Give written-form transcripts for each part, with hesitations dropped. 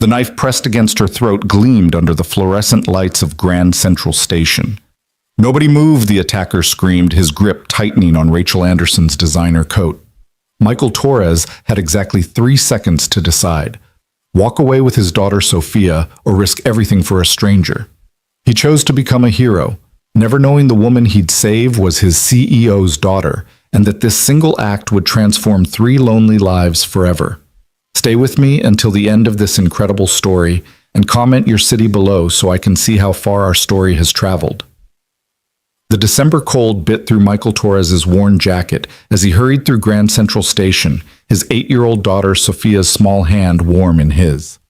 The knife pressed against her throat gleamed under the fluorescent lights of Grand Central Station. "Nobody move," the attacker screamed, his grip tightening on Rachel Anderson's designer coat. Michael Torres had exactly 3 seconds to decide. Walk away with his daughter Sophia or risk everything for a stranger. He chose to become a hero, never knowing the woman he'd save was his CEO's daughter, and that this single act would transform 3 lonely lives forever. Stay with me until the end of this incredible story, and comment your city below so I can see how far our story has traveled. The December cold bit through Michael Torres's worn jacket as he hurried through Grand Central Station, his 8-year-old daughter Sophia's small hand warm in his.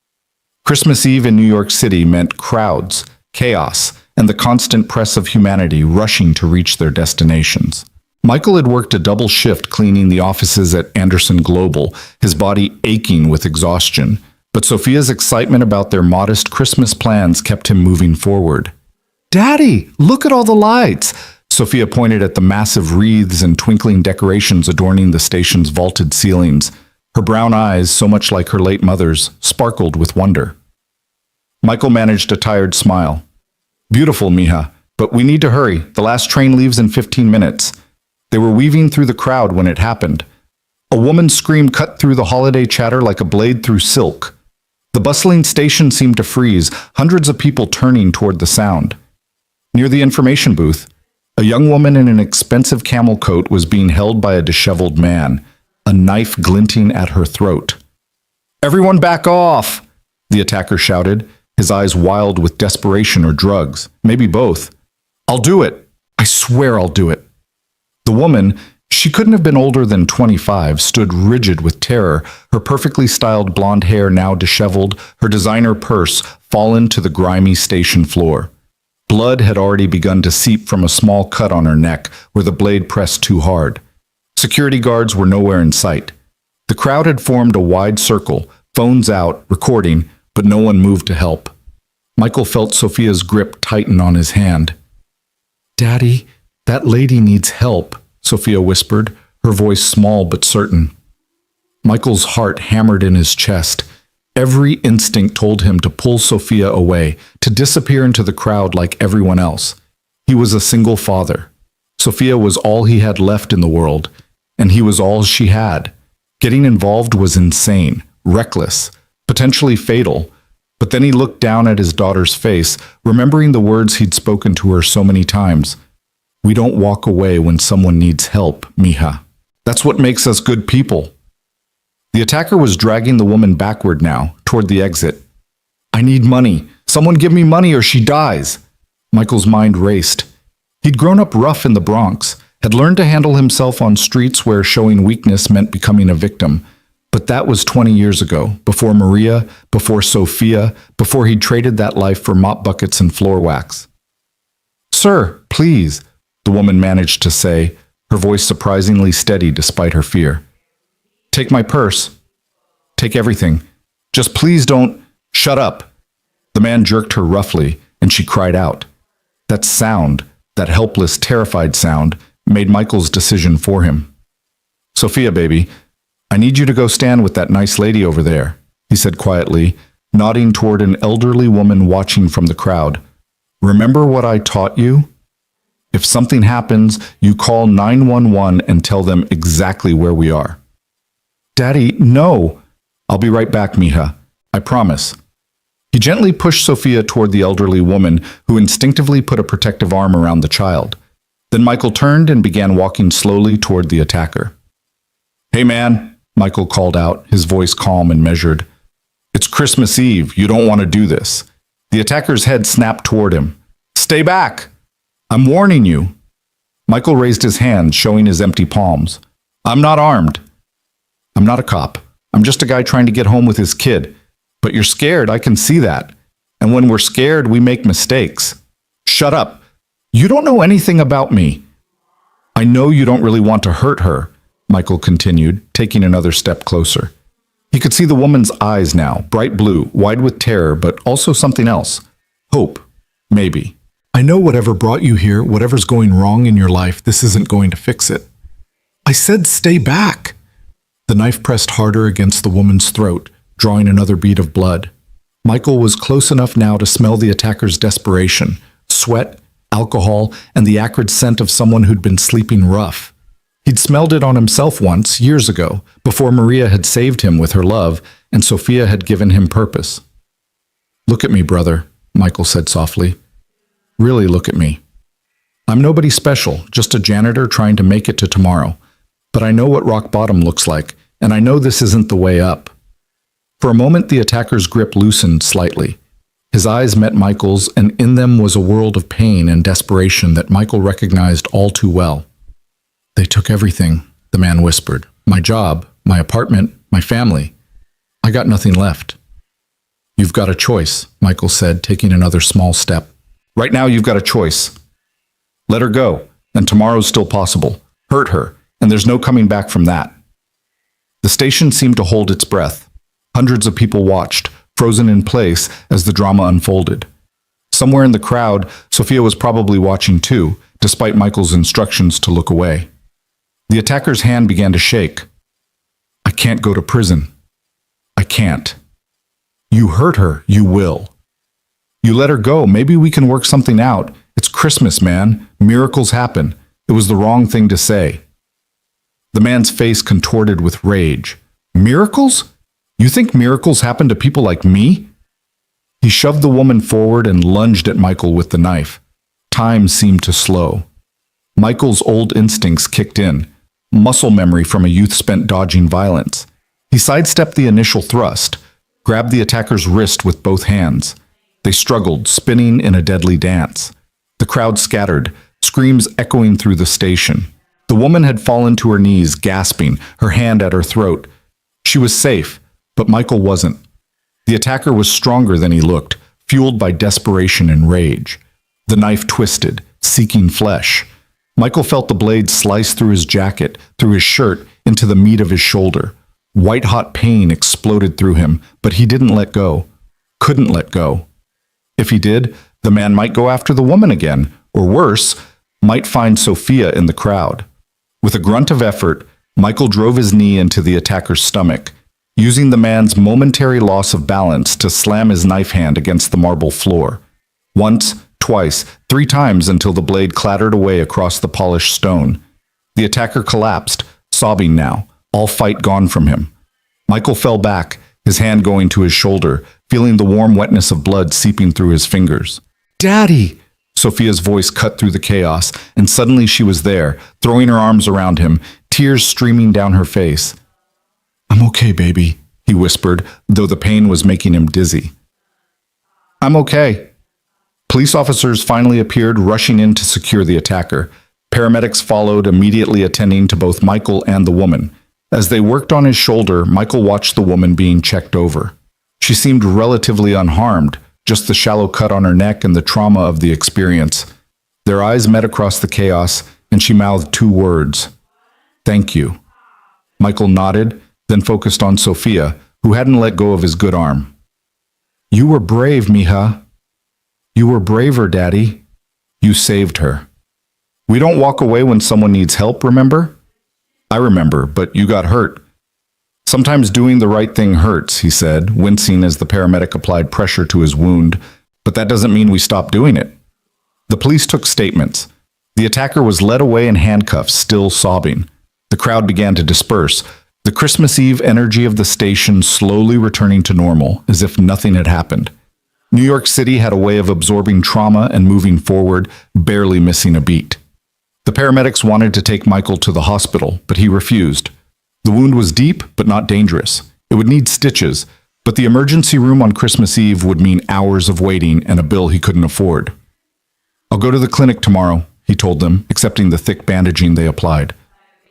Christmas Eve in New York City meant crowds, chaos, and the constant press of humanity rushing to reach their destinations. Michael had worked a double shift cleaning the offices at Anderson Global, his body aching with exhaustion, but Sophia's excitement about their modest Christmas plans kept him moving forward. "Daddy, look at all the lights!" Sophia pointed at the massive wreaths and twinkling decorations adorning the station's vaulted ceilings. Her brown eyes, so much like her late mother's, sparkled with wonder. Michael managed a tired smile. "Beautiful, mija, but we need to hurry. The last train leaves in 15 minutes. They were weaving through the crowd when it happened. A woman's scream cut through the holiday chatter like a blade through silk. The bustling station seemed to freeze, hundreds of people turning toward the sound. Near the information booth, a young woman in an expensive camel coat was being held by a disheveled man, a knife glinting at her throat. "Everyone back off!" the attacker shouted, his eyes wild with desperation or drugs, maybe both. "I'll do it. I swear I'll do it." The woman, she couldn't have been older than 25, stood rigid with terror, her perfectly styled blonde hair now disheveled, her designer purse fallen to the grimy station floor. Blood had already begun to seep from a small cut on her neck where the blade pressed too hard. Security guards were nowhere in sight. The crowd had formed a wide circle, phones out, recording, but no one moved to help. Michael felt Sophia's grip tighten on his hand. "Daddy, that lady needs help," Sophia whispered, her voice small but certain. Michael's heart hammered in his chest. Every instinct told him to pull Sophia away, to disappear into the crowd like everyone else. He was a single father. Sophia was all he had left in the world, and he was all she had. Getting involved was insane, reckless, potentially fatal. But then he looked down at his daughter's face, remembering the words he'd spoken to her so many times. "We don't walk away when someone needs help, mija. That's what makes us good people." The attacker was dragging the woman backward now, toward the exit. "I need money. Someone give me money or she dies." Michael's mind raced. He'd grown up rough in the Bronx, had learned to handle himself on streets where showing weakness meant becoming a victim. But that was 20 years ago, before Maria, before Sophia, before he'd traded that life for mop buckets and floor wax. "Sir, please," the woman managed to say, her voice surprisingly steady despite her fear. "Take my purse. Take everything. Just please don't—" "Shut up!" The man jerked her roughly, and she cried out. That sound, that helpless, terrified sound, made Michael's decision for him. "Sophia, baby, I need you to go stand with that nice lady over there," he said quietly, nodding toward an elderly woman watching from the crowd. "Remember what I taught you? If something happens, you call 911 and tell them exactly where we are." "Daddy, no!" "I'll be right back, mija. I promise." He gently pushed Sophia toward the elderly woman, who instinctively put a protective arm around the child. Then Michael turned and began walking slowly toward the attacker. "Hey man," Michael called out, his voice calm and measured. "It's Christmas Eve. You don't want to do this." The attacker's head snapped toward him. "Stay back! I'm warning you." Michael raised his hand, showing his empty palms. "I'm not armed. I'm not a cop. I'm just a guy trying to get home with his kid. But you're scared, I can see that. And when we're scared, we make mistakes." "Shut up. You don't know anything about me." "I know you don't really want to hurt her," Michael continued, taking another step closer. He could see the woman's eyes now, bright blue, wide with terror, but also something else. Hope, maybe. "I know whatever brought you here, whatever's going wrong in your life, this isn't going to fix it." "I said stay back." The knife pressed harder against the woman's throat, drawing another bead of blood. Michael was close enough now to smell the attacker's desperation, sweat, alcohol, and the acrid scent of someone who'd been sleeping rough. He'd smelled it on himself once, years ago, before Maria had saved him with her love and Sophia had given him purpose. "Look at me, brother," Michael said softly. "Really look at me. I'm nobody special, just a janitor trying to make it to tomorrow. But I know what rock bottom looks like, and I know this isn't the way up." For a moment, the attacker's grip loosened slightly. His eyes met Michael's, and in them was a world of pain and desperation that Michael recognized all too well. "They took everything," the man whispered. "My job, my apartment, my family. I got nothing left." "You've got a choice," Michael said, taking another small step. "Right now you've got a choice. Let her go, and tomorrow's still possible. Hurt her, and there's no coming back from that." The station seemed to hold its breath. Hundreds of people watched, frozen in place as the drama unfolded. Somewhere in the crowd, Sophia was probably watching too, despite Michael's instructions to look away. The attacker's hand began to shake. "I can't go to prison. I can't." "You hurt her, you will. You let her go, maybe we can work something out. It's Christmas, man. Miracles happen. It was the wrong thing to say." The man's face contorted with rage. "Miracles? You think miracles happen to people like me?" He shoved the woman forward and lunged at Michael with the knife. Time seemed to slow. Michael's old instincts kicked in, muscle memory from a youth spent dodging violence. He sidestepped the initial thrust, grabbed the attacker's wrist with both hands. They struggled, spinning in a deadly dance. The crowd scattered, screams echoing through the station. The woman had fallen to her knees, gasping, her hand at her throat. She was safe, but Michael wasn't. The attacker was stronger than he looked, fueled by desperation and rage. The knife twisted, seeking flesh. Michael felt the blade slice through his jacket, through his shirt, into the meat of his shoulder. White-hot pain exploded through him, but he didn't let go. Couldn't let go. If he did, the man might go after the woman again, or worse, might find Sophia in the crowd. With a grunt of effort, Michael drove his knee into the attacker's stomach, using the man's momentary loss of balance to slam his knife hand against the marble floor. Once, twice, 3 times until the blade clattered away across the polished stone. The attacker collapsed, sobbing now, all fight gone from him. Michael fell back, his hand going to his shoulder, feeling the warm wetness of blood seeping through his fingers. "Daddy!" Sophia's voice cut through the chaos, and suddenly she was there, throwing her arms around him, tears streaming down her face. "I'm okay, baby," he whispered, though the pain was making him dizzy. "I'm okay." Police officers finally appeared, rushing in to secure the attacker. Paramedics followed, immediately attending to both Michael and the woman. As they worked on his shoulder, Michael watched the woman being checked over. She seemed relatively unharmed, just the shallow cut on her neck and the trauma of the experience. Their eyes met across the chaos, and she mouthed 2 words. "Thank you." Michael nodded, then focused on Sophia, who hadn't let go of his good arm. "You were brave, mija. You were braver, Daddy. You saved her. We don't walk away when someone needs help, remember?" "I remember, but you got hurt." "Sometimes doing the right thing hurts," he said, wincing as the paramedic applied pressure to his wound, "but that doesn't mean we stop doing it." The police took statements. The attacker was led away in handcuffs, still sobbing. The crowd began to disperse, the Christmas Eve energy of the station slowly returning to normal, as if nothing had happened. New York City had a way of absorbing trauma and moving forward, barely missing a beat. The paramedics wanted to take Michael to the hospital, but he refused. The wound was deep, but not dangerous. It would need stitches, but the emergency room on Christmas Eve would mean hours of waiting and a bill he couldn't afford. "I'll go to the clinic tomorrow," he told them, accepting the thick bandaging they applied.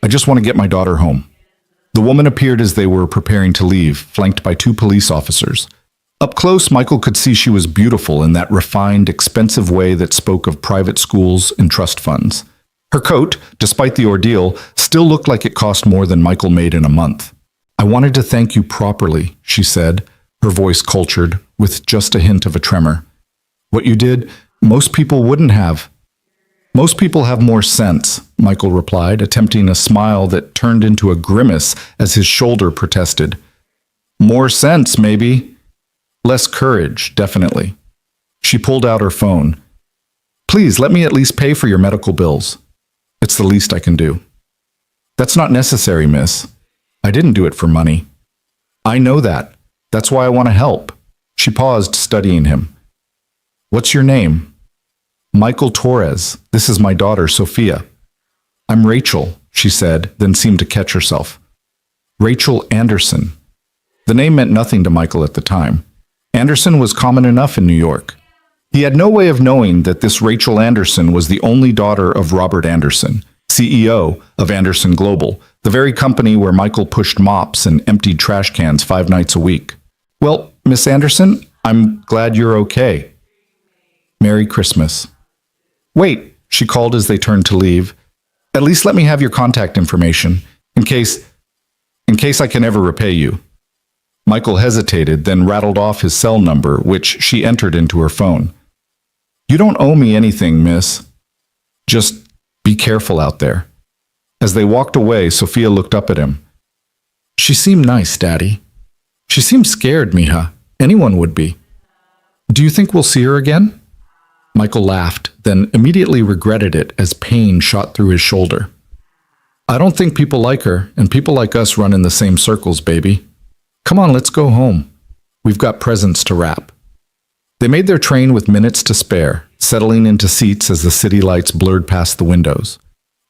"I just want to get my daughter home." The woman appeared as they were preparing to leave, flanked by 2 police officers. Up close, Michael could see she was beautiful in that refined, expensive way that spoke of private schools and trust funds. Her coat, despite the ordeal, still looked like it cost more than Michael made in a month. "I wanted to thank you properly," she said, her voice cultured, with just a hint of a tremor. "What you did, most people wouldn't have." "Most people have more sense," Michael replied, attempting a smile that turned into a grimace as his shoulder protested. "More sense, maybe. Less courage, definitely. She pulled out her phone. Please, let me at least pay for your medical bills. It's the least I can do. That's not necessary, miss. I didn't do it for money. I know that. That's why I want to help. She paused, studying him. What's your name? Michael Torres. This is my daughter, Sophia. I'm Rachel, she said, then seemed to catch herself. Rachel Anderson. The name meant nothing to Michael at the time. Anderson was common enough in New York. He had no way of knowing that this Rachel Anderson was the only daughter of Robert Anderson, CEO of Anderson Global, the very company where Michael pushed mops and emptied trash cans 5 nights a week. Well, Miss Anderson, I'm glad you're okay. Merry Christmas. Wait, she called as they turned to leave. At least let me have your contact information, in case I can ever repay you. Michael hesitated, then rattled off his cell number, which she entered into her phone. You don't owe me anything, miss. Just be careful out there. As they walked away, Sophia looked up at him. She seemed nice, Daddy. She seemed scared, mija. Anyone would be. Do you think we'll see her again? Michael laughed, then immediately regretted it as pain shot through his shoulder. I don't think people like her, and people like us run in the same circles, baby. Come on, let's go home. We've got presents to wrap. They made their train with minutes to spare, settling into seats as the city lights blurred past the windows.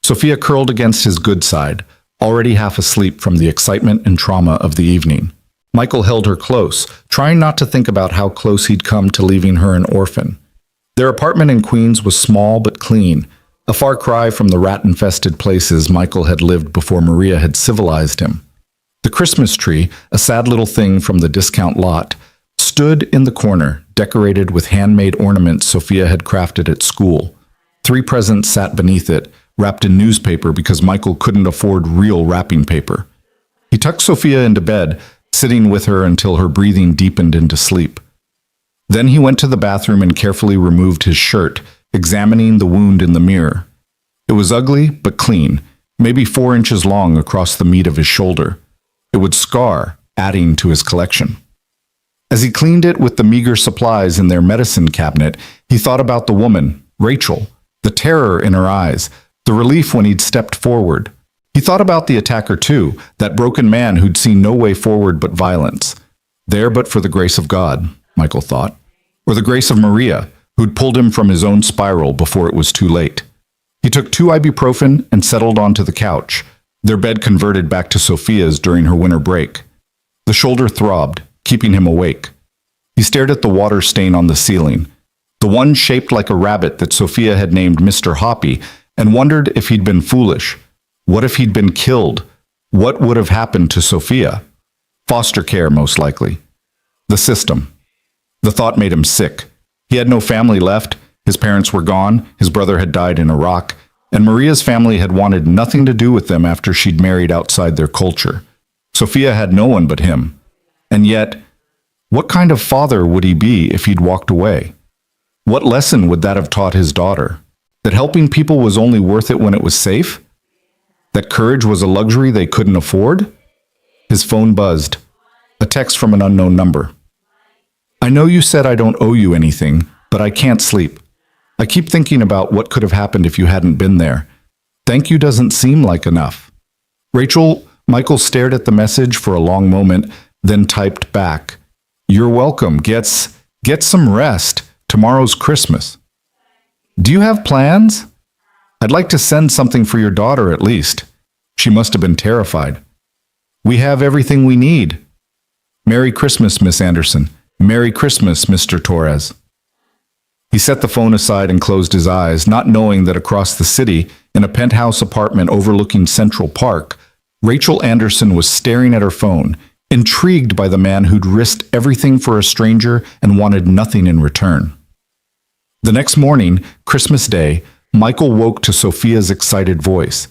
Sophia curled against his good side, already half asleep from the excitement and trauma of the evening. Michael held her close, trying not to think about how close he'd come to leaving her an orphan. Their apartment in Queens was small but clean, a far cry from the rat-infested places Michael had lived before Maria had civilized him. The Christmas tree, a sad little thing from the discount lot, stood in the corner, decorated with handmade ornaments Sophia had crafted at school. 3 presents sat beneath it, wrapped in newspaper because Michael couldn't afford real wrapping paper. He tucked Sophia into bed, sitting with her until her breathing deepened into sleep. Then he went to the bathroom and carefully removed his shirt, examining the wound in the mirror. It was ugly but clean, maybe 4 inches long across the meat of his shoulder. It would scar, adding to his collection. As he cleaned it with the meager supplies in their medicine cabinet, he thought about the woman, Rachel, the terror in her eyes, the relief when he'd stepped forward. He thought about the attacker too, that broken man who'd seen no way forward but violence. There but for the grace of God, Michael thought. Or the grace of Maria, who'd pulled him from his own spiral before it was too late. He took 2 ibuprofen and settled onto the couch, their bed converted back to Sophia's during her winter break. The shoulder throbbed, keeping him awake. He stared at the water stain on the ceiling, the one shaped like a rabbit that Sophia had named Mr. Hoppy, and wondered if he'd been foolish. What if he'd been killed? What would have happened to Sophia? Foster care, most likely. The system. The thought made him sick. He had no family left, his parents were gone, his brother had died in Iraq, and Maria's family had wanted nothing to do with them after she'd married outside their culture. Sophia had no one but him. And yet, what kind of father would he be if he'd walked away? What lesson would that have taught his daughter? That helping people was only worth it when it was safe? That courage was a luxury they couldn't afford? His phone buzzed. A text from an unknown number. I know you said I don't owe you anything, but I can't sleep. I keep thinking about what could have happened if you hadn't been there. Thank you doesn't seem like enough. Rachel, Michael stared at the message for a long moment, then typed back. You're welcome. Get some rest. Tomorrow's Christmas. Do you have plans? I'd like to send something for your daughter at least. She must have been terrified. We have everything we need. Merry Christmas, Miss Anderson. Merry Christmas, Mr. Torres. He set the phone aside and closed his eyes, not knowing that across the city, in a penthouse apartment overlooking Central Park, Rachel Anderson was staring at her phone, intrigued by the man who'd risked everything for a stranger and wanted nothing in return. The next morning, Christmas Day, Michael woke to Sophia's excited voice.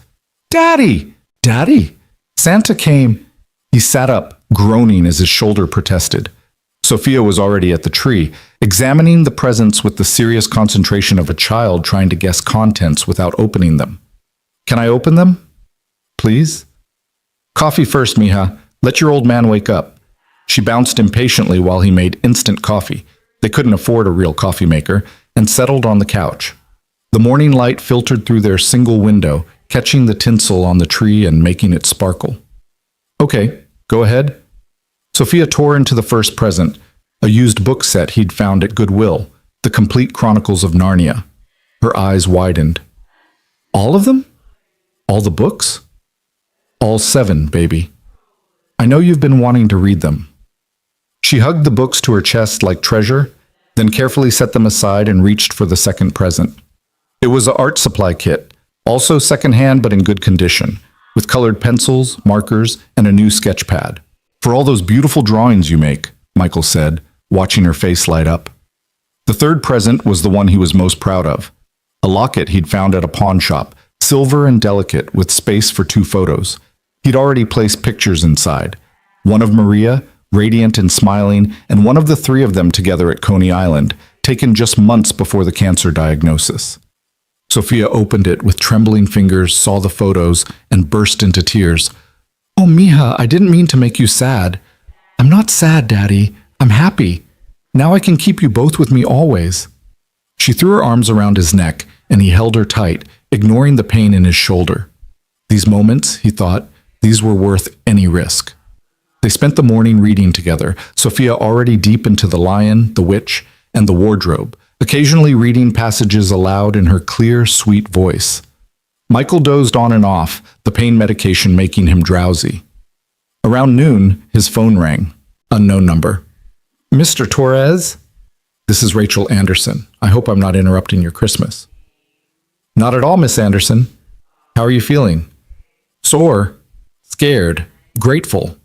Daddy! Daddy! Santa came. He sat up, groaning as his shoulder protested. Sophia was already at the tree, examining the presents with the serious concentration of a child trying to guess contents without opening them. Can I open them? Please? Coffee first, mija. Let your old man wake up. She bounced impatiently while he made instant coffee. They couldn't afford a real coffee maker, and settled on the couch. The morning light filtered through their single window, catching the tinsel on the tree and making it sparkle. Okay, go ahead. Sophia tore into the first present, a used book set he'd found at Goodwill, The Complete Chronicles of Narnia. Her eyes widened. All of them? All the books? All 7, baby. I know you've been wanting to read them. She hugged the books to her chest like treasure, then carefully set them aside and reached for the second present. It was an art supply kit, also secondhand but in good condition, with colored pencils, markers, and a new sketch pad. For all those beautiful drawings you make, Michael said, watching her face light up. The third present was the one he was most proud of. A locket he'd found at a pawn shop, silver and delicate, with space for 2 photos. He'd already placed pictures inside. One of Maria, radiant and smiling, and one of the 3 of them together at Coney Island, taken just months before the cancer diagnosis. Sophia opened it with trembling fingers, saw the photos, and burst into tears. Oh, Mija, I didn't mean to make you sad. I'm not sad, Daddy. I'm happy. Now I can keep you both with me always. She threw her arms around his neck, and he held her tight, ignoring the pain in his shoulder. These moments, he thought, these were worth any risk. They spent the morning reading together, Sophia already deep into The Lion, The Witch, and The Wardrobe, occasionally reading passages aloud in her clear, sweet voice. Michael dozed on and off, the pain medication making him drowsy. Around noon, his phone rang. Unknown number. Mr. Torres? This is Rachel Anderson. I hope I'm not interrupting your Christmas. Not at all, Miss Anderson. How are you feeling? Sore, scared, grateful.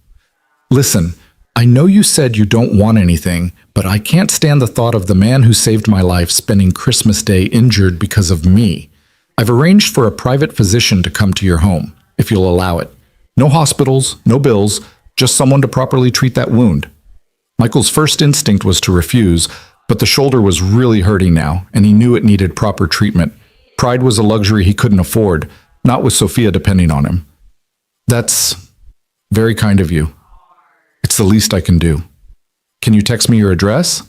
Listen, I know you said you don't want anything, but I can't stand the thought of the man who saved my life spending Christmas Day injured because of me. I've arranged for a private physician to come to your home, if you'll allow it. No hospitals, no bills, just someone to properly treat that wound. Michael's first instinct was to refuse, but the shoulder was really hurting now, and he knew it needed proper treatment. Pride was a luxury he couldn't afford, not with Sophia depending on him. That's very kind of you. It's the least I can do. Can you text me your address?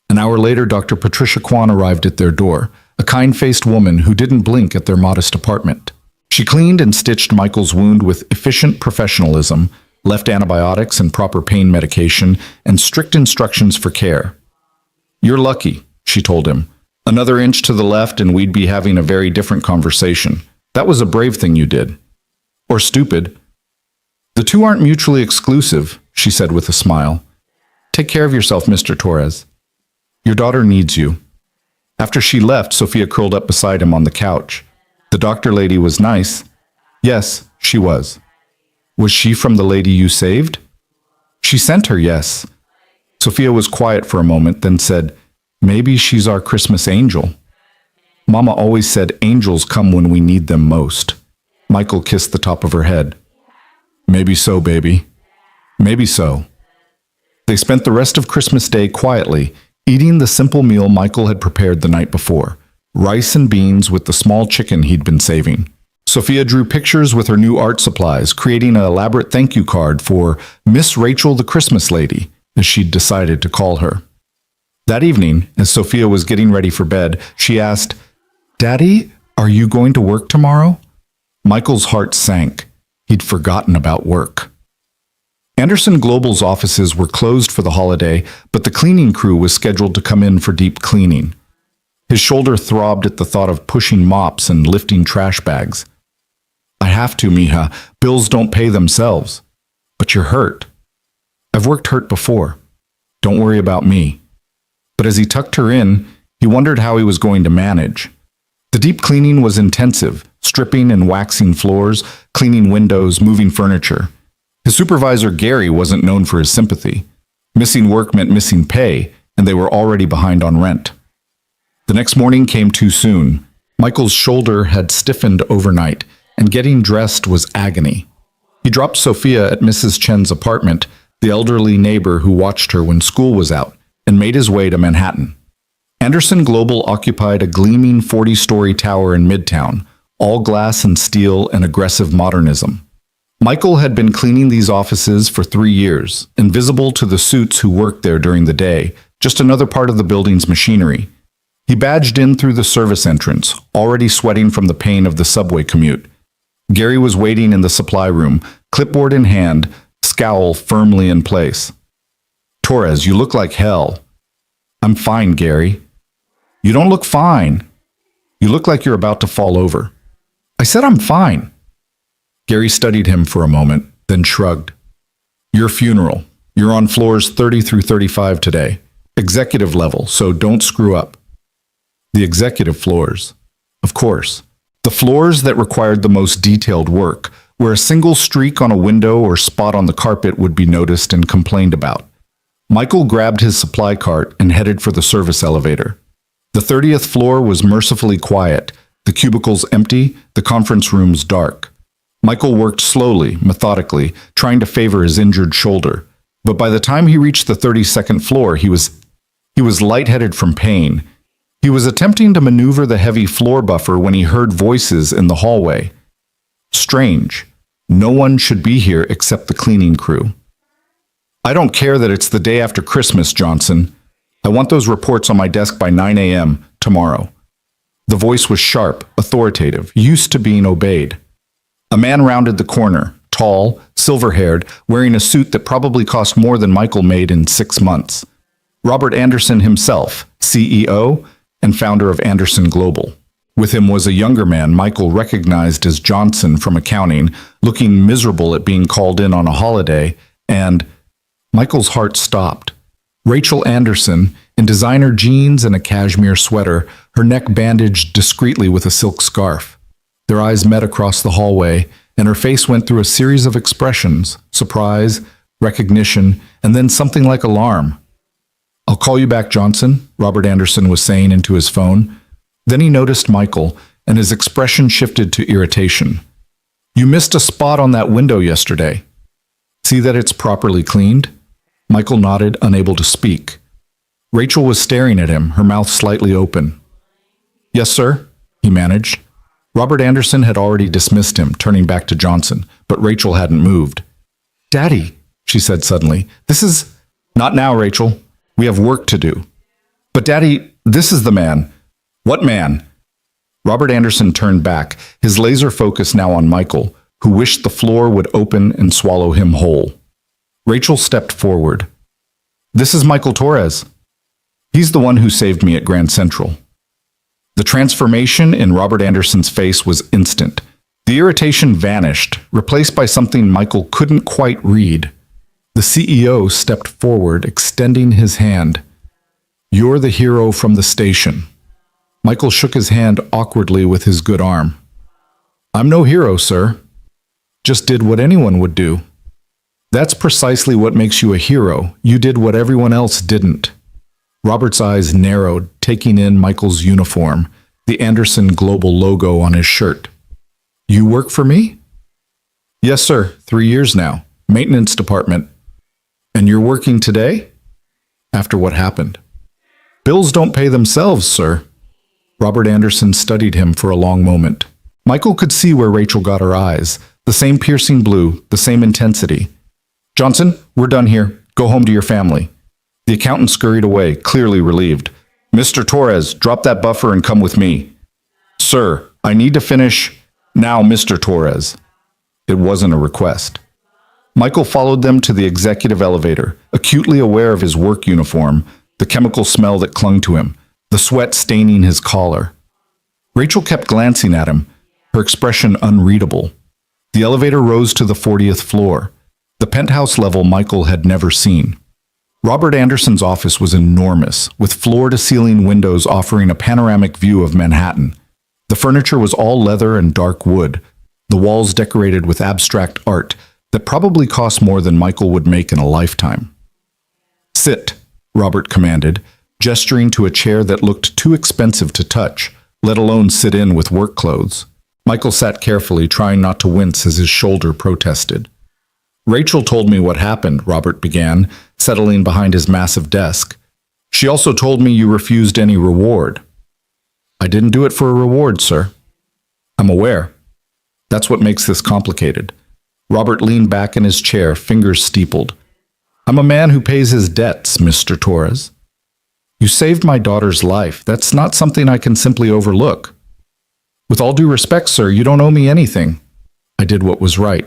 An hour later, Dr. Patricia Kwan arrived at their door, a kind-faced woman who didn't blink at their modest apartment. She cleaned and stitched Michael's wound with efficient professionalism, left antibiotics and proper pain medication, and strict instructions for care. You're lucky, she told him. Another inch to the left and we'd be having a very different conversation. That was a brave thing you did. Or stupid. The two aren't mutually exclusive, she said with a smile. Take care of yourself, Mr. Torres. Your daughter needs you. After she left, Sophia curled up beside him on the couch. The doctor lady was nice. Yes, she was. Was she from the lady you saved? She sent her, yes. Sophia was quiet for a moment, then said, Maybe she's our Christmas angel. Mama always said angels come when we need them most. Michael kissed the top of her head. Maybe so, baby. Maybe so. They spent the rest of Christmas Day quietly, eating the simple meal Michael had prepared the night before, rice and beans with the small chicken he'd been saving. Sophia drew pictures with her new art supplies, creating an elaborate thank you card for Miss Rachel the Christmas Lady, as she'd decided to call her. That evening, as Sophia was getting ready for bed, she asked, Daddy, are you going to work tomorrow? Michael's heart sank. He'd forgotten about work. Anderson Global's offices were closed for the holiday, but the cleaning crew was scheduled to come in for deep cleaning. His shoulder throbbed at the thought of pushing mops and lifting trash bags. I have to, Mija. Bills don't pay themselves. But you're hurt. I've worked hurt before. Don't worry about me. But as he tucked her in, he wondered how he was going to manage. The deep cleaning was intensive, stripping and waxing floors, cleaning windows, moving furniture. His supervisor, Gary, wasn't known for his sympathy. Missing work meant missing pay, and they were already behind on rent. The next morning came too soon. Michael's shoulder had stiffened overnight, and getting dressed was agony. He dropped Sophia at Mrs. Chen's apartment, the elderly neighbor who watched her when school was out, and made his way to Manhattan. Anderson Global occupied a gleaming 40-story tower in Midtown, all glass and steel and aggressive modernism. Michael had been cleaning these offices for 3 years, invisible to the suits who worked there during the day, just another part of the building's machinery. He badged in through the service entrance, already sweating from the pain of the subway commute. Gary was waiting in the supply room, clipboard in hand, scowl firmly in place. "Torres, you look like hell." "I'm fine, Gary." "You don't look fine. You look like you're about to fall over." "I said I'm fine." Gary studied him for a moment, then shrugged. "Your funeral. You're on floors 30 through 35 today. Executive level, so don't screw up." The executive floors. Of course. The floors that required the most detailed work, where a single streak on a window or spot on the carpet would be noticed and complained about. Michael grabbed his supply cart and headed for the service elevator. The 30th floor was mercifully quiet, the cubicles empty, the conference rooms dark. Michael worked slowly, methodically, trying to favor his injured shoulder. But by the time he reached the 32nd floor, he was lightheaded from pain. He was attempting to maneuver the heavy floor buffer when he heard voices in the hallway. Strange. No one should be here except the cleaning crew. "I don't care that it's the day after Christmas, Johnson. I want those reports on my desk by 9 a.m. tomorrow." The voice was sharp, authoritative, used to being obeyed. A man rounded the corner, tall, silver-haired, wearing a suit that probably cost more than Michael made in 6 months. Robert Anderson himself, CEO and founder of Anderson Global. With him was a younger man Michael recognized as Johnson from accounting, looking miserable at being called in on a holiday, and Michael's heart stopped. Rachel Anderson, in designer jeans and a cashmere sweater, her neck bandaged discreetly with a silk scarf. Their eyes met across the hallway, and her face went through a series of expressions: surprise, recognition, and then something like alarm. "I'll call you back, Johnson," Robert Anderson was saying into his phone. Then he noticed Michael, and his expression shifted to irritation. "You missed a spot on that window yesterday. See that it's properly cleaned?" Michael nodded, unable to speak. Rachel was staring at him, her mouth slightly open. "Yes, sir," he managed. Robert Anderson had already dismissed him, turning back to Johnson, but Rachel hadn't moved. "Daddy," she said suddenly, "this is—" "Not now, Rachel. We have work to do." "But Daddy, this is the man." "What man?" Robert Anderson turned back, his laser focus now on Michael, who wished the floor would open and swallow him whole. Rachel stepped forward. "This is Michael Torres. He's the one who saved me at Grand Central." The transformation in Robert Anderson's face was instant. The irritation vanished, replaced by something Michael couldn't quite read. The CEO stepped forward, extending his hand. "You're the hero from the station." Michael shook his hand awkwardly with his good arm. "I'm no hero, sir. Just did what anyone would do." "That's precisely what makes you a hero. You did what everyone else didn't." Robert's eyes narrowed, taking in Michael's uniform, the Anderson Global logo on his shirt. "You work for me?" "Yes, sir. 3 years now. Maintenance department." "And you're working today?" "After what happened." "Bills don't pay themselves, sir." Robert Anderson studied him for a long moment. Michael could see where Rachel got her eyes, the same piercing blue, the same intensity. "Johnson, we're done here. Go home to your family." The accountant scurried away, clearly relieved. "Mr. Torres, drop that buffer and come with me." "Sir, I need to finish." "Now, Mr. Torres." It wasn't a request. Michael followed them to the executive elevator, acutely aware of his work uniform, the chemical smell that clung to him, the sweat staining his collar. Rachel kept glancing at him, her expression unreadable. The elevator rose to the 40th floor, the penthouse level Michael had never seen. Robert Anderson's office was enormous, with floor-to-ceiling windows offering a panoramic view of Manhattan. The furniture was all leather and dark wood, the walls decorated with abstract art that probably cost more than Michael would make in a lifetime. "Sit," Robert commanded, gesturing to a chair that looked too expensive to touch, let alone sit in with work clothes. Michael sat carefully, trying not to wince as his shoulder protested. "Rachel told me what happened," Robert began, settling behind his massive desk. "She also told me you refused any reward." "I didn't do it for a reward, sir." "I'm aware. That's what makes this complicated." Robert leaned back in his chair, fingers steepled. I'm a man who pays his debts, Mr. Torres. You saved my daughter's life. That's not something I can simply overlook. With all due respect, sir, you don't owe me anything. I did what was right.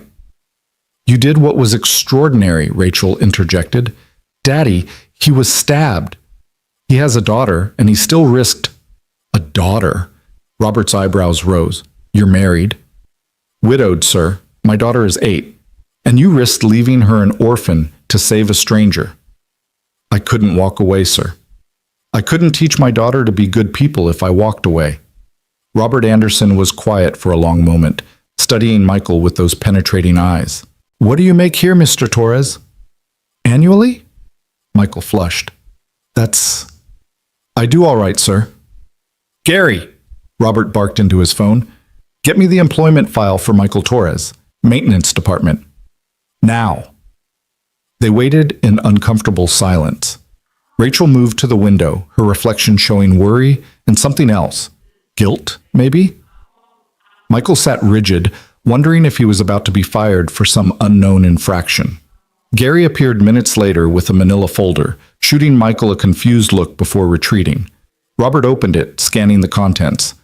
You did what was extraordinary, Rachel interjected. Daddy, he was stabbed. He has a daughter, and he still risked... A daughter? Robert's eyebrows rose. You're married? Widowed, sir. My daughter is 8. And you risked leaving her an orphan to save a stranger. I couldn't walk away, sir. I couldn't teach my daughter to be good people if I walked away. Robert Anderson was quiet for a long moment, studying Michael with those penetrating eyes. What do you make here, Mr. Torres? Annually? Michael flushed. I do all right, sir. Gary, Robert barked into his phone. Get me the employment file for Michael Torres, maintenance department. Now. They waited in uncomfortable silence. Rachel moved to the window, her reflection showing worry and something else. Guilt, maybe? Michael sat rigid, wondering if he was about to be fired for some unknown infraction. Gary appeared minutes later with a manila folder, shooting Michael a confused look before retreating. Robert opened it, scanning the contents.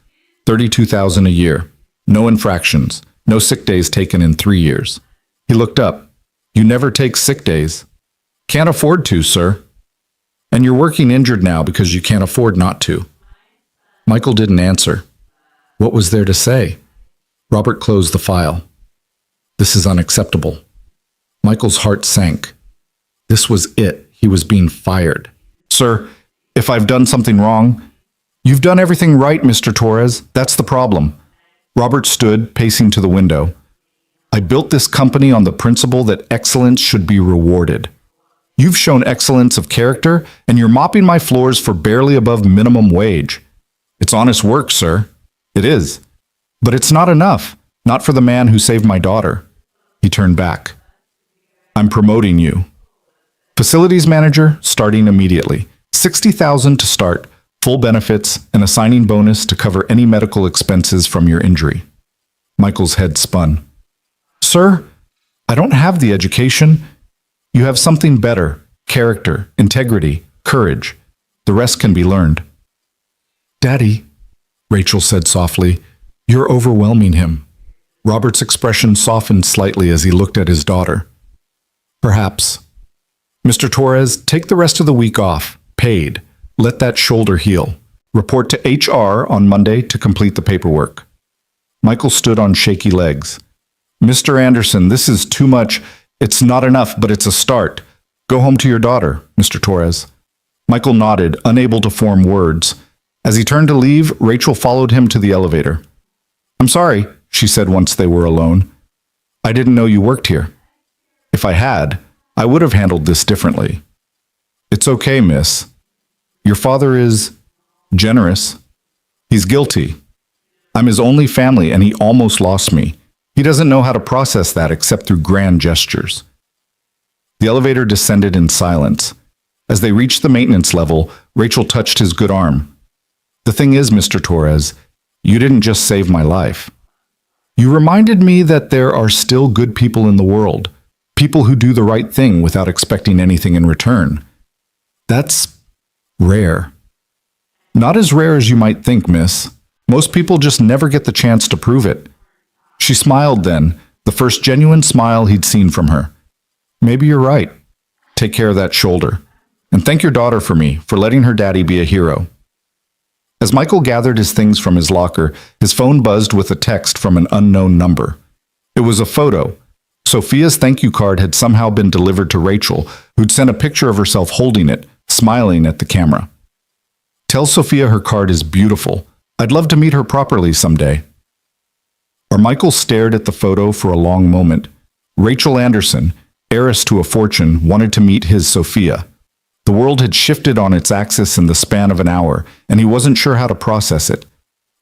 $32,000 a year. No infractions. No sick days taken in 3 years. He looked up. You never take sick days. Can't afford to, sir. And you're working injured now because you can't afford not to. Michael didn't answer. What was there to say? Robert closed the file. This is unacceptable. Michael's heart sank. This was it. He was being fired. Sir, if I've done something wrong... You've done everything right, Mr. Torres. That's the problem. Robert stood, pacing to the window. I built this company on the principle that excellence should be rewarded. You've shown excellence of character, and you're mopping my floors for barely above minimum wage. It's honest work, sir. It is. But it's not enough. Not for the man who saved my daughter. He turned back. I'm promoting you. Facilities manager, starting immediately. $60,000 to start, full benefits, and a signing bonus to cover any medical expenses from your injury. Michael's head spun. Sir, I don't have the education. You have something better. Character, integrity, courage. The rest can be learned. Daddy, Rachel said softly, you're overwhelming him. Robert's expression softened slightly as he looked at his daughter. Perhaps. Mr. Torres, take the rest of the week off, paid. Let that shoulder heal. Report to HR on Monday to complete the paperwork. Michael stood on shaky legs. Mr. Anderson, this is too much. It's not enough, but it's a start. Go home to your daughter, Mr. Torres. Michael nodded, unable to form words. As he turned to leave, Rachel followed him to the elevator. I'm sorry, she said once they were alone. I didn't know you worked here. If I had, I would have handled this differently. It's okay, miss. Your father is generous. He's guilty. I'm his only family, and he almost lost me. He doesn't know how to process that except through grand gestures. The elevator descended in silence. As they reached the maintenance level, Rachel touched his good arm. The thing is, Mr. Torres, you didn't just save my life. You reminded me that there are still good people in the world, people who do the right thing without expecting anything in return. That's rare. Not as rare as you might think, miss. Most people just never get the chance to prove it. She smiled then, the first genuine smile he'd seen from her. Maybe you're right. Take care of that shoulder. And thank your daughter for me, for letting her daddy be a hero. As Michael gathered his things from his locker, his phone buzzed with a text from an unknown number. It was a photo. Sophia's thank you card had somehow been delivered to Rachel, who'd sent a picture of herself holding it, smiling at the camera. Tell Sophia her card is beautiful. I'd love to meet her properly someday. Michael stared at the photo for a long moment. Rachel Anderson, heiress to a fortune, wanted to meet his Sophia. The world had shifted on its axis in the span of an hour, and he wasn't sure how to process it.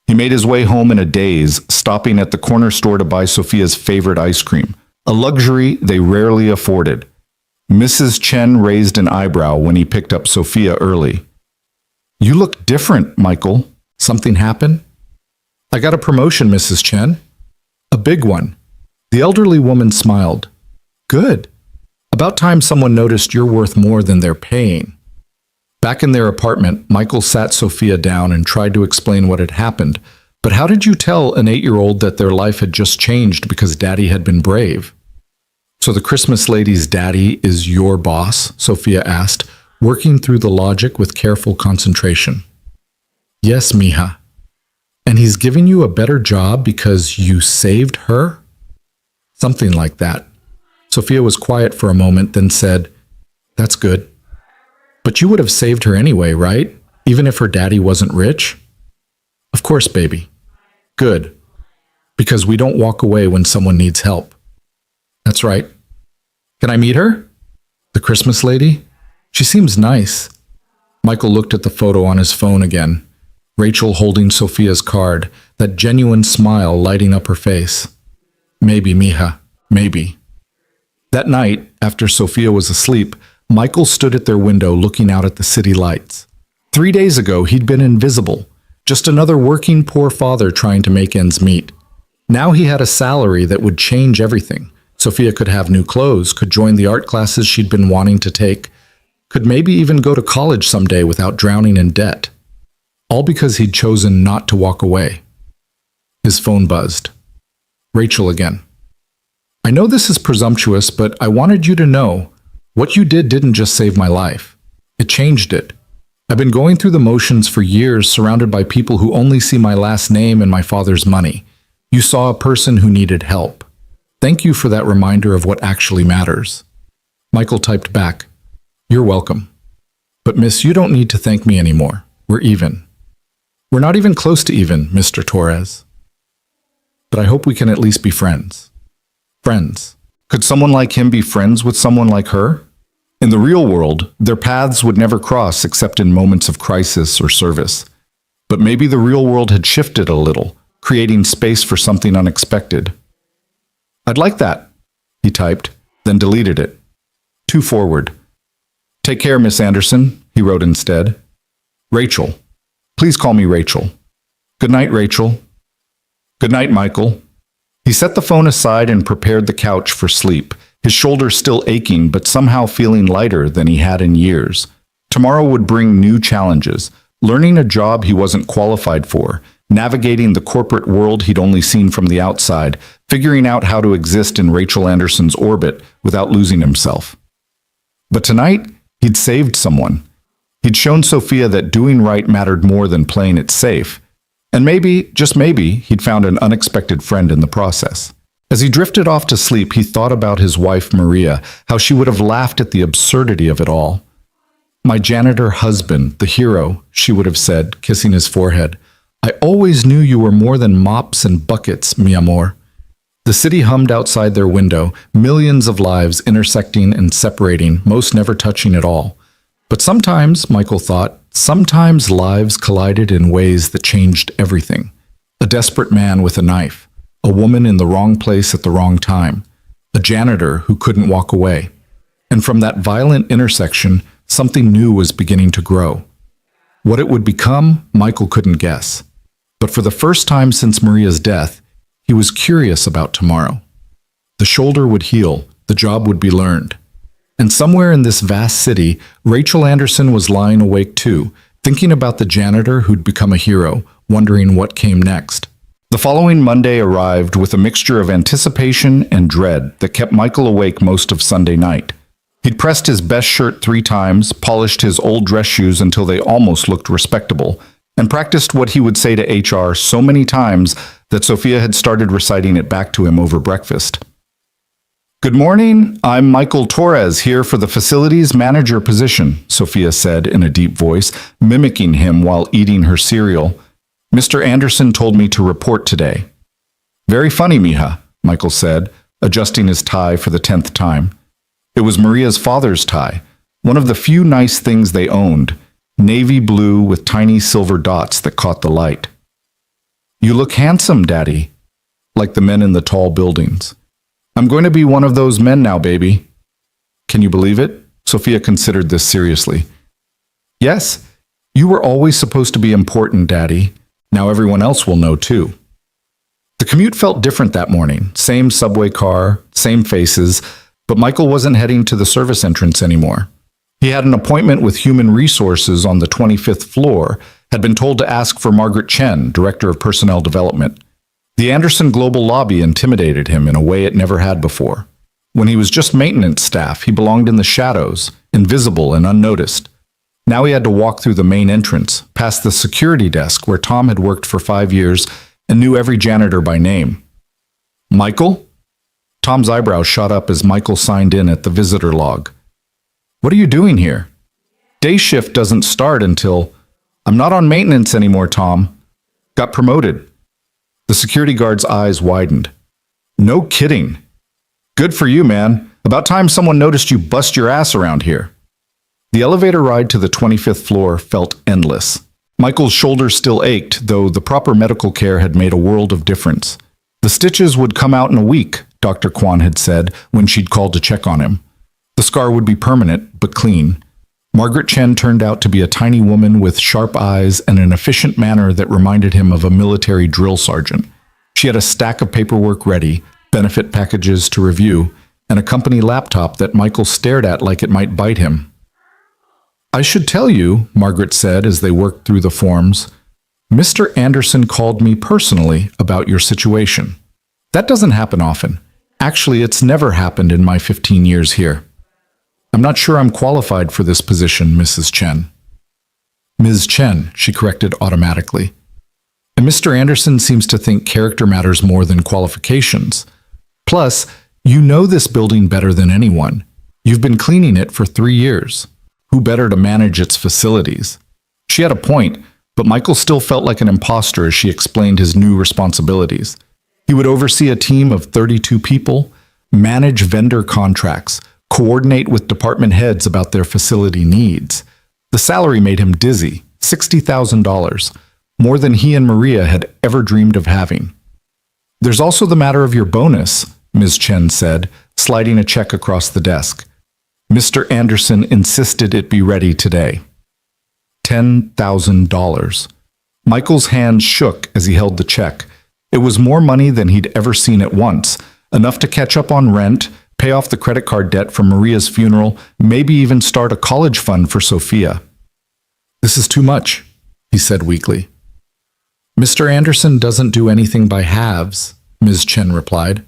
He made his way home in a daze, stopping at the corner store to buy Sophia's favorite ice cream, a luxury they rarely afforded. Mrs. Chen raised an eyebrow when he picked up Sophia early. You look different, Michael. Something happened? I got a promotion, Mrs. Chen. A big one. The elderly woman smiled. Good. About time someone noticed you're worth more than they're paying. Back in their apartment, Michael sat Sophia down and tried to explain what had happened. But how did you tell an 8-year-old that their life had just changed because Daddy had been brave? So the Christmas lady's daddy is your boss? Sophia asked, working through the logic with careful concentration. Yes, mija. And he's giving you a better job because you saved her? Something like that. Sophia was quiet for a moment, then said, That's good. But you would have saved her anyway, right? Even if her daddy wasn't rich? Of course, baby. Good. Because we don't walk away when someone needs help. That's right. Can I meet her? The Christmas lady? She seems nice. Michael looked at the photo on his phone again. Rachel holding Sophia's card, that genuine smile lighting up her face. Maybe, mija. Maybe. That night, after Sophia was asleep, Michael stood at their window looking out at the city lights. 3 days ago, he'd been invisible, just another working poor father trying to make ends meet. Now he had a salary that would change everything. Sophia could have new clothes, could join the art classes she'd been wanting to take, could maybe even go to college someday without drowning in debt. All because he'd chosen not to walk away. His phone buzzed. Rachel again. I know this is presumptuous, but I wanted you to know what you did didn't just save my life. It changed it. I've been going through the motions for years, surrounded by people who only see my last name and my father's money. You saw a person who needed help. Thank you for that reminder of what actually matters. Michael typed back, You're welcome. But miss, you don't need to thank me anymore. We're even. We're not even close to even, Mr. Torres. But I hope we can at least be friends. Friends. Could someone like him be friends with someone like her? In the real world, their paths would never cross except in moments of crisis or service. But maybe the real world had shifted a little, creating space for something unexpected. I'd like that, he typed, then deleted it. Too forward. Take care, Miss Anderson, he wrote instead. Rachel. Please call me Rachel. Good night, Rachel. Good night, Michael. He set the phone aside and prepared the couch for sleep, his shoulders still aching but somehow feeling lighter than he had in years. Tomorrow would bring new challenges, learning a job he wasn't qualified for, navigating the corporate world he'd only seen from the outside, figuring out how to exist in Rachel Anderson's orbit without losing himself. But tonight, he'd saved someone. He'd shown Sophia that doing right mattered more than playing it safe. And maybe, just maybe, he'd found an unexpected friend in the process. As he drifted off to sleep, he thought about his wife, Maria, how she would have laughed at the absurdity of it all. My janitor husband, the hero, she would have said, kissing his forehead. I always knew you were more than mops and buckets, mi amor. The city hummed outside their window, millions of lives intersecting and separating, most never touching at all. But sometimes, Michael thought, sometimes lives collided in ways that changed everything. A desperate man with a knife, a woman in the wrong place at the wrong time, a janitor who couldn't walk away. And from that violent intersection, something new was beginning to grow. What it would become, Michael couldn't guess. But for the first time since Maria's death, he was curious about tomorrow. The shoulder would heal, the job would be learned. And somewhere in this vast city, Rachel Anderson was lying awake too, thinking about the janitor who'd become a hero, wondering what came next. The following Monday arrived with a mixture of anticipation and dread that kept Michael awake most of Sunday night. He'd pressed his best shirt 3 times, polished his old dress shoes until they almost looked respectable, and practiced what he would say to HR so many times that Sophia had started reciting it back to him over breakfast. Good morning, I'm Michael Torres here for the facilities manager position, Sophia said in a deep voice, mimicking him while eating her cereal. Mr. Anderson told me to report today. Very funny, mija, Michael said, adjusting his tie for the 10th time. It was Maria's father's tie, one of the few nice things they owned, navy blue with tiny silver dots that caught the light. You look handsome, Daddy, like the men in the tall buildings. I'm going to be one of those men now, baby. Can you believe it? Sophia considered this seriously. Yes, you were always supposed to be important, Daddy. Now everyone else will know too. The commute felt different that morning. Same subway car, same faces, but Michael wasn't heading to the service entrance anymore. He had an appointment with Human Resources on the 25th floor, had been told to ask for Margaret Chen, Director of Personnel Development. The Anderson Global Lobby intimidated him in a way it never had before. When he was just maintenance staff, he belonged in the shadows, invisible and unnoticed. Now he had to walk through the main entrance, past the security desk where Tom had worked for 5 years and knew every janitor by name. Michael? Tom's eyebrows shot up as Michael signed in at the visitor log. What are you doing here? Day shift doesn't start until... I'm not on maintenance anymore, Tom. Got promoted. The security guard's eyes widened. No kidding. Good for you, man. About time someone noticed you bust your ass around here. The elevator ride to the 25th floor felt endless. Michael's shoulder still ached, though the proper medical care had made a world of difference. The stitches would come out in a week, Dr. Kwan had said when she'd called to check on him. The scar would be permanent, but clean. Margaret Chen turned out to be a tiny woman with sharp eyes and an efficient manner that reminded him of a military drill sergeant. She had a stack of paperwork ready, benefit packages to review, and a company laptop that Michael stared at like it might bite him. I should tell you, Margaret said as they worked through the forms, Mr. Anderson called me personally about your situation. That doesn't happen often. Actually, it's never happened in my 15 years here. I'm not sure I'm qualified for this position, Mrs. Chen. Ms. Chen, she corrected automatically. And Mr. Anderson seems to think character matters more than qualifications. Plus, you know this building better than anyone. You've been cleaning it for 3 years. Who better to manage its facilities? She had a point, but Michael still felt like an imposter as she explained his new responsibilities. He would oversee a team of 32 people, manage vendor contracts, coordinate with department heads about their facility needs. The salary made him dizzy, $60,000, more than he and Maria had ever dreamed of having. There's also the matter of your bonus, Ms. Chen said, sliding a check across the desk. Mr. Anderson insisted it be ready today. $10,000. Michael's hands shook as he held the check. It was more money than he'd ever seen at once, enough to catch up on rent, pay off the credit card debt from Maria's funeral, maybe even start a college fund for Sophia. This is too much, he said weakly. Mr. Anderson doesn't do anything by halves, Ms. Chen replied.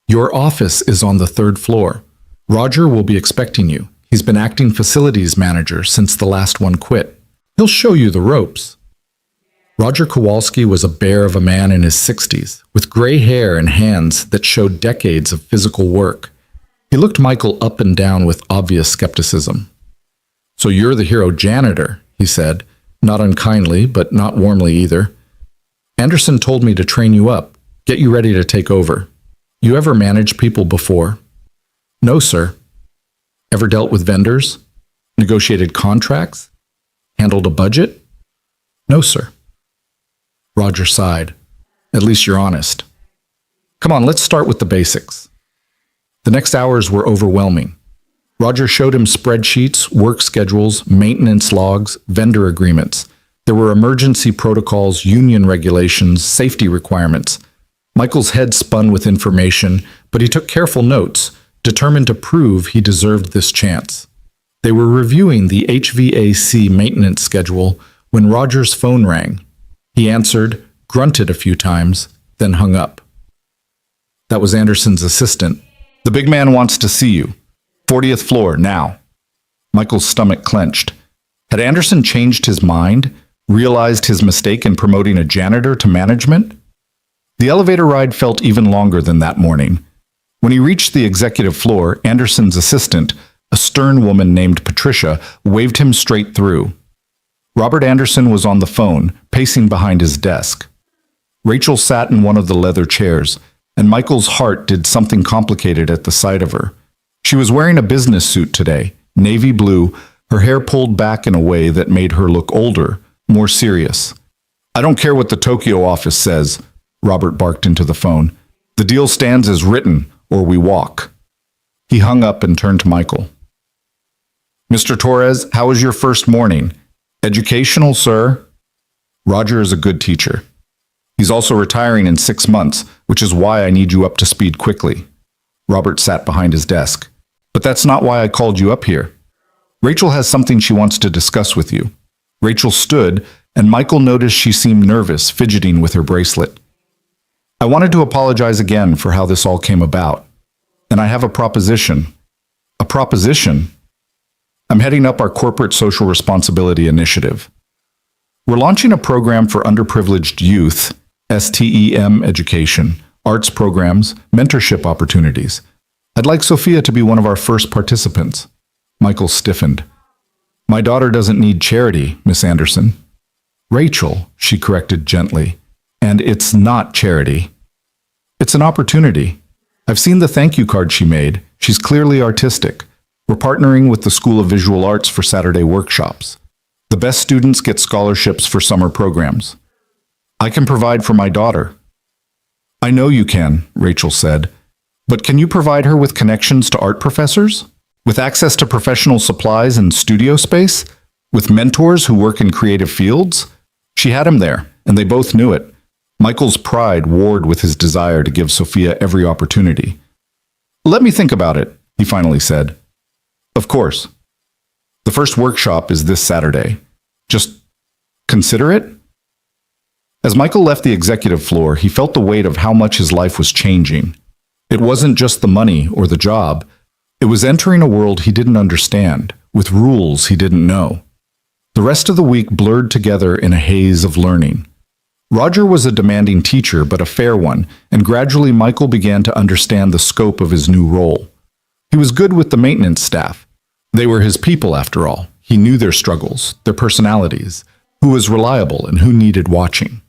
Your office is on the 3rd floor. Roger will be expecting you. He's been acting facilities manager since the last one quit. He'll show you the ropes. Roger Kowalski was a bear of a man in his 60s, with gray hair and hands that showed decades of physical work. He looked Michael up and down with obvious skepticism. So you're the hero janitor, he said, not unkindly, but not warmly either. Anderson told me to train you up, get you ready to take over. You ever managed people before? No, sir. Ever dealt with vendors? Negotiated contracts? Handled a budget? No, sir. Roger sighed. At least you're honest. Come on, let's start with the basics. The next hours were overwhelming. Roger showed him spreadsheets, work schedules, maintenance logs, vendor agreements. There were emergency protocols, union regulations, safety requirements. Michael's head spun with information, but he took careful notes, determined to prove he deserved this chance. They were reviewing the HVAC maintenance schedule when Roger's phone rang. He answered, grunted a few times, then hung up. That was Anderson's assistant. The big man wants to see you. 40th floor, now. Michael's stomach clenched. Had Anderson changed his mind, realized his mistake in promoting a janitor to management? The elevator ride felt even longer than that morning. When he reached the executive floor, Anderson's assistant, a stern woman named Patricia, waved him straight through. Robert Anderson was on the phone, pacing behind his desk. Rachel sat in one of the leather chairs, and Michael's heart did something complicated at the sight of her. She was wearing a business suit today, navy blue, her hair pulled back in a way that made her look older, more serious. I don't care what the Tokyo office says, Robert barked into the phone. The deal stands as written, or we walk. He hung up and turned to Michael. Mr. Torres, how was your first morning? Educational, sir? Roger is a good teacher. He's also retiring in 6 months, which is why I need you up to speed quickly. Robert sat behind his desk. But that's not why I called you up here. Rachel has something she wants to discuss with you. Rachel stood, and Michael noticed she seemed nervous, fidgeting with her bracelet. I wanted to apologize again for how this all came about. And I have a proposition. A proposition? I'm heading up our corporate social responsibility initiative. We're launching a program for underprivileged youth, STEM education, arts programs, mentorship opportunities. I'd like Sophia to be one of our first participants. Michael stiffened. My daughter doesn't need charity, Miss Anderson. Rachel, she corrected gently. And it's not charity. It's an opportunity. I've seen the thank you card she made. She's clearly artistic. We're partnering with the School of Visual Arts for Saturday workshops. The best students get scholarships for summer programs. I can provide for my daughter. I know you can, Rachel said. But can you provide her with connections to art professors? With access to professional supplies and studio space? With mentors who work in creative fields? She had him there, and they both knew it. Michael's pride warred with his desire to give Sophia every opportunity. Let me think about it, he finally said. Of course. The first workshop is this Saturday. Just consider it? As Michael left the executive floor, he felt the weight of how much his life was changing. It wasn't just the money or the job. It was entering a world he didn't understand, with rules he didn't know. The rest of the week blurred together in a haze of learning. Roger was a demanding teacher, but a fair one, and gradually Michael began to understand the scope of his new role. He was good with the maintenance staff. They were his people, after all. He knew their struggles, their personalities, who was reliable and who needed watching.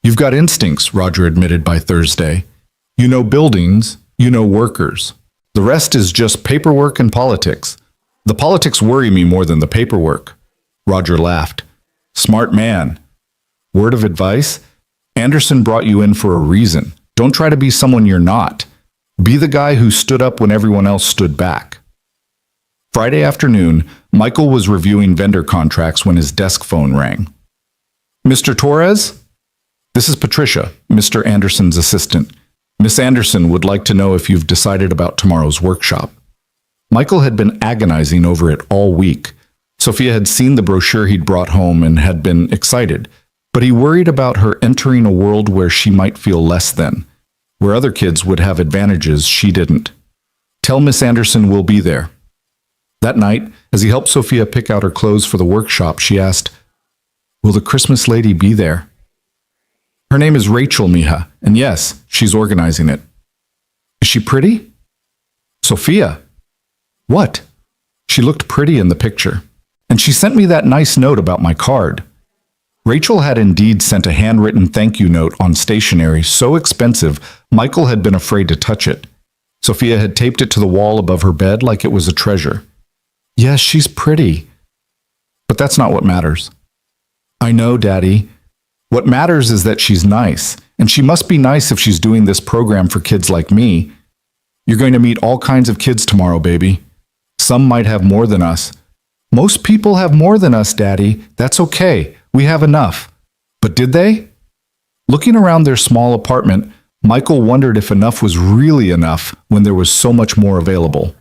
You've got instincts, Roger admitted by Thursday. You know buildings, you know workers. The rest is just paperwork and politics. The politics worry me more than the paperwork. Roger laughed. Smart man. Word of advice? Anderson brought you in for a reason. Don't try to be someone you're not. Be the guy who stood up when everyone else stood back. Friday afternoon, Michael was reviewing vendor contracts when his desk phone rang. Mr. Torres? This is Patricia, Mr. Anderson's assistant. Miss Anderson would like to know if you've decided about tomorrow's workshop. Michael had been agonizing over it all week. Sophia had seen the brochure he'd brought home and had been excited, but he worried about her entering a world where she might feel less than, where other kids would have advantages she didn't. Tell Miss Anderson we'll be there. That night, as he helped Sophia pick out her clothes for the workshop, she asked, Will the Christmas lady be there? Her name is Rachel, mija, and yes, she's organizing it. Is she pretty? Sophia. What? She looked pretty in the picture. And she sent me that nice note about my card. Rachel had indeed sent a handwritten thank you note on stationery so expensive Michael had been afraid to touch it. Sophia had taped it to the wall above her bed like it was a treasure. Yes, she's pretty. But that's not what matters. I know, Daddy. What matters is that she's nice, and she must be nice if she's doing this program for kids like me. You're going to meet all kinds of kids tomorrow, baby. Some might have more than us. Most people have more than us, Daddy. That's okay. We have enough. But did they? Looking around their small apartment, Michael wondered if enough was really enough when there was so much more available.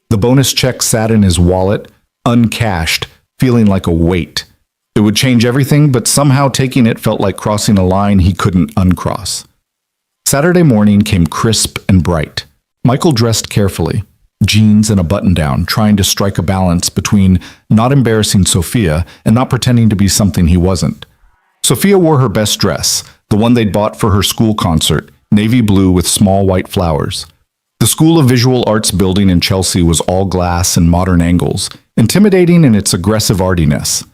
The bonus check sat in his wallet, uncashed, feeling like a weight. It would change everything, but somehow taking it felt like crossing a line he couldn't uncross. Saturday morning came crisp and bright. Michael dressed carefully, jeans and a button-down, trying to strike a balance between not embarrassing Sophia and not pretending to be something he wasn't. Sophia wore her best dress, the one they'd bought for her school concert, navy blue with small white flowers. The School of Visual Arts building in Chelsea was all glass and modern angles, intimidating in its aggressive artiness.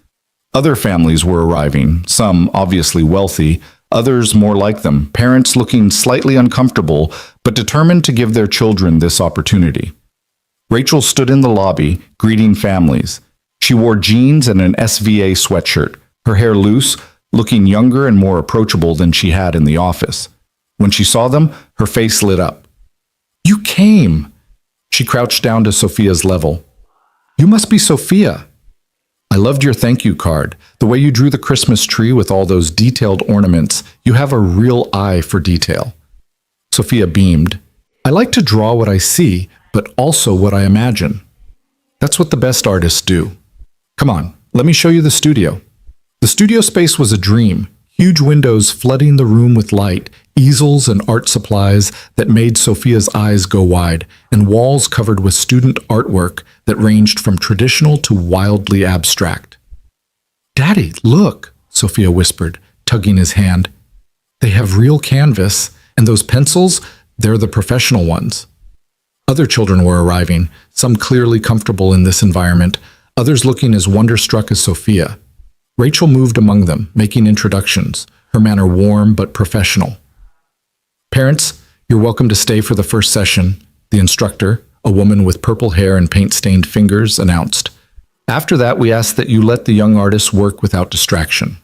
Other families were arriving, some obviously wealthy, others more like them, parents looking slightly uncomfortable but determined to give their children this opportunity. Rachel stood in the lobby, greeting families. She wore jeans and an SVA sweatshirt, her hair loose, looking younger and more approachable than she had in the office. When she saw them, her face lit up. You came! She crouched down to Sophia's level. You must be Sophia. I loved your thank you card. The way you drew the Christmas tree with all those detailed ornaments. You have a real eye for detail. Sophia beamed. I like to draw what I see, but also what I imagine. That's what the best artists do. Come on, let me show you the studio. The studio space was a dream. Huge windows flooding the room with light, easels and art supplies that made Sophia's eyes go wide, and walls covered with student artwork that ranged from traditional to wildly abstract. Daddy, look, Sophia whispered, tugging his hand. They have real canvas, and those pencils, they're the professional ones. Other children were arriving, some clearly comfortable in this environment, others looking as wonderstruck as Sophia. Rachel moved among them, making introductions, her manner warm but professional. Parents, you're welcome to stay for the first session, the instructor, a woman with purple hair and paint-stained fingers, announced. After that, we ask that you let the young artists work without distraction.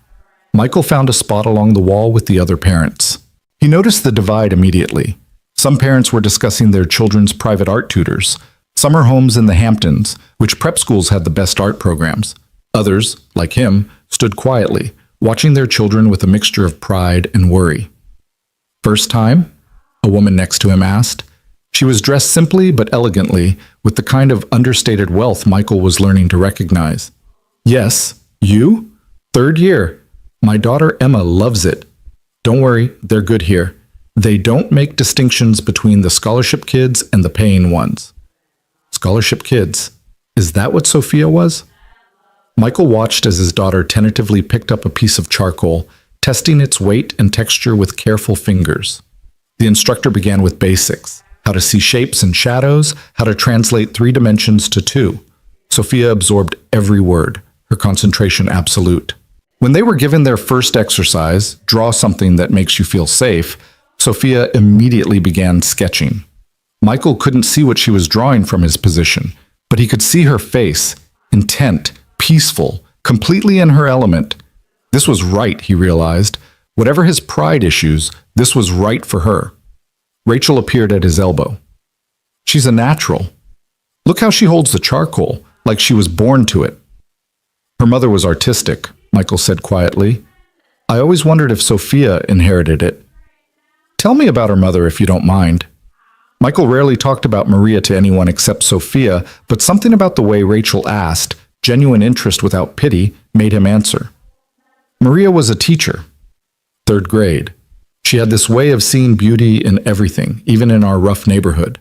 Michael found a spot along the wall with the other parents. He noticed the divide immediately. Some parents were discussing their children's private art tutors, summer homes in the Hamptons, which prep schools had the best art programs. Others, like him, stood quietly, watching their children with a mixture of pride and worry. First time? A woman next to him asked. She was dressed simply but elegantly, with the kind of understated wealth Michael was learning to recognize. Yes, you? Third year. My daughter Emma loves it. Don't worry, they're good here. They don't make distinctions between the scholarship kids and the paying ones. Scholarship kids. Is that what Sophia was? Michael watched as his daughter tentatively picked up a piece of charcoal, testing its weight and texture with careful fingers. The instructor began with basics, how to see shapes and shadows, how to translate 3 dimensions to 2. Sophia absorbed every word, her concentration absolute. When they were given their first exercise, draw something that makes you feel safe, Sophia immediately began sketching. Michael couldn't see what she was drawing from his position, but he could see her face, intent, peaceful, completely in her element. This was right, he realized. Whatever his pride issues, this was right for her. Rachel appeared at his elbow. She's a natural. Look how she holds the charcoal, like she was born to it. Her mother was artistic, Michael said quietly. I always wondered if Sophia inherited it. Tell me about her mother if you don't mind. Michael rarely talked about Maria to anyone except Sophia, but something about the way Rachel asked, genuine interest without pity, made him answer. Maria was a teacher. 3rd grade. She had this way of seeing beauty in everything, even in our rough neighborhood.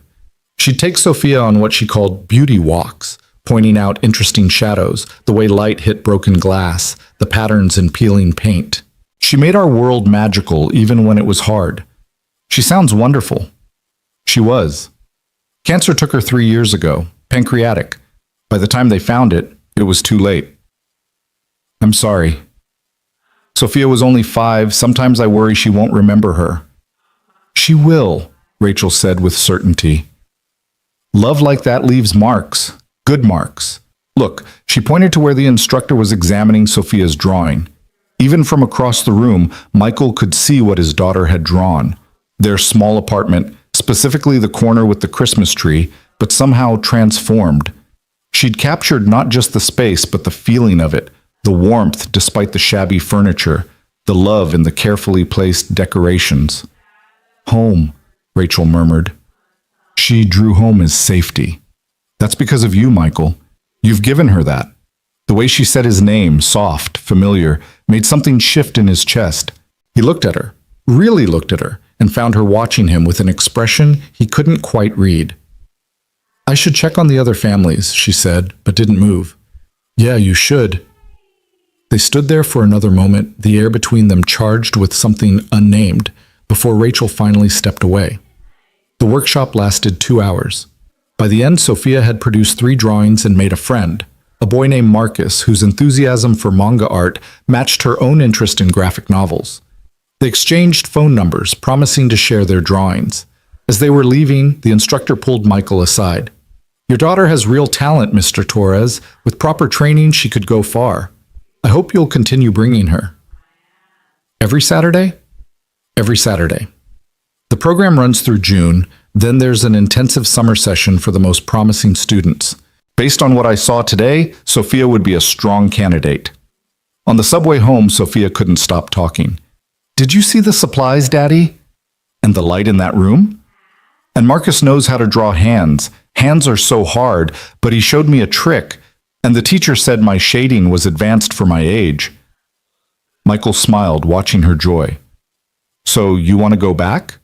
She'd take Sophia on what she called beauty walks, pointing out interesting shadows, the way light hit broken glass, the patterns in peeling paint. She made our world magical even when it was hard. She sounds wonderful. She was. Cancer took her 3 years ago, pancreatic. By the time they found it, it was too late. I'm sorry. Sophia was only 5. Sometimes I worry she won't remember her. She will, Rachel said with certainty. Love like that leaves marks, good marks. Look, she pointed to where the instructor was examining Sophia's drawing. Even from across the room, Michael could see what his daughter had drawn. Their small apartment, specifically the corner with the Christmas tree, but somehow transformed. She'd captured not just the space, but the feeling of it, the warmth despite the shabby furniture, the love in the carefully placed decorations. Home, Rachel murmured. She drew home as safety. That's because of you, Michael. You've given her that. The way she said his name, soft, familiar, made something shift in his chest. He looked at her, really looked at her, and found her watching him with an expression he couldn't quite read. I should check on the other families, she said, but didn't move. Yeah, you should. They stood there for another moment, the air between them charged with something unnamed, before Rachel finally stepped away. The workshop lasted 2 hours. By the end, Sophia had produced 3 drawings and made a friend, a boy named Marcus, whose enthusiasm for manga art matched her own interest in graphic novels. They exchanged phone numbers, promising to share their drawings. As they were leaving, the instructor pulled Michael aside. Your daughter has real talent, Mr. Torres. With proper training, she could go far. I hope you'll continue bringing her. Every Saturday? Every Saturday. The program runs through June, then there's an intensive summer session for the most promising students. Based on what I saw today, Sophia would be a strong candidate. On the subway home, Sophia couldn't stop talking. Did you see the supplies, Daddy? And the light in that room? And Marcus knows how to draw hands. Hands are so hard, but he showed me a trick, and the teacher said my shading was advanced for my age. Michael smiled, watching her joy. So you want to go back?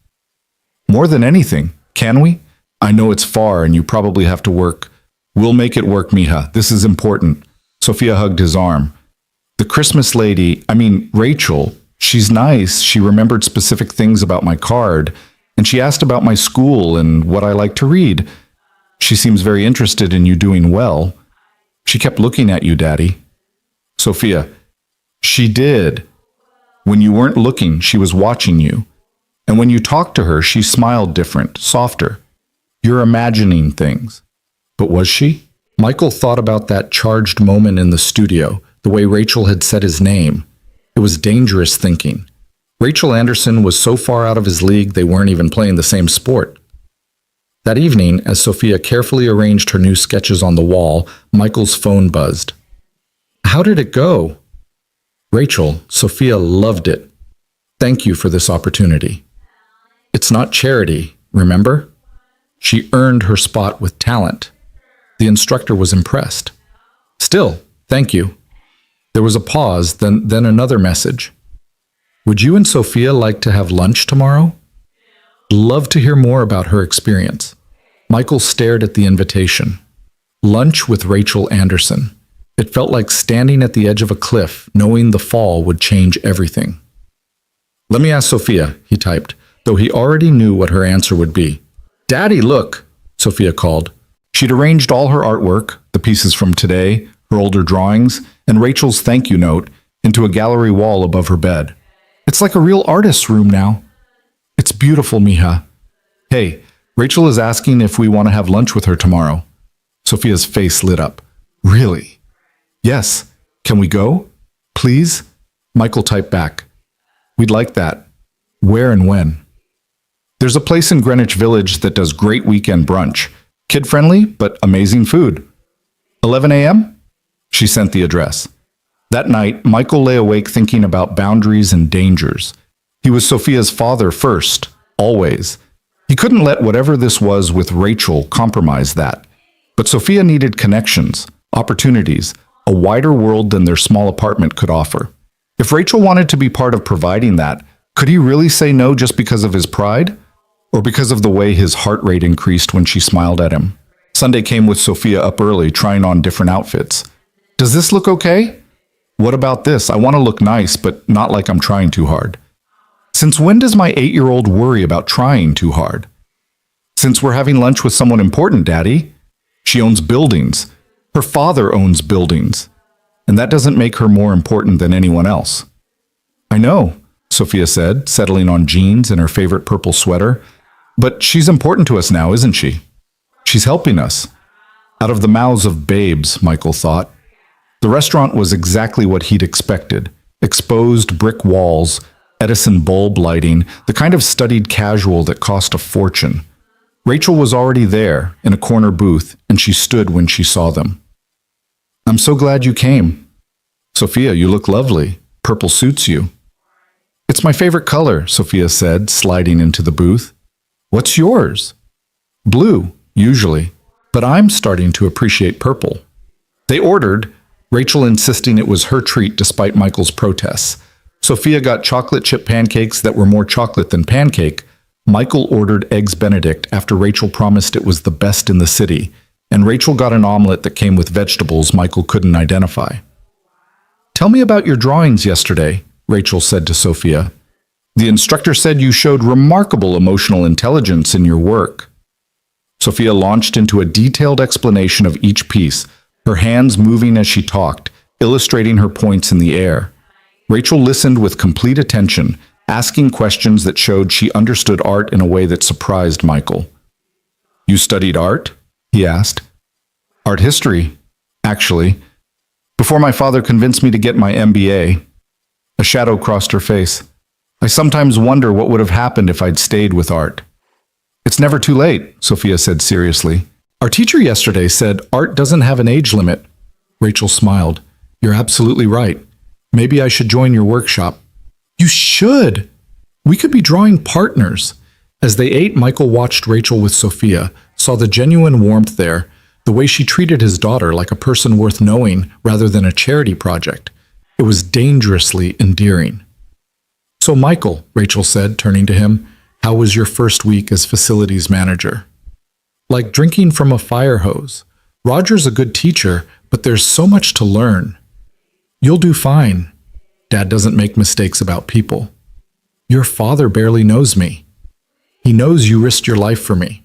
More than anything, can we? I know it's far and you probably have to work. We'll make it work, mija. This is important. Sophia hugged his arm. The Christmas lady, Rachel, she's nice. She remembered specific things about my card, and she asked about my school and what I like to read. She seems very interested in you doing well. She kept looking at you, Daddy. Sophia, she did. When you weren't looking, she was watching you. And when you talked to her, she smiled different, softer. You're imagining things. But was she? Michael thought about that charged moment in the studio, the way Rachel had said his name. It was dangerous thinking. Rachel Anderson was so far out of his league they weren't even playing the same sport. That evening, as Sophia carefully arranged her new sketches on the wall, Michael's phone buzzed. How did it go? Rachel, Sophia loved it. Thank you for this opportunity. It's not charity, remember? She earned her spot with talent. The instructor was impressed. Still, thank you. There was a pause, then another message. Would you and Sophia like to have lunch tomorrow? Love to hear more about her experience. Michael stared at the invitation. Lunch with Rachel Anderson. It felt like standing at the edge of a cliff, knowing the fall would change everything. Let me ask Sophia, he typed, though he already knew what her answer would be. Daddy, look, Sophia called. She'd arranged all her artwork, the pieces from today, her older drawings, and Rachel's thank you note into a gallery wall above her bed. It's like a real artist's room now. It's beautiful, mija. Hey, Rachel is asking if we want to have lunch with her tomorrow. Sophia's face lit up. Really? Yes. Can we go? Please? Michael typed back. We'd like that. Where and when? There's a place in Greenwich Village that does great weekend brunch. Kid-friendly, but amazing food. 11 a.m.? She sent the address. That night, Michael lay awake thinking about boundaries and dangers. He was Sophia's father first, always. He couldn't let whatever this was with Rachel compromise that. But Sophia needed connections, opportunities, a wider world than their small apartment could offer. If Rachel wanted to be part of providing that, could he really say no just because of his pride? Or because of the way his heart rate increased when she smiled at him? Sunday came with Sophia up early, trying on different outfits. Does this look okay? What about this? I want to look nice, but not like I'm trying too hard. Since when does my 8-year-old worry about trying too hard? Since we're having lunch with someone important, Daddy. She owns buildings. Her father owns buildings. And that doesn't make her more important than anyone else. I know, Sophia said, settling on jeans and her favorite purple sweater. But she's important to us now, isn't she? She's helping us. Out of the mouths of babes, Michael thought. The restaurant was exactly what he'd expected. Exposed brick walls, Edison bulb lighting, the kind of studied casual that cost a fortune. Rachel was already there, in a corner booth, and she stood when she saw them. I'm so glad you came. Sophia, you look lovely. Purple suits you. It's my favorite color, Sophia said, sliding into the booth. What's yours? Blue, usually, but I'm starting to appreciate purple. They ordered, Rachel insisting it was her treat despite Michael's protests. Sophia got chocolate chip pancakes that were more chocolate than pancake. Michael ordered eggs Benedict after Rachel promised it was the best in the city, and Rachel got an omelet that came with vegetables Michael couldn't identify. Tell me about your drawings yesterday, Rachel said to Sophia. The instructor said you showed remarkable emotional intelligence in your work. Sophia launched into a detailed explanation of each piece, her hands moving as she talked, illustrating her points in the air. Rachel listened with complete attention, asking questions that showed she understood art in a way that surprised Michael. You studied art? He asked. Art history, actually. Before my father convinced me to get my MBA. A shadow crossed her face. I sometimes wonder what would have happened if I'd stayed with art. It's never too late, Sophia said seriously. Our teacher yesterday said art doesn't have an age limit. Rachel smiled. You're absolutely right. Maybe I should join your workshop. You should. We could be drawing partners. As they ate, Michael watched Rachel with Sophia, saw the genuine warmth there, the way she treated his daughter like a person worth knowing rather than a charity project. It was dangerously endearing. So Michael, Rachel said, turning to him, how was your first week as facilities manager? Like drinking from a fire hose. Roger's a good teacher, but there's so much to learn. You'll do fine. Dad doesn't make mistakes about people. Your father barely knows me. He knows you risked your life for me.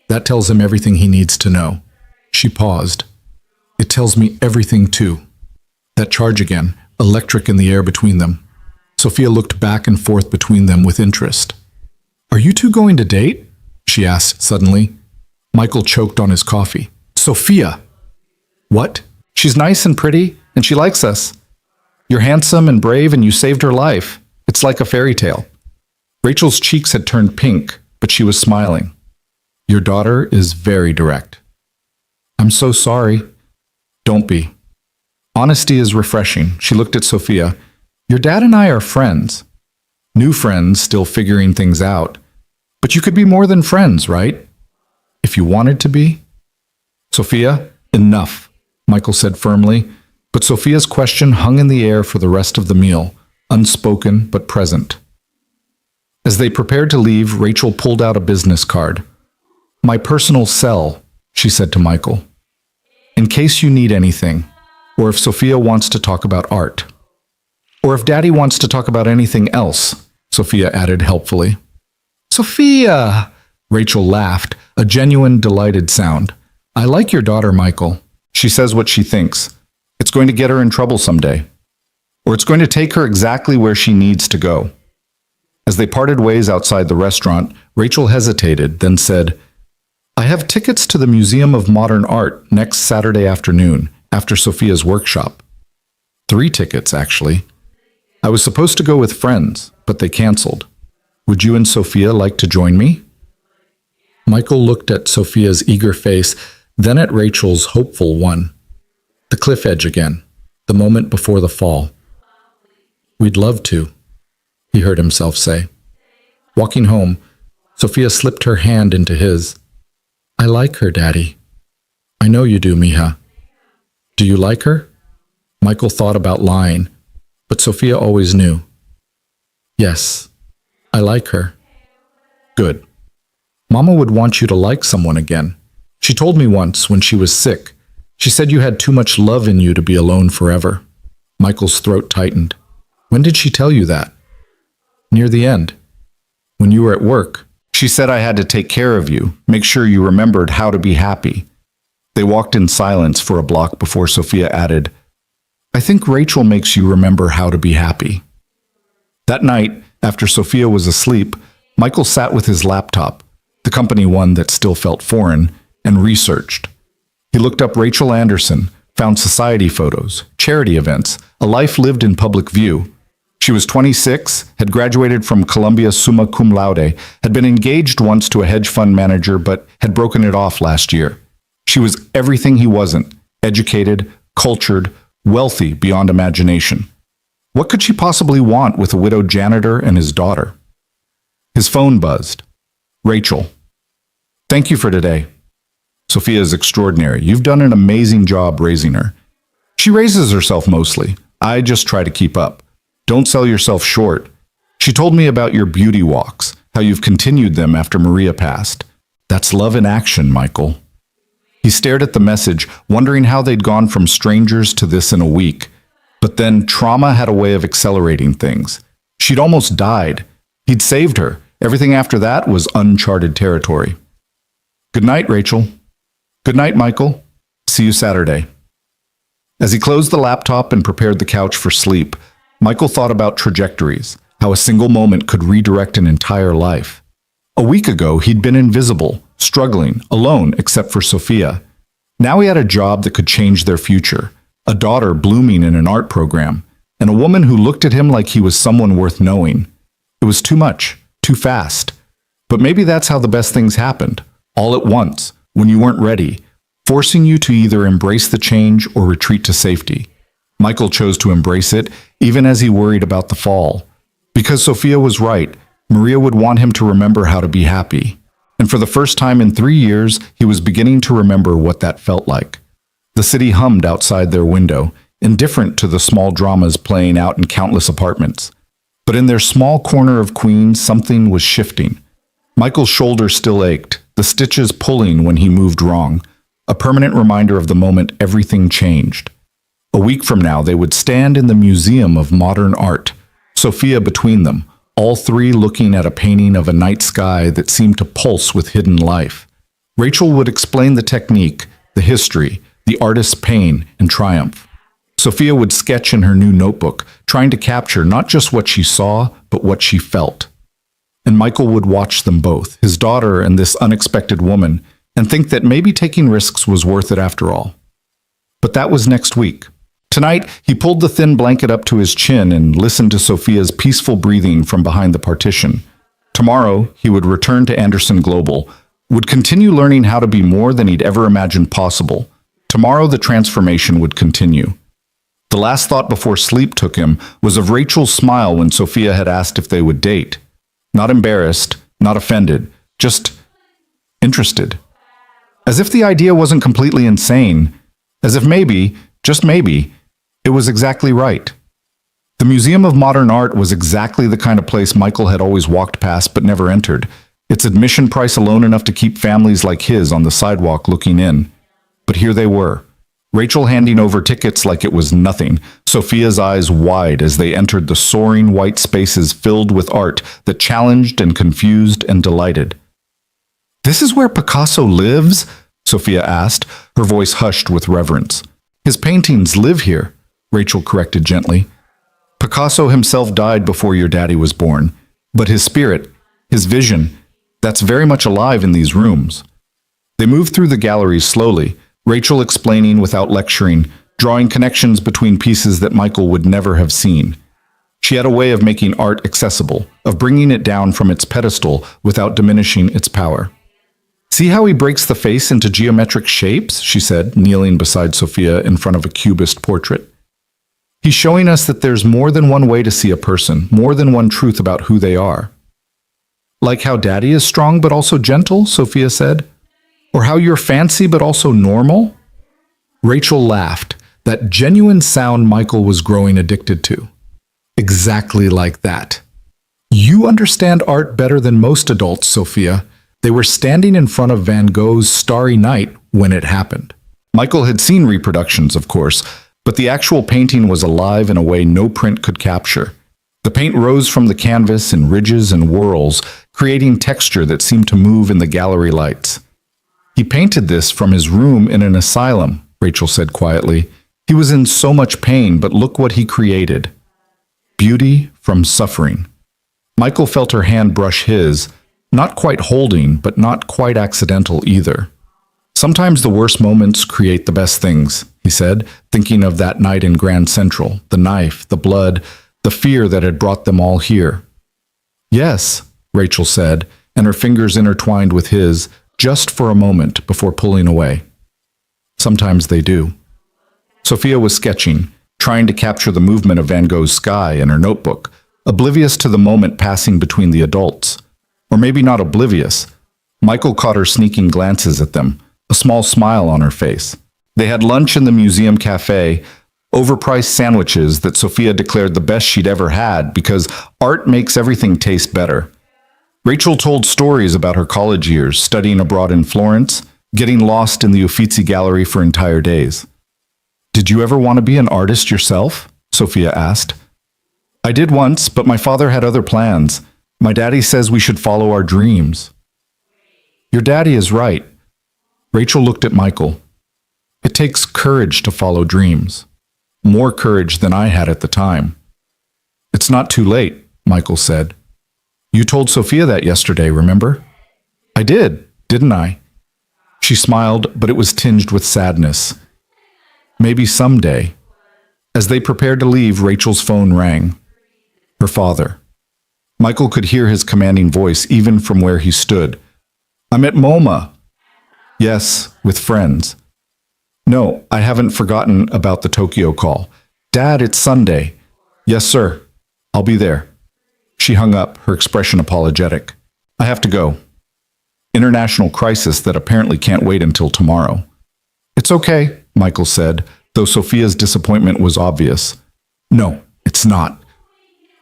That tells him everything he needs to know. She paused. It tells me everything too. That charge again, electric in the air between them. Sophia looked back and forth between them with interest. Are you two going to date? She asked suddenly. Michael choked on his coffee. Sophia! What? She's nice and pretty, and she likes us. You're handsome and brave, and you saved her life. It's like a fairy tale. Rachel's cheeks had turned pink, but she was smiling. Your daughter is very direct. I'm so sorry. Don't be. Honesty is refreshing. She looked at Sophia. Your dad and I are friends. New friends, still figuring things out. But you could be more than friends, right? If you wanted to be? Sophia, enough, Michael said firmly, but Sophia's question hung in the air for the rest of the meal, unspoken but present. As they prepared to leave, Rachel pulled out a business card. My personal cell, she said to Michael. In case you need anything, or if Sophia wants to talk about art. Or if Daddy wants to talk about anything else, Sophia added helpfully. Sophia! Rachel laughed, a genuine, delighted sound. I like your daughter, Michael. She says what she thinks. It's going to get her in trouble someday. Or it's going to take her exactly where she needs to go. As they parted ways outside the restaurant, Rachel hesitated, then said, I have tickets to the Museum of Modern Art next Saturday afternoon, after Sophia's workshop. 3 tickets, actually. I was supposed to go with friends, but they canceled. Would you and Sophia like to join me? Michael looked at Sophia's eager face, then at Rachel's hopeful one. The cliff edge again, the moment before the fall. We'd love to, he heard himself say. Walking home, Sophia slipped her hand into his. I like her, Daddy. I know you do, Mija. Do you like her? Michael thought about lying, but Sophia always knew. Yes, I like her. Good. Mama would want you to like someone again. She told me once when she was sick. She said you had too much love in you to be alone forever. Michael's throat tightened. When did she tell you that? Near the end. When you were at work. She said I had to take care of you, make sure you remembered how to be happy. They walked in silence for a block before Sophia added, I think Rachel makes you remember how to be happy. That night, after Sophia was asleep, Michael sat with his laptop, the company one that still felt foreign, and researched. He looked up Rachel Anderson, found society photos, charity events, a life lived in public view. She was 26, had graduated from Columbia summa cum laude, had been engaged once to a hedge fund manager but had broken it off last year. She was everything he wasn't, educated, cultured, wealthy beyond imagination. What could she possibly want with a widowed janitor and his daughter? His phone buzzed. Rachel. Thank you for today. Sophia is extraordinary. You've done an amazing job raising her. She raises herself mostly. I just try to keep up. Don't sell yourself short. She told me about your beauty walks, how you've continued them after Maria passed. That's love in action, Michael. He stared at the message, wondering how they'd gone from strangers to this in a week. But then trauma had a way of accelerating things. She'd almost died. He'd saved her. Everything after that was uncharted territory. Good night, Rachel. Good night, Michael. See you Saturday. As he closed the laptop and prepared the couch for sleep, Michael thought about trajectories, how a single moment could redirect an entire life. A week ago, he'd been invisible, struggling, alone except for Sophia. Now he had a job that could change their future, a daughter blooming in an art program, and a woman who looked at him like he was someone worth knowing. It was too much, too fast. But maybe that's how the best things happened, all at once, when you weren't ready, forcing you to either embrace the change or retreat to safety. Michael chose to embrace it, even as he worried about the fall. Because Sophia was right, Maria would want him to remember how to be happy. And for the first time in 3 years, he was beginning to remember what that felt like. The city hummed outside their window, indifferent to the small dramas playing out in countless apartments. But in their small corner of Queens, something was shifting. Michael's shoulder still ached, the stitches pulling when he moved wrong, a permanent reminder of the moment everything changed. A week from now, they would stand in the Museum of Modern Art, Sophia between them, all three looking at a painting of a night sky that seemed to pulse with hidden life. Rachel would explain the technique, the history, the artist's pain and triumph. Sophia would sketch in her new notebook, trying to capture not just what she saw, but what she felt. And Michael would watch them both, his daughter and this unexpected woman, and think that maybe taking risks was worth it after all. But that was next week. Tonight, he pulled the thin blanket up to his chin and listened to Sophia's peaceful breathing from behind the partition. Tomorrow, he would return to Anderson Global, would continue learning how to be more than he'd ever imagined possible. Tomorrow, the transformation would continue. The last thought before sleep took him was of Rachel's smile when Sophia had asked if they would date. Not embarrassed, not offended, just interested. As if the idea wasn't completely insane, as if maybe, just maybe, it was exactly right. The Museum of Modern Art was exactly the kind of place Michael had always walked past but never entered, its admission price alone enough to keep families like his on the sidewalk looking in. But here they were, Rachel handing over tickets like it was nothing, Sophia's eyes wide as they entered the soaring white spaces filled with art that challenged and confused and delighted. "This is where Picasso lives?" Sophia asked, her voice hushed with reverence. "His paintings live here," Rachel corrected gently. "Picasso himself died before your daddy was born, but his spirit, his vision, that's very much alive in these rooms." They moved through the galleries slowly, Rachel explaining without lecturing, drawing connections between pieces that Michael would never have seen. She had a way of making art accessible, of bringing it down from its pedestal without diminishing its power. "See how he breaks the face into geometric shapes?" she said, kneeling beside Sophia in front of a cubist portrait. "He's showing us that there's more than one way to see a person, more than one truth about who they are." "Like how Daddy is strong but also gentle," Sophia said. "Or how you're fancy but also normal?" Rachel laughed, that genuine sound Michael was growing addicted to. "Exactly like that. You understand art better than most adults, Sophia." They were standing in front of Van Gogh's Starry Night when it happened. Michael had seen reproductions, of course, but the actual painting was alive in a way no print could capture. The paint rose from the canvas in ridges and whorls, creating texture that seemed to move in the gallery lights. "He painted this from his room in an asylum," Rachel said quietly. "He was in so much pain, but look what he created. Beauty from suffering." Michael felt her hand brush his, not quite holding, but not quite accidental either. "Sometimes the worst moments create the best things," he said, thinking of that night in Grand Central, the knife, the blood, the fear that had brought them all here. "Yes," Rachel said, and her fingers intertwined with his, just for a moment before pulling away. "Sometimes they do." Sophia was sketching, trying to capture the movement of Van Gogh's sky in her notebook, oblivious to the moment passing between the adults. Or maybe not oblivious. Michael caught her sneaking glances at them, a small smile on her face. They had lunch in the museum cafe, overpriced sandwiches that Sophia declared the best she'd ever had because art makes everything taste better. Rachel told stories about her college years, studying abroad in Florence, getting lost in the Uffizi Gallery for entire days. "Did you ever want to be an artist yourself?" Sophia asked. "I did once, but my father had other plans. My daddy says we should follow our dreams." "Your daddy is right." Rachel looked at Michael. "It takes courage to follow dreams. More courage than I had at the time." "It's not too late," Michael said. "You told Sophia that yesterday, remember?" "I did, didn't I?" She smiled, but it was tinged with sadness. "Maybe someday." As they prepared to leave, Rachel's phone rang. Her father. Michael could hear his commanding voice even from where he stood. "I'm at MoMA." Yes, with friends. No, I haven't forgotten about the Tokyo call. Dad, it's Sunday. Yes, sir. I'll be there. She hung up, her expression apologetic. I have to go. International crisis that apparently can't wait until tomorrow. It's okay, Michael said, though Sophia's disappointment was obvious. No, it's not.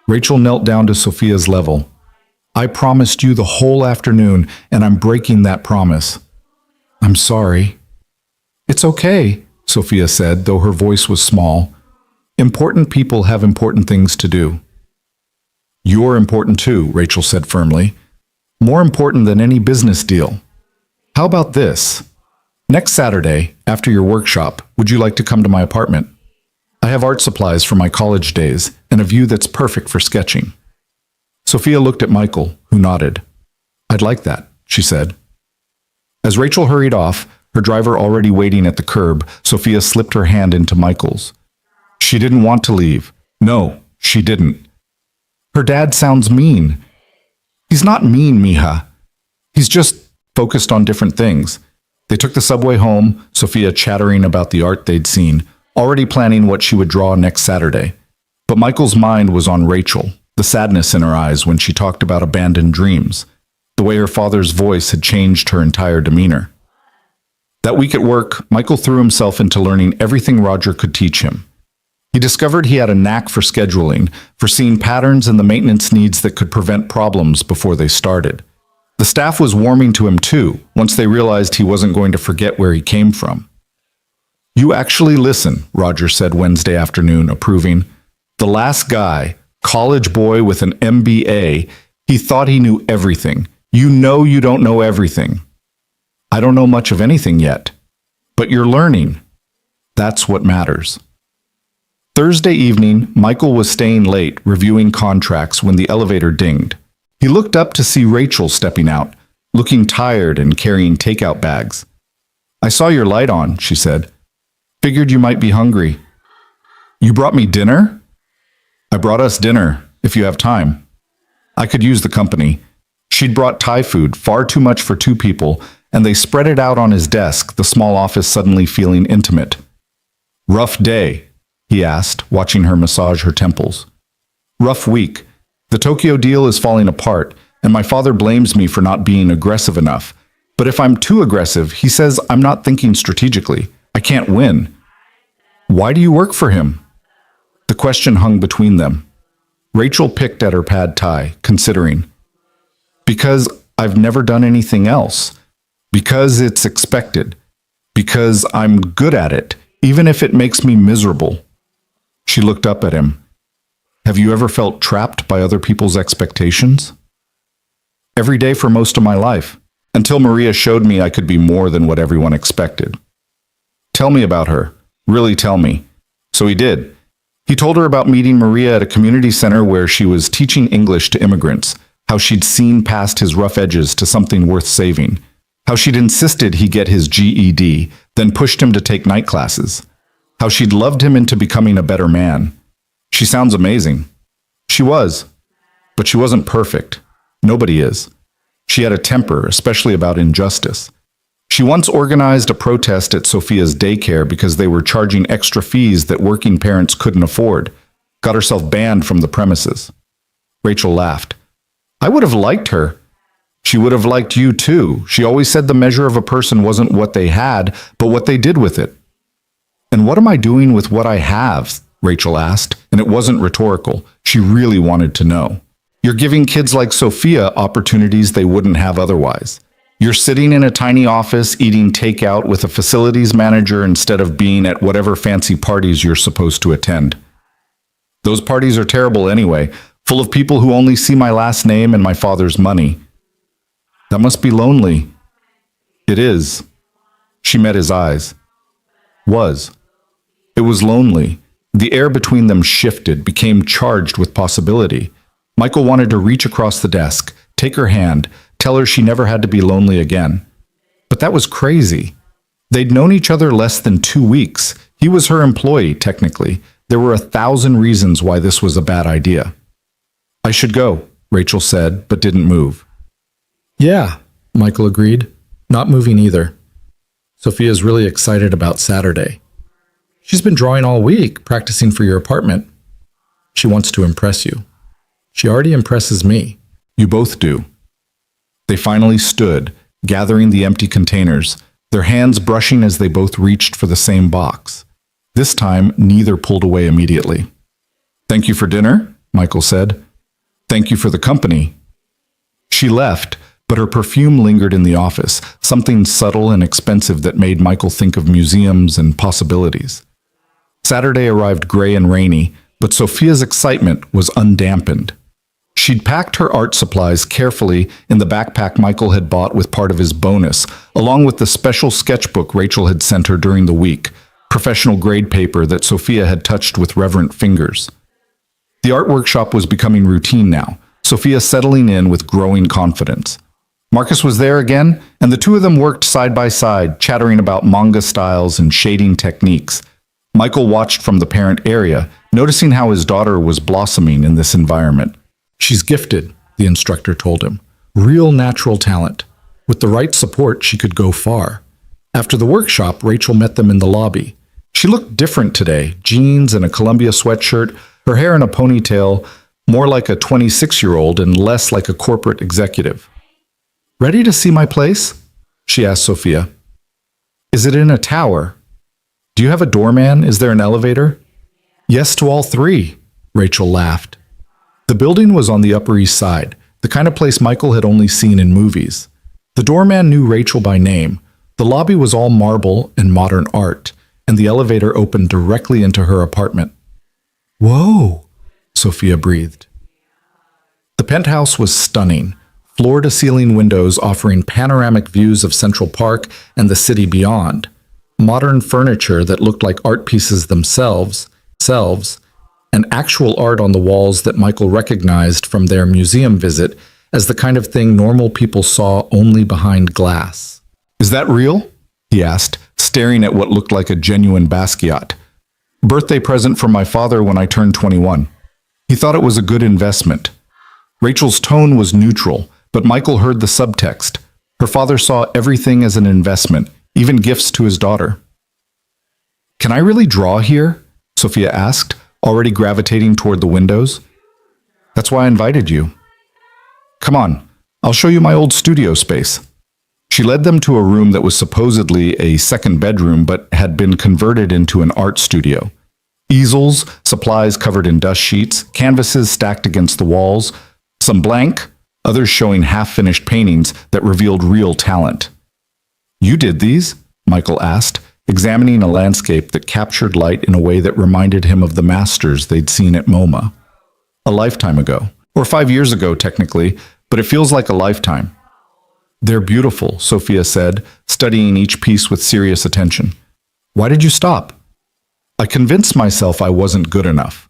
Rachel knelt down to Sophia's level. I promised you the whole afternoon, and I'm breaking that promise. I'm sorry. It's okay, Sophia said, though her voice was small. Important people have important things to do. You're important too, Rachel said firmly. More important than any business deal. How about this? Next Saturday, after your workshop, would you like to come to my apartment? I have art supplies from my college days and a view that's perfect for sketching. Sophia looked at Michael, who nodded. I'd like that, she said. As Rachel hurried off, her driver already waiting at the curb, Sophia slipped her hand into Michael's. She didn't want to leave. No, she didn't. Her dad sounds mean. He's not mean, mija. He's just focused on different things. They took the subway home, Sophia chattering about the art they'd seen, already planning what she would draw next Saturday. But Michael's mind was on Rachel, the sadness in her eyes when she talked about abandoned dreams, the way her father's voice had changed her entire demeanor. That week at work, Michael threw himself into learning everything Roger could teach him. He discovered he had a knack for scheduling, for seeing patterns and the maintenance needs that could prevent problems before they started. The staff was warming to him too, once they realized he wasn't going to forget where he came from. You actually listen, Roger said Wednesday afternoon, approving. The last guy, college boy with an MBA, he thought he knew everything. You know you don't know everything. I don't know much of anything yet, but you're learning. That's what matters. Thursday evening, Michael was staying late reviewing contracts when the elevator dinged. He looked up to see Rachel stepping out, looking tired and carrying takeout bags. I saw your light on, she said. Figured you might be hungry. You brought me dinner? I brought us dinner, if you have time. I could use the company. She'd brought Thai food, far too much for two people, and they spread it out on his desk, the small office suddenly feeling intimate. Rough day, he asked, watching her massage her temples. Rough week. The Tokyo deal is falling apart, and my father blames me for not being aggressive enough. But if I'm too aggressive, he says I'm not thinking strategically. I can't win. Why do you work for him? The question hung between them. Rachel picked at her pad thai, considering. Because I've never done anything else. Because it's expected. Because I'm good at it, even if it makes me miserable. She looked up at him. Have you ever felt trapped by other people's expectations? Every day for most of my life, until Maria showed me I could be more than what everyone expected. Tell me about her. Really tell me. So he did. He told her about meeting Maria at a community center where she was teaching English to immigrants, how she'd seen past his rough edges to something worth saving, how she'd insisted he get his GED, then pushed him to take night classes, how she'd loved him into becoming a better man. She sounds amazing. She was. But she wasn't perfect. Nobody is. She had a temper, especially about injustice. She once organized a protest at Sophia's daycare because they were charging extra fees that working parents couldn't afford, got herself banned from the premises. Rachel laughed. I would have liked her. She would have liked you too. She always said the measure of a person wasn't what they had, but what they did with it. And what am I doing with what I have? Rachel asked, and it wasn't rhetorical. She really wanted to know. You're giving kids like Sophia opportunities they wouldn't have otherwise. You're sitting in a tiny office eating takeout with a facilities manager instead of being at whatever fancy parties you're supposed to attend. Those parties are terrible anyway, full of people who only see my last name and my father's money. That must be lonely. It is. She met his eyes. Was. It was lonely. The air between them shifted, became charged with possibility. Michael wanted to reach across the desk, take her hand, tell her she never had to be lonely again. But that was crazy. They'd known each other less than 2 weeks. He was her employee, technically. There were 1,000 reasons why this was a bad idea. I should go, Rachel said, but didn't move. Yeah, Michael agreed, not moving either. Sophia's really excited about Saturday. She's been drawing all week, practicing for your apartment. She wants to impress you. She already impresses me. You both do. They finally stood, gathering the empty containers, their hands brushing as they both reached for the same box. This time, neither pulled away immediately. "Thank you for dinner," Michael said. "Thank you for the company." She left, but her perfume lingered in the office, something subtle and expensive that made Michael think of museums and possibilities. Saturday arrived gray and rainy, but Sophia's excitement was undampened. She'd packed her art supplies carefully in the backpack Michael had bought with part of his bonus, along with the special sketchbook Rachel had sent her during the week, professional grade paper that Sophia had touched with reverent fingers. The art workshop was becoming routine now, Sophia settling in with growing confidence. Marcus was there again, and the two of them worked side by side, chattering about manga styles and shading techniques. Michael watched from the parent area, noticing how his daughter was blossoming in this environment. "She's gifted," the instructor told him. "Real natural talent. With the right support, she could go far." After the workshop, Rachel met them in the lobby. She looked different today, jeans and a Columbia sweatshirt, her hair in a ponytail, more like a 26-year-old and less like a corporate executive. "Ready to see my place?" she asked Sophia. "Is it in a tower? Do you have a doorman? Is there an elevator?" "Yes to all three," Rachel laughed. The building was on the Upper East Side, the kind of place Michael had only seen in movies. The doorman knew Rachel by name. The lobby was all marble and modern art, and the elevator opened directly into her apartment. "Whoa," Sophia breathed. The penthouse was stunning, floor-to-ceiling windows offering panoramic views of Central Park and the city beyond, modern furniture that looked like art pieces themselves, and actual art on the walls that Michael recognized from their museum visit as the kind of thing normal people saw only behind glass. "Is that real?" he asked, staring at what looked like a genuine Basquiat. "Birthday present from my father when I turned 21. He thought it was a good investment." Rachel's tone was neutral, but Michael heard the subtext. Her father saw everything as an investment, even gifts to his daughter. "Can I really draw here?" Sophia asked, already gravitating toward the windows. "That's why I invited you. Come on, I'll show you my old studio space." She led them to a room that was supposedly a second bedroom but had been converted into an art studio. Easels, supplies covered in dust sheets, canvases stacked against the walls, some blank, others showing half-finished paintings that revealed real talent. "You did these?" Michael asked, examining a landscape that captured light in a way that reminded him of the masters they'd seen at MoMA. "A lifetime ago. Or 5 years ago, technically, but it feels like a lifetime." "They're beautiful," Sophia said, studying each piece with serious attention. "Why did you stop?" "I convinced myself I wasn't good enough.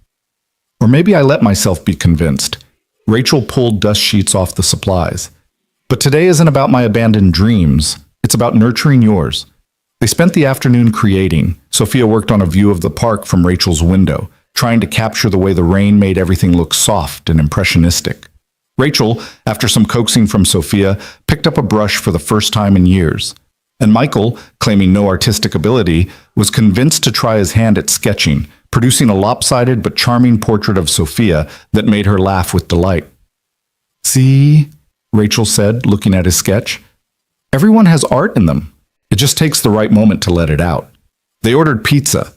Or maybe I let myself be convinced." Rachel pulled dust sheets off the supplies. "But today isn't about my abandoned dreams. It's about nurturing yours." They spent the afternoon creating. Sophia worked on a view of the park from Rachel's window, trying to capture the way the rain made everything look soft and impressionistic. Rachel, after some coaxing from Sophia, picked up a brush for the first time in years. And Michael, claiming no artistic ability, was convinced to try his hand at sketching, producing a lopsided but charming portrait of Sophia that made her laugh with delight. "See," Rachel said, looking at his sketch. "Everyone has art in them. It just takes the right moment to let it out." They ordered pizza.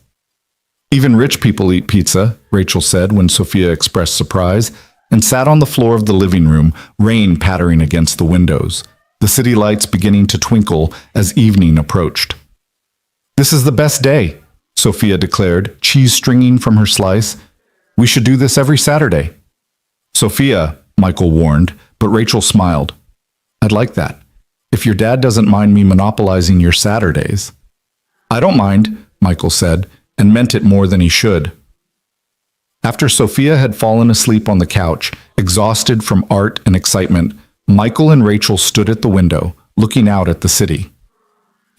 "Even rich people eat pizza," Rachel said when Sophia expressed surprise, and sat on the floor of the living room, rain pattering against the windows, the city lights beginning to twinkle as evening approached. "This is the best day," Sophia declared, cheese stringing from her slice. "We should do this every Saturday." "Sophia," Michael warned, but Rachel smiled. "I'd like that. If your dad doesn't mind me monopolizing your Saturdays." "I don't mind," Michael said, and meant it more than he should. After Sophia had fallen asleep on the couch, exhausted from art and excitement, Michael and Rachel stood at the window, looking out at the city.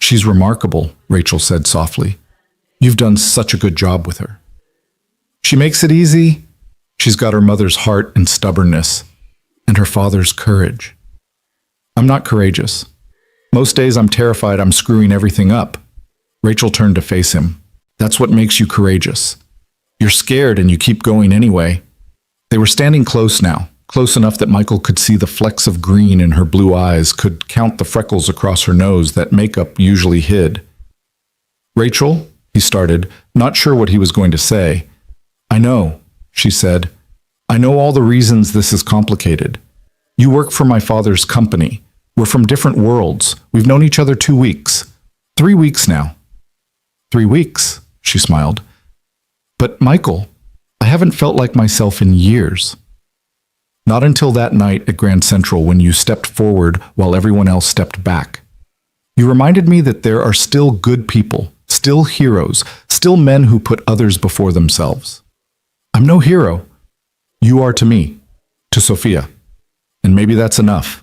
"She's remarkable," Rachel said softly. "You've done such a good job with her." "She makes it easy." She's got her mother's heart and stubbornness, and her father's courage. "I'm not courageous." Most days I'm terrified I'm screwing everything up. Rachel turned to face him. That's what makes you courageous. You're scared and you keep going anyway. They were standing close now, close enough that Michael could see the flecks of green in her blue eyes, could count the freckles across her nose that makeup usually hid. Rachel, he started, not sure what he was going to say. I know, she said. I know all the reasons this is complicated. You work for my father's company. We're from different worlds. We've known each other 2 weeks. 3 weeks now. 3 weeks, she smiled. But Michael, I haven't felt like myself in years. Not until that night at Grand Central when you stepped forward while everyone else stepped back. You reminded me that there are still good people, still heroes, still men who put others before themselves. I'm no hero. You are to me, to Sophia. And maybe that's enough.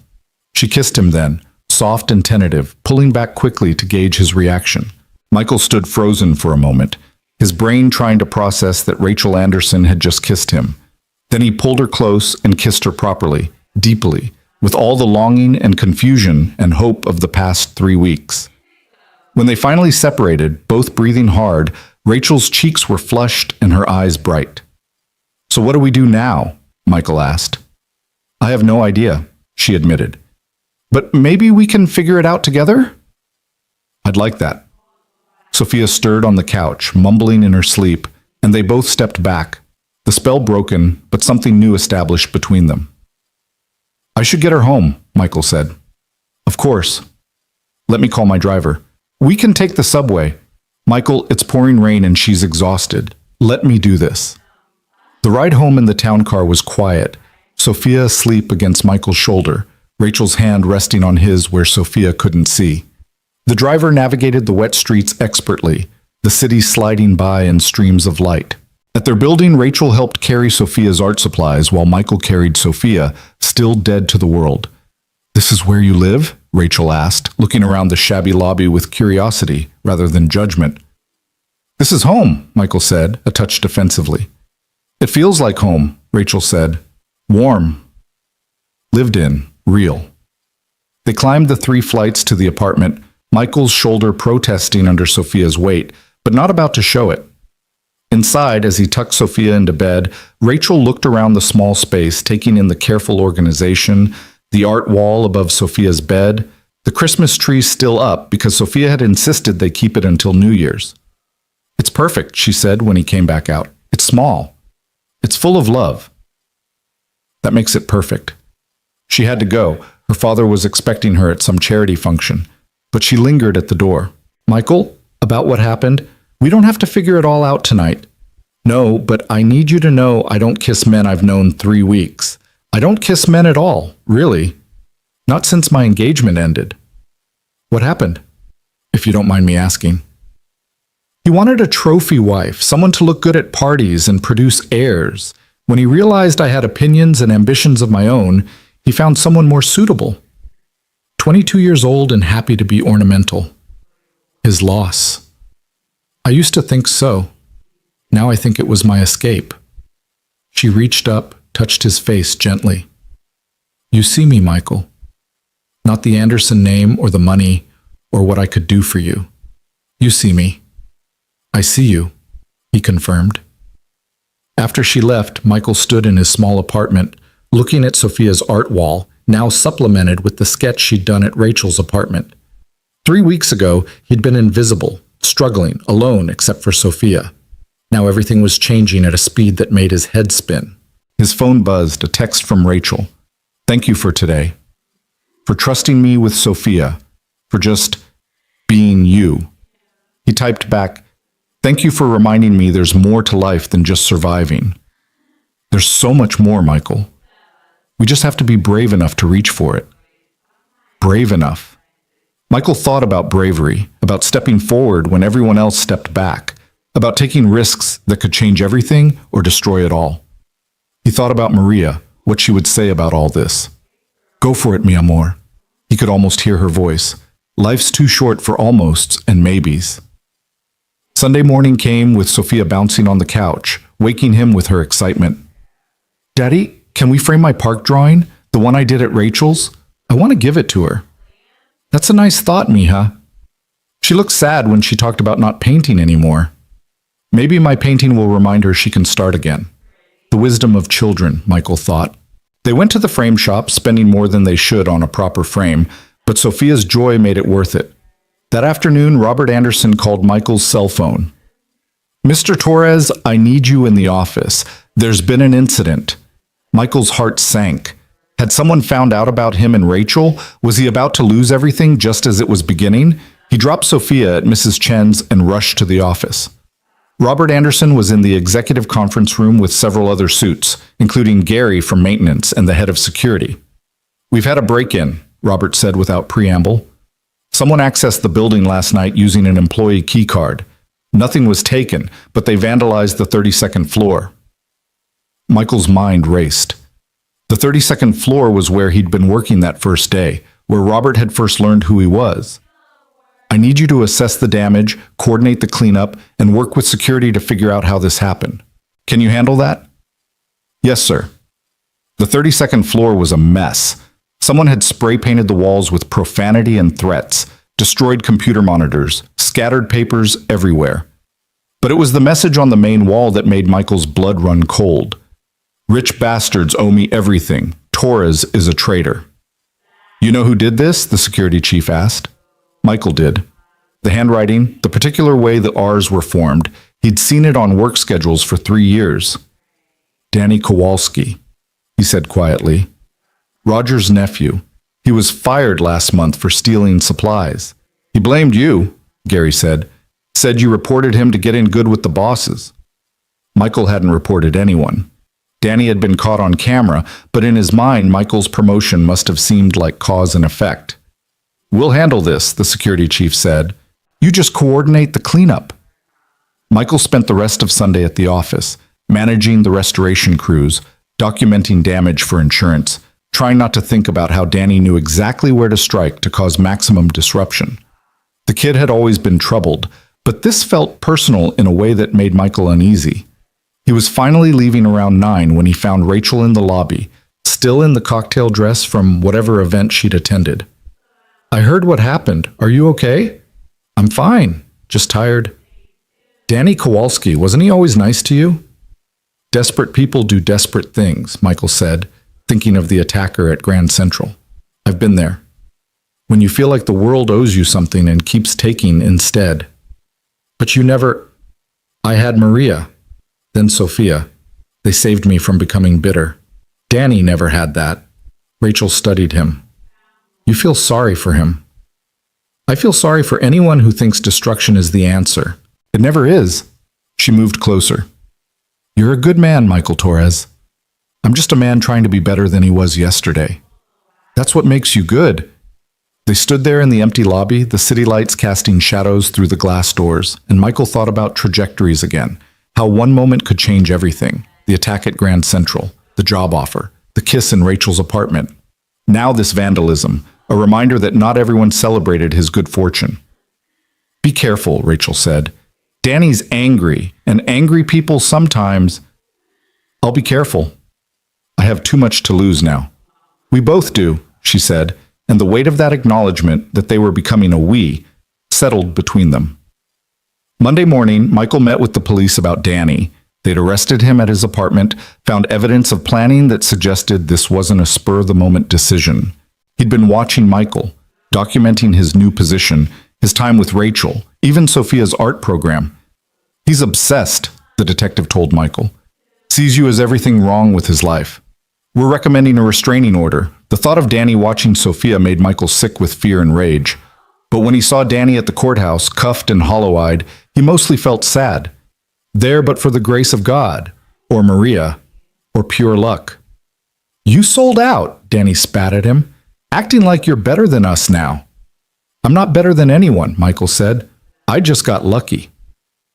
She kissed him then, soft and tentative, pulling back quickly to gauge his reaction. Michael stood frozen for a moment, his brain trying to process that Rachel Anderson had just kissed him. Then he pulled her close and kissed her properly, deeply, with all the longing and confusion and hope of the past 3 weeks. When they finally separated, both breathing hard, Rachel's cheeks were flushed and her eyes bright. So what do we do now? Michael asked. I have no idea, she admitted. But maybe we can figure it out together? I'd like that. Sophia stirred on the couch, mumbling in her sleep, and they both stepped back, the spell broken, but something new established between them. I should get her home, Michael said. Of course. Let me call my driver. We can take the subway. Michael, it's pouring rain and she's exhausted. Let me do this. The ride home in the town car was quiet, Sophia asleep against Michael's shoulder, Rachel's hand resting on his where Sophia couldn't see. The driver navigated the wet streets expertly, the city sliding by in streams of light. At their building, Rachel helped carry Sophia's art supplies while Michael carried Sophia, still dead to the world. This is where you live? Rachel asked, looking around the shabby lobby with curiosity rather than judgment. This is home, Michael said, a touch defensively. It feels like home, Rachel said. Warm. Lived in. Real. They climbed the 3 flights to the apartment, Michael's shoulder protesting under Sophia's weight, but not about to show it. Inside, as he tucked Sophia into bed, Rachel looked around the small space, taking in the careful organization, the art wall above Sophia's bed, the Christmas tree still up because Sophia had insisted they keep it until New Year's. It's perfect, she said when he came back out. It's small. It's full of love. That makes it perfect. She had to go. Her father was expecting her at some charity function, but she lingered at the door. Michael, about what happened? We don't have to figure it all out tonight. No, but I need you to know I don't kiss men I've known 3 weeks. I don't kiss men at all, really. Not since my engagement ended. What happened? If you don't mind me asking. He wanted a trophy wife, someone to look good at parties and produce heirs. When he realized I had opinions and ambitions of my own, he found someone more suitable. 22 years old and happy to be ornamental. His loss. I used to think so. Now I think it was my escape. She reached up, touched his face gently. You see me, Michael. Not the Anderson name or the money or what I could do for you. You see me. I see you, he confirmed. After she left, Michael stood in his small apartment, looking at Sophia's art wall, now supplemented with the sketch she'd done at Rachel's apartment. 3 weeks ago, he'd been invisible, struggling, alone except for Sophia. Now everything was changing at a speed that made his head spin. His phone buzzed, a text from Rachel. Thank you for today. For trusting me with Sophia. For just being you. He typed back, thank you for reminding me there's more to life than just surviving. There's so much more, Michael. We just have to be brave enough to reach for it. Brave enough. Michael thought about bravery, about stepping forward when everyone else stepped back, about taking risks that could change everything or destroy it all. He thought about Maria, what she would say about all this. Go for it, mi amor. He could almost hear her voice. Life's too short for almosts and maybes. Sunday morning came with Sophia bouncing on the couch, waking him with her excitement. Daddy, can we frame my park drawing, the one I did at Rachel's? I want to give it to her. That's a nice thought, Mija. She looked sad when she talked about not painting anymore. Maybe my painting will remind her she can start again. The wisdom of children, Michael thought. They went to the frame shop, spending more than they should on a proper frame, but Sophia's joy made it worth it. That afternoon, Robert Anderson called Michael's cell phone. Mr. Torres, I need you in the office. There's been an incident. Michael's heart sank. Had someone found out about him and Rachel? Was he about to lose everything just as it was beginning? He dropped Sophia at Mrs. Chen's and rushed to the office. Robert Anderson was in the executive conference room with several other suits, including Gary from maintenance and the head of security. We've had a break-in, Robert said without preamble. Someone accessed the building last night using an employee key card. Nothing was taken, but they vandalized the 32nd floor. Michael's mind raced. The 32nd floor was where he'd been working that first day, where Robert had first learned who he was. I need you to assess the damage, coordinate the cleanup, and work with security to figure out how this happened. Can you handle that? Yes, sir. The 32nd floor was a mess. Someone had spray painted the walls with profanity and threats, destroyed computer monitors, scattered papers everywhere. But it was the message on the main wall that made Michael's blood run cold. Rich bastards owe me everything. Torres is a traitor. You know who did this? The security chief asked. Michael did. The handwriting, the particular way the R's were formed, he'd seen it on work schedules for 3 years. Danny Kowalski, he said quietly. Roger's nephew. He was fired last month for stealing supplies. He blamed you, Gary said. Said you reported him to get in good with the bosses. Michael hadn't reported anyone. Danny had been caught on camera, but in his mind, Michael's promotion must have seemed like cause and effect. We'll handle this, the security chief said. You just coordinate the cleanup. Michael spent the rest of Sunday at the office, managing the restoration crews, documenting damage for insurance, trying not to think about how Danny knew exactly where to strike to cause maximum disruption. The kid had always been troubled, but this felt personal in a way that made Michael uneasy. He was finally leaving around 9 when he found Rachel in the lobby, still in the cocktail dress from whatever event she'd attended. I heard what happened. Are you okay? I'm fine. Just tired. Danny Kowalski, wasn't he always nice to you? Desperate people do desperate things, Michael said, thinking of the attacker at Grand Central. I've been there. When you feel like the world owes you something and keeps taking instead. But you never... I had Maria, then Sophia. They saved me from becoming bitter. Danny never had that. Rachel studied him. You feel sorry for him. I feel sorry for anyone who thinks destruction is the answer. It never is. She moved closer. You're a good man, Michael Torres. I'm just a man trying to be better than he was yesterday. That's what makes you good. They stood there in the empty lobby, the city lights casting shadows through the glass doors, and Michael thought about trajectories again, how one moment could change everything. The attack at Grand Central, the job offer, the kiss in Rachel's apartment. Now this vandalism, a reminder that not everyone celebrated his good fortune. Be careful, Rachel said. Danny's angry, and angry people sometimes... I'll be careful. I have too much to lose now. We both do, she said, and the weight of that acknowledgement that they were becoming a we settled between them. Monday morning, Michael met with the police about Danny. They'd arrested him at his apartment, found evidence of planning that suggested this wasn't a spur-of-the-moment decision. He'd been watching Michael, documenting his new position, his time with Rachel, even Sophia's art program. He's obsessed, the detective told Michael. Sees you as everything wrong with his life. We're recommending a restraining order. The thought of Danny watching Sophia made Michael sick with fear and rage. But when he saw Danny at the courthouse, cuffed and hollow-eyed, he mostly felt sad. There but for the grace of God, or Maria, or pure luck. You sold out, Danny spat at him, acting like you're better than us now. I'm not better than anyone, Michael said. I just got lucky.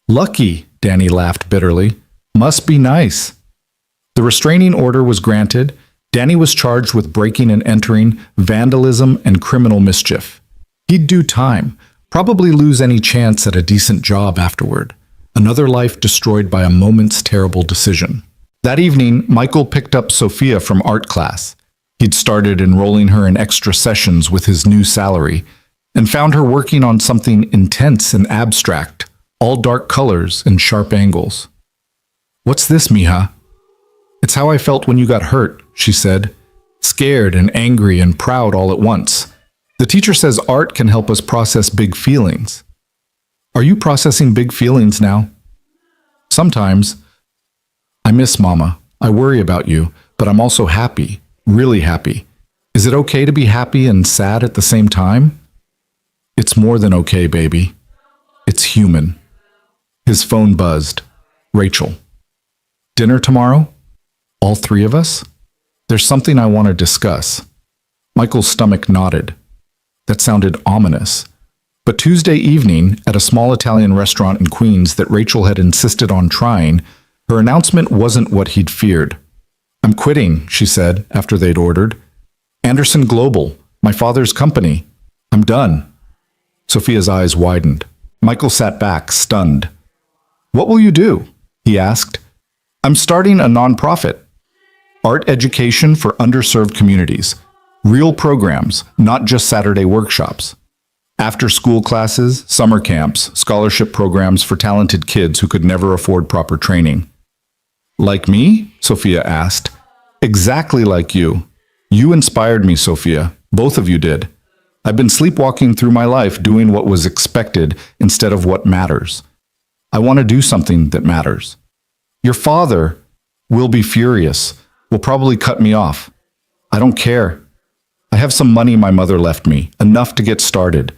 Lucky, Danny laughed bitterly. Must be nice. The restraining order was granted. Danny was charged with breaking and entering, vandalism, and criminal mischief. He'd do time, probably lose any chance at a decent job afterward. Another life destroyed by a moment's terrible decision. That evening, Michael picked up Sophia from art class. He'd started enrolling her in extra sessions with his new salary. and found her working on something intense and abstract, all dark colors and sharp angles. "What's this, mija?" "It's how I felt when you got hurt," she said, scared and angry and proud all at once. "The teacher says art can help us process big feelings." "Are you processing big feelings now?" "Sometimes. I miss Mama. I worry about you, but I'm also happy, really happy. Is it okay to be happy and sad at the same time?" "It's more than okay, baby. It's human." His phone buzzed. Rachel. "Dinner tomorrow? All three of us? There's something I want to discuss." Michael's stomach nodded. That sounded ominous. But Tuesday evening, at a small Italian restaurant in Queens that Rachel had insisted on trying, her announcement wasn't what he'd feared. "I'm quitting," she said after they'd ordered. "Anderson Global, my father's company. I'm done." Sophia's eyes widened. Michael sat back, stunned. "What will you do?" he asked. "I'm starting a nonprofit. Art education for underserved communities. Real programs, not just Saturday workshops. After-school classes, summer camps, scholarship programs for talented kids who could never afford proper training." "Like me?" Sophia asked. "Exactly like you. You inspired me, Sophia. Both of you did. I've been sleepwalking through my life doing what was expected instead of what matters. I want to do something that matters. Your father will be furious, will probably cut me off. I don't care. I have some money my mother left me, enough to get started,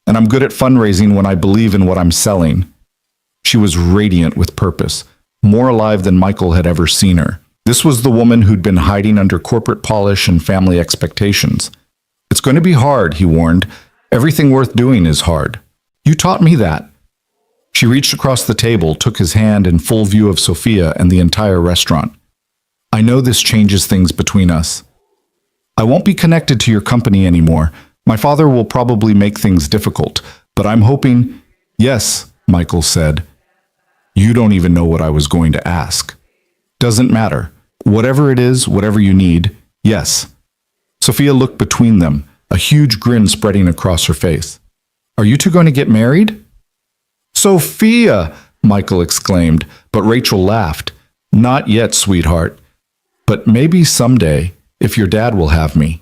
and I'm good at fundraising when I believe in what I'm selling." She was radiant with purpose, more alive than Michael had ever seen her. This was the woman who'd been hiding under corporate polish and family expectations. "It's going to be hard," he warned. "Everything worth doing is hard. You taught me that." She reached across the table, took his hand in full view of Sophia and the entire restaurant. "I know this changes things between us. I won't be connected to your company anymore. My father will probably make things difficult, but I'm hoping—" "Yes," Michael said. "You don't even know what I was going to ask." "Doesn't matter. Whatever it is, whatever you need, yes." Sophia looked between them, a huge grin spreading across her face. "Are you two going to get married?" "Sophia!" Michael exclaimed, but Rachel laughed. "Not yet, sweetheart. But maybe someday, if your dad will have me."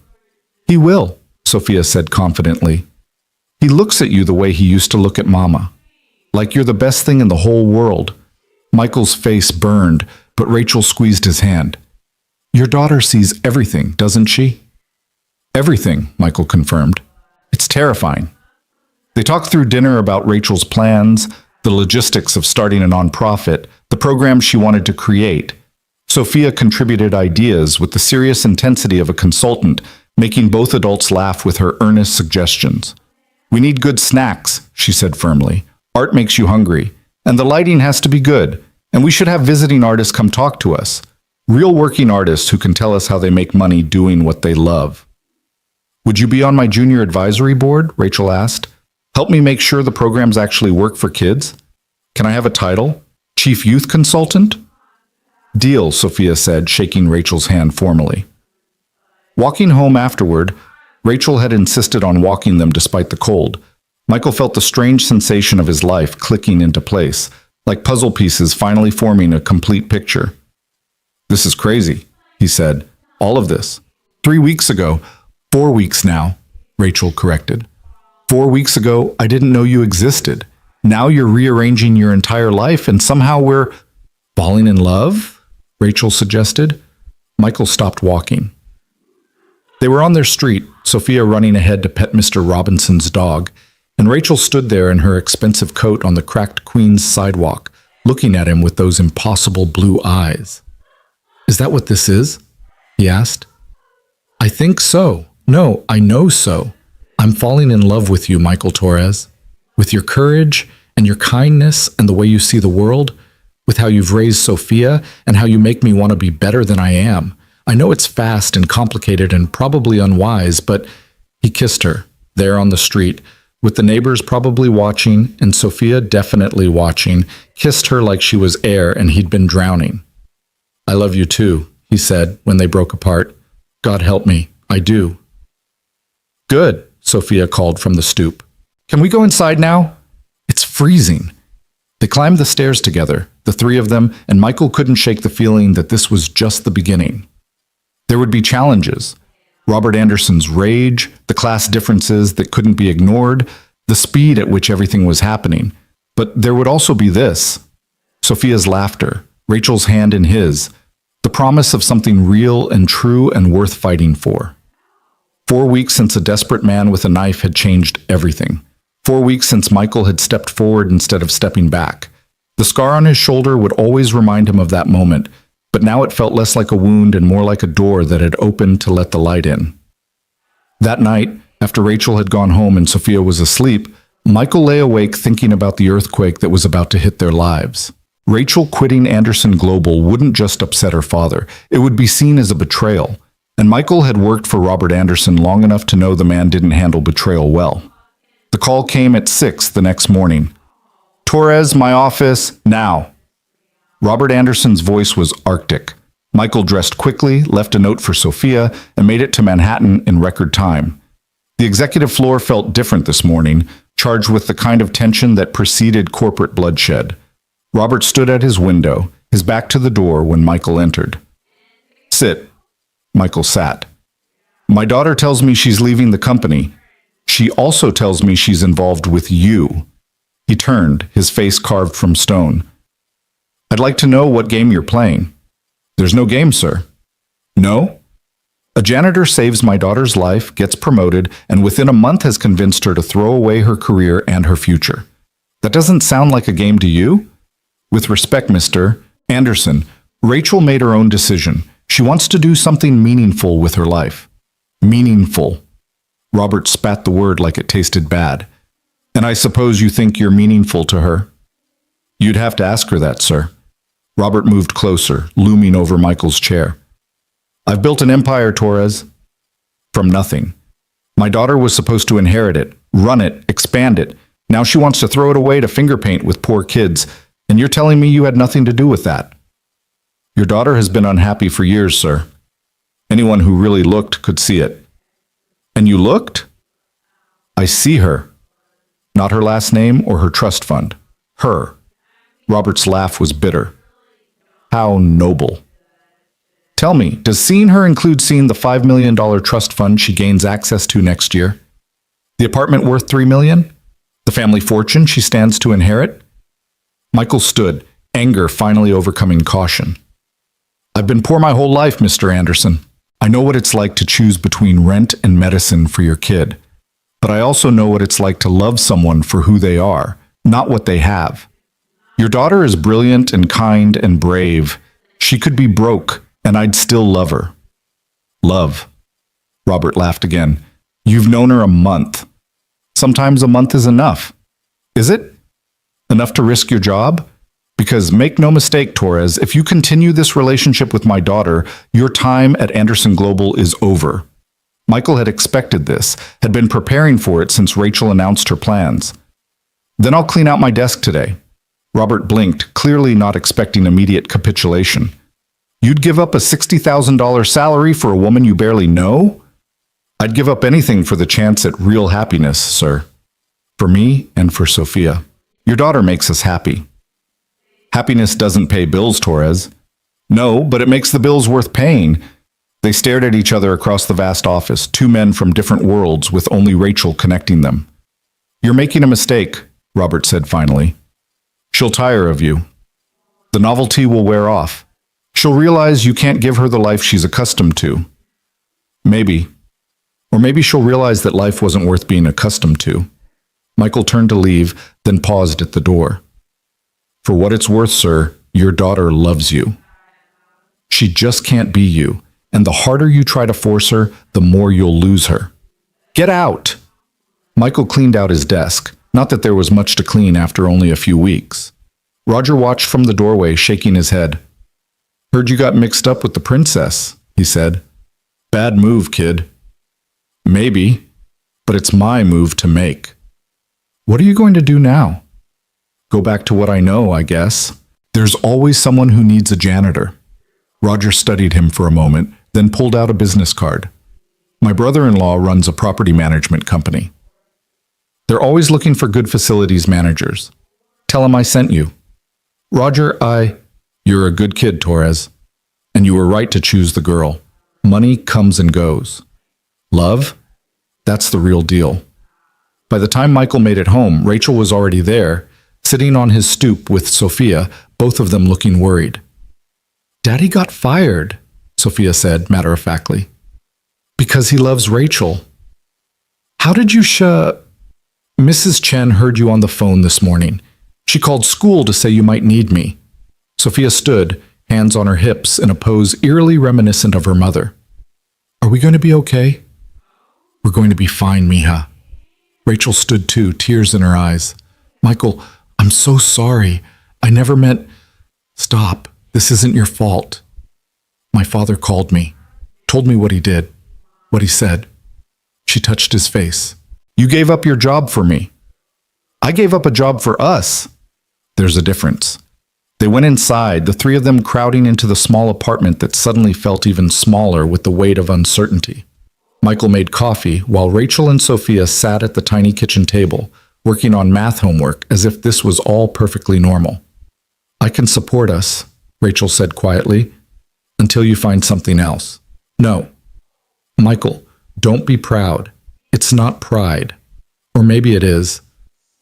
"He will," Sophia said confidently. "He looks at you the way he used to look at Mama. Like you're the best thing in the whole world." Michael's face burned, but Rachel squeezed his hand. "Your daughter sees everything, doesn't she?" "Everything," Michael confirmed. "It's terrifying." They talked through dinner about Rachel's plans, the logistics of starting a nonprofit, the programs she wanted to create. Sophia contributed ideas with the serious intensity of a consultant, making both adults laugh with her earnest suggestions. "We need good snacks," she said firmly. "Art makes you hungry, and the lighting has to be good, and we should have visiting artists come talk to us. Real working artists who can tell us how they make money doing what they love." "Would you be on my junior advisory board?" Rachel asked. "Help me make sure the programs actually work for kids? Can I have a title? Chief Youth Consultant?" "Deal," Sophia said, shaking Rachel's hand formally. Walking home afterward, Rachel had insisted on walking them despite the cold. Michael felt the strange sensation of his life clicking into place, like puzzle pieces finally forming a complete picture. "This is crazy," he said. "All of this. 3 weeks ago, 4 weeks now," Rachel corrected. 4 weeks ago, I didn't know you existed. Now you're rearranging your entire life and somehow we're falling in love?" Rachel suggested. Michael stopped walking. They were on their street, Sophia running ahead to pet Mr. Robinson's dog, and Rachel stood there in her expensive coat on the cracked Queens sidewalk, looking at him with those impossible blue eyes. "Is that what this is?" he asked. "I think so. No, I know so. I'm falling in love with you, Michael Torres. With your courage and your kindness and the way you see the world, with how you've raised Sophia and how you make me want to be better than I am. I know it's fast and complicated and probably unwise, but..." He kissed her, there on the street, with the neighbors probably watching and Sophia definitely watching, kissed her like she was air and he'd been drowning. "I love you too," he said when they broke apart. "God help me, I do." "Good," Sophia called from the stoop. Can we go inside now? It's freezing. They climbed the stairs together, the three of them, and Michael couldn't shake the feeling that this was just the beginning. There would be challenges. Robert Anderson's rage, the class differences that couldn't be ignored, the speed at which everything was happening. But there would also be this. Sophia's laughter, Rachel's hand in his, the promise of something real and true and worth fighting for. 4 weeks since a desperate man with a knife had changed everything. 4 weeks since Michael had stepped forward instead of stepping back. The scar on his shoulder would always remind him of that moment, but now it felt less like a wound and more like a door that had opened to let the light in. That night, after Rachel had gone home and Sophia was asleep, Michael lay awake thinking about the earthquake that was about to hit their lives. Rachel quitting Anderson Global wouldn't just upset her father, it would be seen as a betrayal. And Michael had worked for Robert Anderson long enough to know the man didn't handle betrayal well. The call came at 6 the next morning. Torres, my office, now. Robert Anderson's voice was arctic. Michael dressed quickly, left a note for Sophia, and made it to Manhattan in record time. The executive floor felt different this morning, charged with the kind of tension that preceded corporate bloodshed. Robert stood at his window, his back to the door when Michael entered. Sit. Michael sat. My daughter tells me she's leaving the company. She also tells me she's involved with you. He turned, his face carved from stone. I'd like to know what game you're playing. There's no game, sir. No? A janitor saves my daughter's life, gets promoted, and within a month has convinced her to throw away her career and her future. That doesn't sound like a game to you? With respect, Mr. Anderson, Rachel made her own decision. She wants to do something meaningful with her life. Meaningful. Robert spat the word like it tasted bad. And I suppose you think you're meaningful to her? You'd have to ask her that, sir. Robert moved closer, looming over Michael's chair. I've built an empire, Torres. From nothing. My daughter was supposed to inherit it, run it, expand it. Now she wants to throw it away to finger paint with poor kids, and you're telling me you had nothing to do with that. Your daughter has been unhappy for years, sir. Anyone who really looked could see it. And you looked? I see her. Not her last name or her trust fund. Her. Robert's laugh was bitter. How noble. Tell me, does seeing her include seeing the $5 million trust fund she gains access to next year? The apartment worth $3 million? The family fortune she stands to inherit? Michael stood, anger finally overcoming caution. I've been poor my whole life, Mr. Anderson. I know what it's like to choose between rent and medicine for your kid. But I also know what it's like to love someone for who they are, not what they have. Your daughter is brilliant and kind and brave. She could be broke, and I'd still love her. Love. Robert laughed again. You've known her a month. Sometimes a month is enough. Is it? Enough to risk your job? Because make no mistake, Torres, if you continue this relationship with my daughter, your time at Anderson Global is over. Michael had expected this, had been preparing for it since Rachel announced her plans. Then I'll clean out my desk today. Robert blinked, clearly not expecting immediate capitulation. You'd give up a $60,000 salary for a woman you barely know? I'd give up anything for the chance at real happiness, sir. For me and for Sophia. Your daughter makes us happy. Happiness doesn't pay bills, Torres. No, but it makes the bills worth paying. They stared at each other across the vast office, two men from different worlds with only Rachel connecting them. You're making a mistake, Robert said finally. She'll tire of you. The novelty will wear off. She'll realize you can't give her the life she's accustomed to. Maybe. Or maybe she'll realize that life wasn't worth being accustomed to. Michael turned to leave, then paused at the door. For what it's worth, sir, your daughter loves you. She just can't be you, and the harder you try to force her, the more you'll lose her. Get out! Michael cleaned out his desk, not that there was much to clean after only a few weeks. Roger watched from the doorway, shaking his head. Heard you got mixed up with the princess, he said. Bad move, kid. Maybe, but it's my move to make. What are you going to do now? Go back to what I know, I guess. There's always someone who needs a janitor. Roger studied him for a moment, then pulled out a business card. My brother-in-law runs a property management company. They're always looking for good facilities managers. Tell him I sent you. Roger, You're a good kid, Torres. And you were right to choose the girl. Money comes and goes. Love? That's the real deal. By the time Michael made it home, Rachel was already there, sitting on his stoop with Sophia, both of them looking worried. Daddy got fired, Sophia said matter-of-factly. Because he loves Rachel. How did you Mrs. Chen heard you on the phone this morning. She called school to say you might need me. Sophia stood, hands on her hips, in a pose eerily reminiscent of her mother. Are we going to be okay? We're going to be fine, Mija. Rachel stood too, tears in her eyes. Michael, I'm so sorry. I never meant... Stop. This isn't your fault. My father called me, told me what he did, what he said. She touched his face. You gave up your job for me. I gave up a job for us. There's a difference. They went inside, the three of them crowding into the small apartment that suddenly felt even smaller with the weight of uncertainty. Michael made coffee while Rachel and Sophia sat at the tiny kitchen table, working on math homework as if this was all perfectly normal. I can support us, Rachel said quietly, until you find something else. No. Michael, don't be proud. It's not pride. Or maybe it is.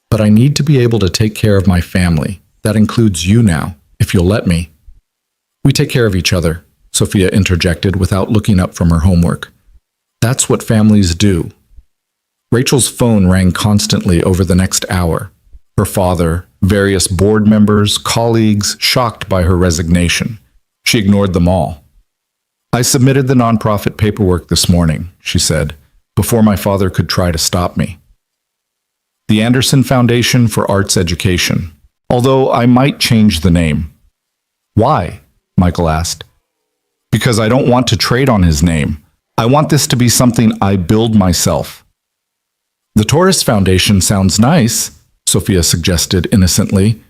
But I need to be able to take care of my family. That includes you now, if you'll let me. We take care of each other, Sophia interjected without looking up from her homework. That's what families do. Rachel's phone rang constantly over the next hour. Her father, various board members, colleagues, shocked by her resignation. She ignored them all. I submitted the nonprofit paperwork this morning, she said, before my father could try to stop me. The Anderson Foundation for Arts Education, although I might change the name. Why? Michael asked. Because I don't want to trade on his name. I want this to be something I build myself. The Taurus Foundation sounds nice, Sophia suggested innocently.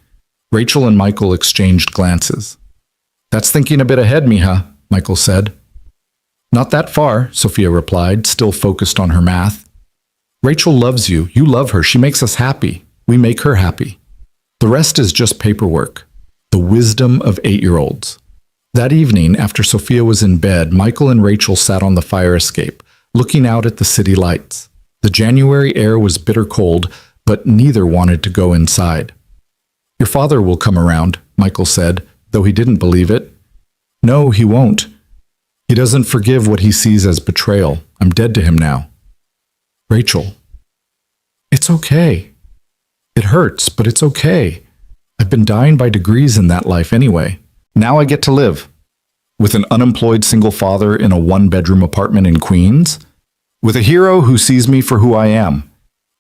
Rachel and Michael exchanged glances. That's thinking a bit ahead, Mija, Michael said. Not that far, Sophia replied, still focused on her math. Rachel loves you. You love her. She makes us happy. We make her happy. The rest is just paperwork. The wisdom of 8-year-olds. That evening, after Sophia was in bed, Michael and Rachel sat on the fire escape, looking out at the city lights. The January air was bitter cold, but neither wanted to go inside. Your father will come around, Michael said, though he didn't believe it. No, he won't. He doesn't forgive what he sees as betrayal. I'm dead to him now. Rachel. It's okay. It hurts, but it's okay. I've been dying by degrees in that life anyway. Now I get to live. With an unemployed single father in a 1-bedroom apartment in Queens. With a hero who sees me for who I am.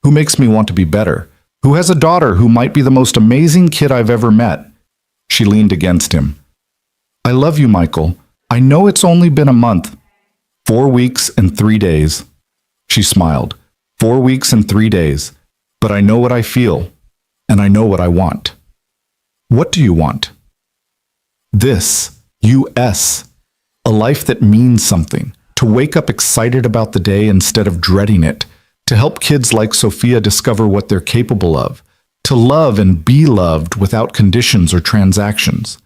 Who makes me want to be better. Who has a daughter who might be the most amazing kid I've ever met. She leaned against him. I love you, Michael. I know it's only been a month. 4 weeks and 3 days. She smiled. 4 weeks and 3 days. But I know what I feel. And I know what I want. What do you want? This, U.S., a life that means something, to wake up excited about the day instead of dreading it, to help kids like Sophia discover what they're capable of, to love and be loved without conditions or transactions.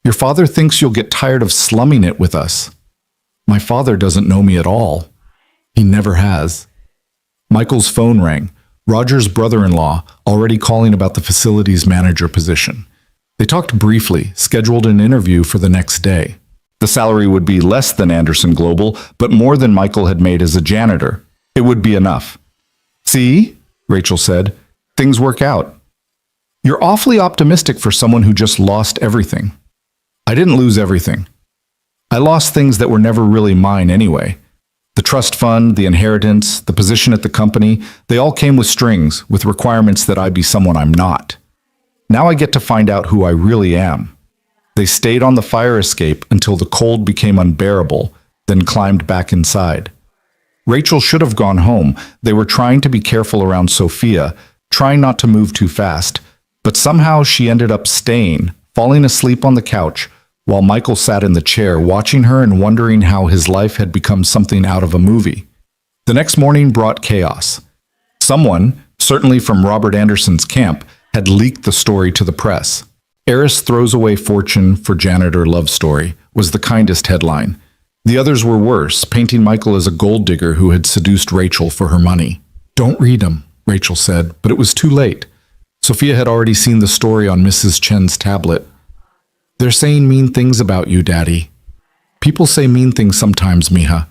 Your father thinks you'll get tired of slumming it with us. My father doesn't know me at all. He never has. Michael's phone rang. Roger's brother-in-law, already calling about the facilities manager position. They talked briefly, scheduled an interview for the next day. The salary would be less than Anderson Global, but more than Michael had made as a janitor. It would be enough. See, Rachel said, things work out. You're awfully optimistic for someone who just lost everything. I didn't lose everything. I lost things that were never really mine anyway. The trust fund, the inheritance, the position at the company, they all came with strings, with requirements that I be someone I'm not. Now I get to find out who I really am. They stayed on the fire escape until the cold became unbearable, then climbed back inside. Rachel should have gone home. They were trying to be careful around Sophia, trying not to move too fast, but somehow she ended up staying, falling asleep on the couch, while Michael sat in the chair watching her and wondering how his life had become something out of a movie. The next morning brought chaos. Someone, certainly from Robert Anderson's camp, had leaked the story to the press. Heiress throws away fortune for janitor love story was the kindest headline. The others were worse, painting Michael as a gold digger who had seduced Rachel for her money. "Don't read them," Rachel said, but it was too late. Sophia had already seen the story on Mrs. Chen's tablet. "They're saying mean things about you, Daddy." "People say mean things sometimes, Mija.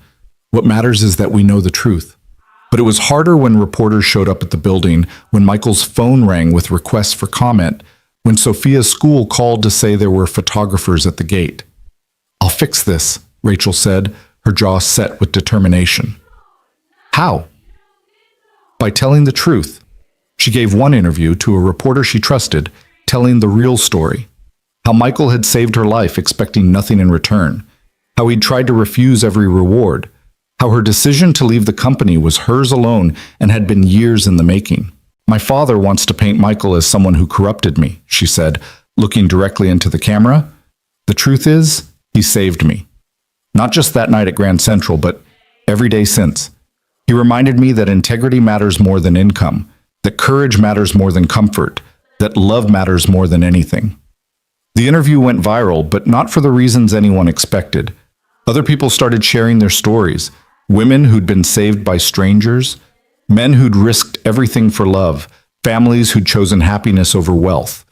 What matters is that we know the truth." But it was harder when reporters showed up at the building, when Michael's phone rang with requests for comment, when Sophia's school called to say there were photographers at the gate. "I'll fix this," Rachel said, her jaw set with determination. "How?" "By telling the truth." She gave one interview to a reporter she trusted, telling the real story. How Michael had saved her life expecting nothing in return. How he'd tried to refuse every reward. How her decision to leave the company was hers alone and had been years in the making. "My father wants to paint Michael as someone who corrupted me," she said, looking directly into the camera. "The truth is, he saved me. Not just that night at Grand Central, but every day since. He reminded me that integrity matters more than income, that courage matters more than comfort, that love matters more than anything." The interview went viral, but not for the reasons anyone expected. Other people started sharing their stories. Women who'd been saved by strangers, men who'd risked everything for love, families who'd chosen happiness over wealth.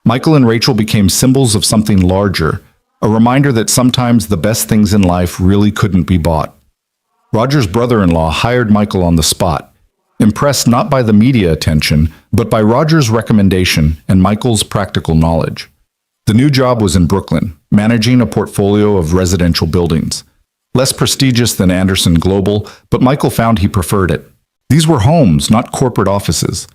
Michael and Rachel became symbols of something larger, a reminder that sometimes the best things in life really couldn't be bought. Roger's brother-in-law hired Michael on the spot, impressed not by the media attention, but by Roger's recommendation and Michael's practical knowledge. The new job was in Brooklyn, managing a portfolio of residential buildings. Less prestigious than Anderson Global, but Michael found he preferred it. These were homes, not corporate offices.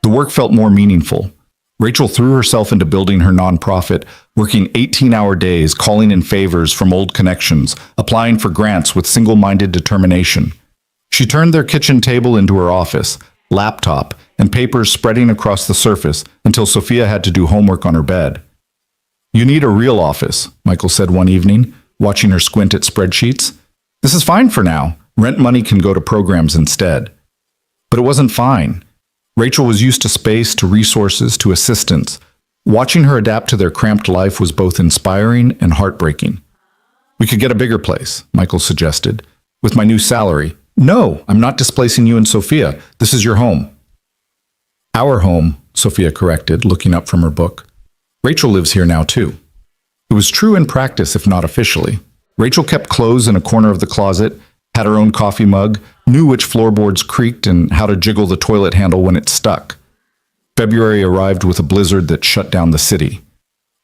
The work felt more meaningful. Rachel threw herself into building her nonprofit, working 18-hour days, calling in favors from old connections, applying for grants with single-minded determination. She turned their kitchen table into her office, laptop, and papers spreading across the surface until Sophia had to do homework on her bed. "You need a real office," Michael said one evening, watching her squint at spreadsheets. "This is fine for now. Rent money can go to programs instead." But it wasn't fine. Rachel was used to space, to resources, to assistance. Watching her adapt to their cramped life was both inspiring and heartbreaking. "We could get a bigger place," Michael suggested. "With my new salary." "No, I'm not displacing you and Sophia. This is your home." "Our home," Sophia corrected, looking up from her book. "Rachel lives here now, too." It was true in practice, if not officially. Rachel kept clothes in a corner of the closet, had her own coffee mug, knew which floorboards creaked and how to jiggle the toilet handle when it stuck. February arrived with a blizzard that shut down the city.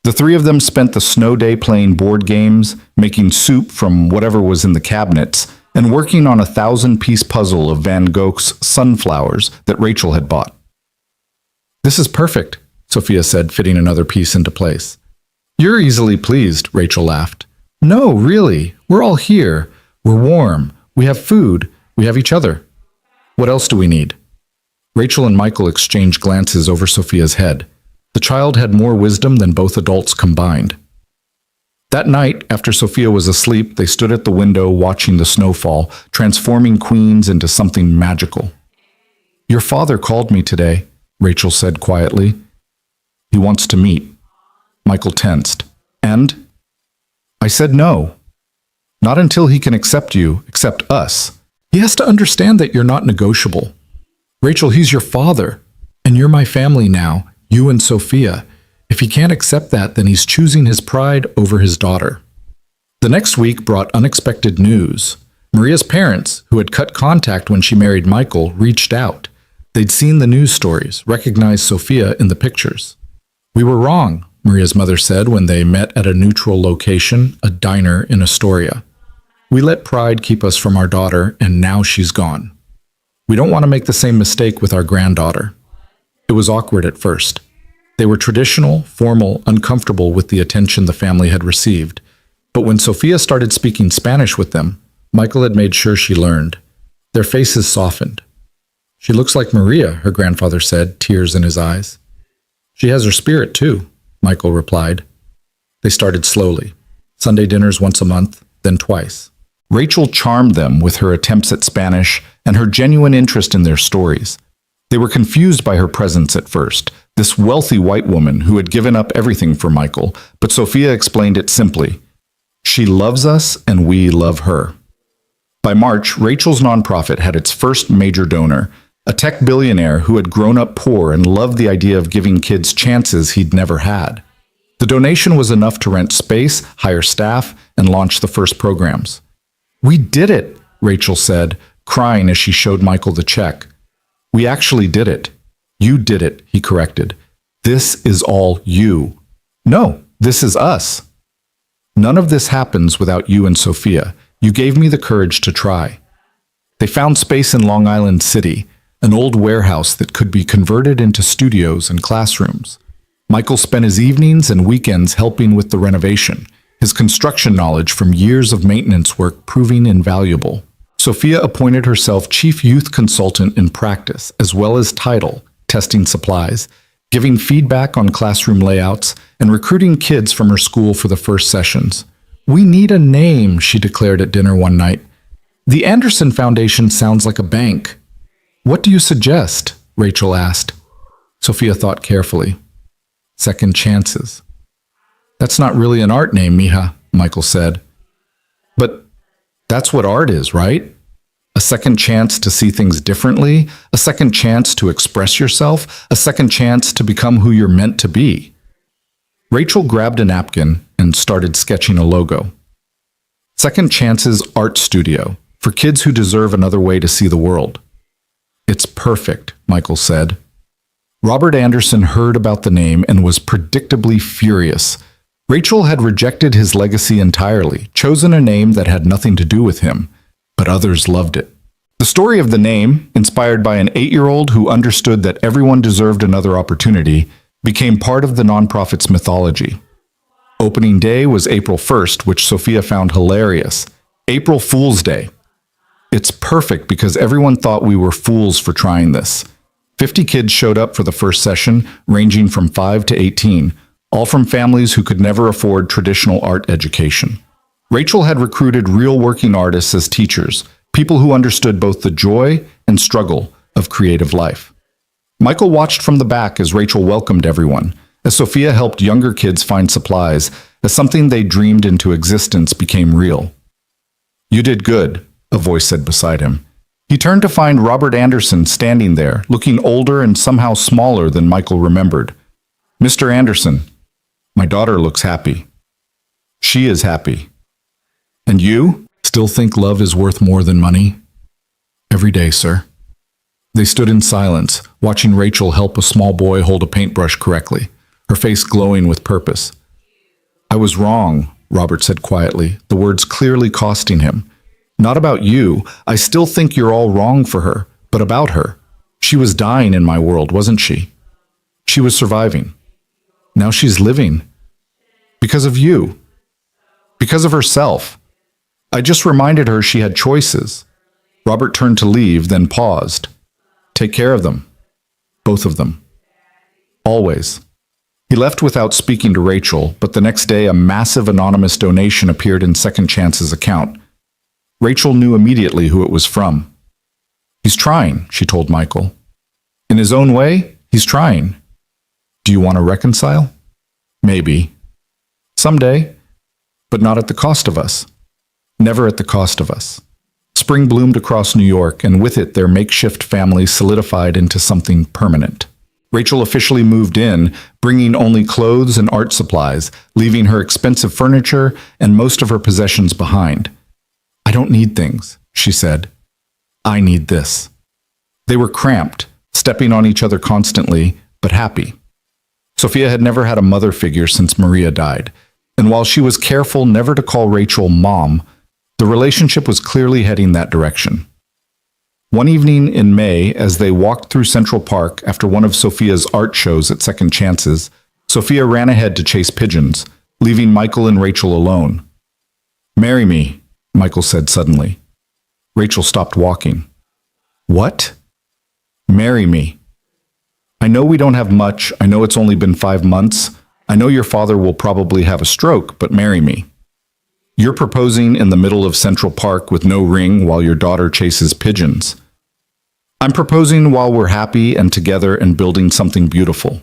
The three of them spent the snow day playing board games, making soup from whatever was in the cabinets, and working on a 1,000-piece puzzle of Van Gogh's Sunflowers that Rachel had bought. "This is perfect," Sophia said, fitting another piece into place. "You're easily pleased," Rachel laughed. "No, really. We're all here. We're warm. We have food. We have each other. What else do we need?" Rachel and Michael exchanged glances over Sophia's head. The child had more wisdom than both adults combined. That night, after Sophia was asleep, they stood at the window watching the snowfall, transforming Queens into something magical. "Your father called me today," Rachel said quietly. "He wants to meet." Michael tensed. "And?" "I said no. Not until he can accept you, accept us. He has to understand that you're not negotiable. Rachel, he's your father, and you're my family now, you and Sophia. If he can't accept that, then he's choosing his pride over his daughter." The next week brought unexpected news. Maria's parents, who had cut contact when she married Michael, reached out. They'd seen the news stories, recognized Sophia in the pictures. "We were wrong," Maria's mother said when they met at a neutral location, a diner in Astoria. "We let pride keep us from our daughter, and now she's gone. We don't want to make the same mistake with our granddaughter." It was awkward at first. They were traditional, formal, uncomfortable with the attention the family had received. But when Sophia started speaking Spanish with them, Michael had made sure she learned. Their faces softened. "She looks like Maria," her grandfather said, tears in his eyes. "She has her spirit, too," Michael replied. They started slowly. Sunday dinners once a month, then twice. Rachel charmed them with her attempts at Spanish and her genuine interest in their stories. They were confused by her presence at first, this wealthy white woman who had given up everything for Michael, but Sophia explained it simply. She loves us and we love her. By March, Rachel's nonprofit had its first major donor, a tech billionaire who had grown up poor and loved the idea of giving kids chances he'd never had. The donation was enough to rent space, hire staff, and launch the first programs. "We did it," Rachel said, crying as she showed Michael the check. "We actually did it." "You did it," he corrected. "This is all you." "No, this is us." "None of this happens without you and Sophia. You gave me the courage to try." They found space in Long Island City, an old warehouse that could be converted into studios and classrooms. Michael spent his evenings and weekends helping with the renovation, his construction knowledge from years of maintenance work proving invaluable. Sophia appointed herself chief youth consultant in practice, as well as title, testing supplies, giving feedback on classroom layouts, and recruiting kids from her school for the first sessions. "We need a name," she declared at dinner one night. "The Anderson Foundation sounds like a bank." "What do you suggest?" Rachel asked. Sophia thought carefully. "Second chances." "That's not really an art name, mija," Michael said. "But that's what art is, right? A second chance to see things differently, a second chance to express yourself, a second chance to become who you're meant to be." Rachel grabbed a napkin and started sketching a logo. Second Chances Art Studio, for kids who deserve another way to see the world. "It's perfect," Michael said. Robert Anderson heard about the name and was predictably furious. Rachel had rejected his legacy entirely, chosen a name that had nothing to do with him, but others loved it. The story of the name, inspired by an 8-year-old who understood that everyone deserved another opportunity, became part of the nonprofit's mythology. Opening day was April 1st, which Sophia found hilarious. April Fool's Day. "It's perfect because everyone thought we were fools for trying this." 50 kids showed up for the first session, ranging from 5 to 18, all from families who could never afford traditional art education. Rachel had recruited real working artists as teachers, people who understood both the joy and struggle of creative life. Michael watched from the back as Rachel welcomed everyone, as Sophia helped younger kids find supplies, as something they dreamed into existence became real. "You did good," a voice said beside him. He turned to find Robert Anderson standing there, looking older and somehow smaller than Michael remembered. "Mr. Anderson, my daughter looks happy." "She is happy." "And you? Still think love is worth more than money?" "Every day, sir." They stood in silence, watching Rachel help a small boy hold a paintbrush correctly, her face glowing with purpose. "I was wrong," Robert said quietly, the words clearly costing him. "Not about you. I still think you're all wrong for her, but about her. She was dying in my world, wasn't she? She was surviving. Now she's living. Because of you. Because of herself. I just reminded her she had choices." Robert turned to leave, then paused. "Take care of them. Both of them. Always." He left without speaking to Rachel, but the next day a massive anonymous donation appeared in Second Chance's account. Rachel knew immediately who it was from. "He's trying," she told Michael. "In his own way, he's trying. Do you want to reconcile? Maybe. Someday, but not at the cost of us. Never at the cost of us." Spring bloomed across New York, and with it their makeshift family solidified into something permanent. Rachel officially moved in, bringing only clothes and art supplies, leaving her expensive furniture and most of her possessions behind. "I don't need things," she said. "I need this." They were cramped, stepping on each other constantly, but happy. Sophia had never had a mother figure since Maria died, and while she was careful never to call Rachel Mom, the relationship was clearly heading that direction. One evening in May, as they walked through Central Park after one of Sophia's art shows at Second Chances, Sophia ran ahead to chase pigeons, leaving Michael and Rachel alone. "Marry me," Michael said suddenly. Rachel stopped walking. "What?" "Marry me. I know we don't have much. I know it's only been 5 months. I know your father will probably have a stroke, but marry me." You're proposing in the middle of Central Park with no ring while your daughter chases pigeons. I'm proposing while we're happy and together and building something beautiful.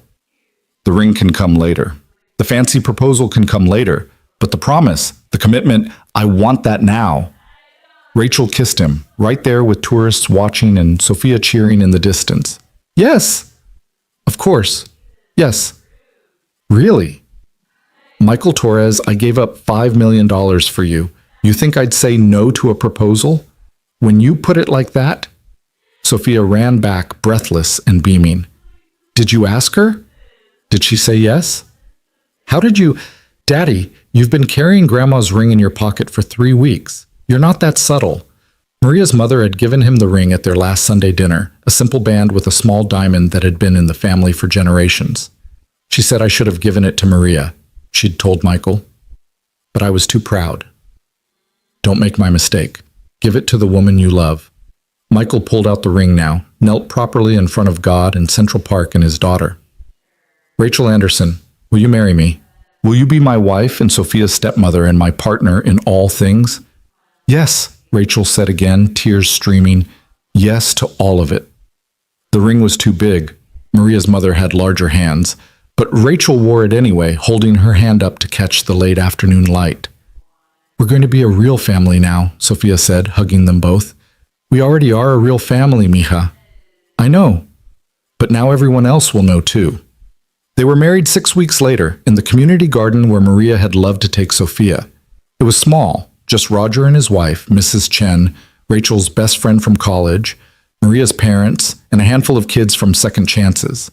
The ring can come later. The fancy proposal can come later. But the promise, the commitment, I want that now. Rachel kissed him, right there with tourists watching and Sophia cheering in the distance. Yes. Of course. Yes. Really? Michael Torres, I gave up $5 million for you. You think I'd say no to a proposal? When you put it like that? Sophia ran back, breathless and beaming. Did you ask her? Did she say yes? How did you... Daddy, you've been carrying Grandma's ring in your pocket for 3 weeks. You're not that subtle. Maria's mother had given him the ring at their last Sunday dinner, a simple band with a small diamond that had been in the family for generations. She said I should have given it to Maria, she'd told Michael. But I was too proud. Don't make my mistake. Give it to the woman you love. Michael pulled out the ring now, knelt properly in front of God in Central Park and his daughter. Rachel Anderson, will you marry me? Will you be my wife and Sophia's stepmother and my partner in all things? Yes, Rachel said again, tears streaming. Yes to all of it. The ring was too big. Maria's mother had larger hands, but Rachel wore it anyway, holding her hand up to catch the late afternoon light. We're going to be a real family now, Sophia said, hugging them both. We already are a real family, mija. I know, but now everyone else will know too. They were married 6 weeks later in the community garden where Maria had loved to take Sophia. It was small, just Roger and his wife, Mrs. Chen, Rachel's best friend from college, Maria's parents, and a handful of kids from Second Chances.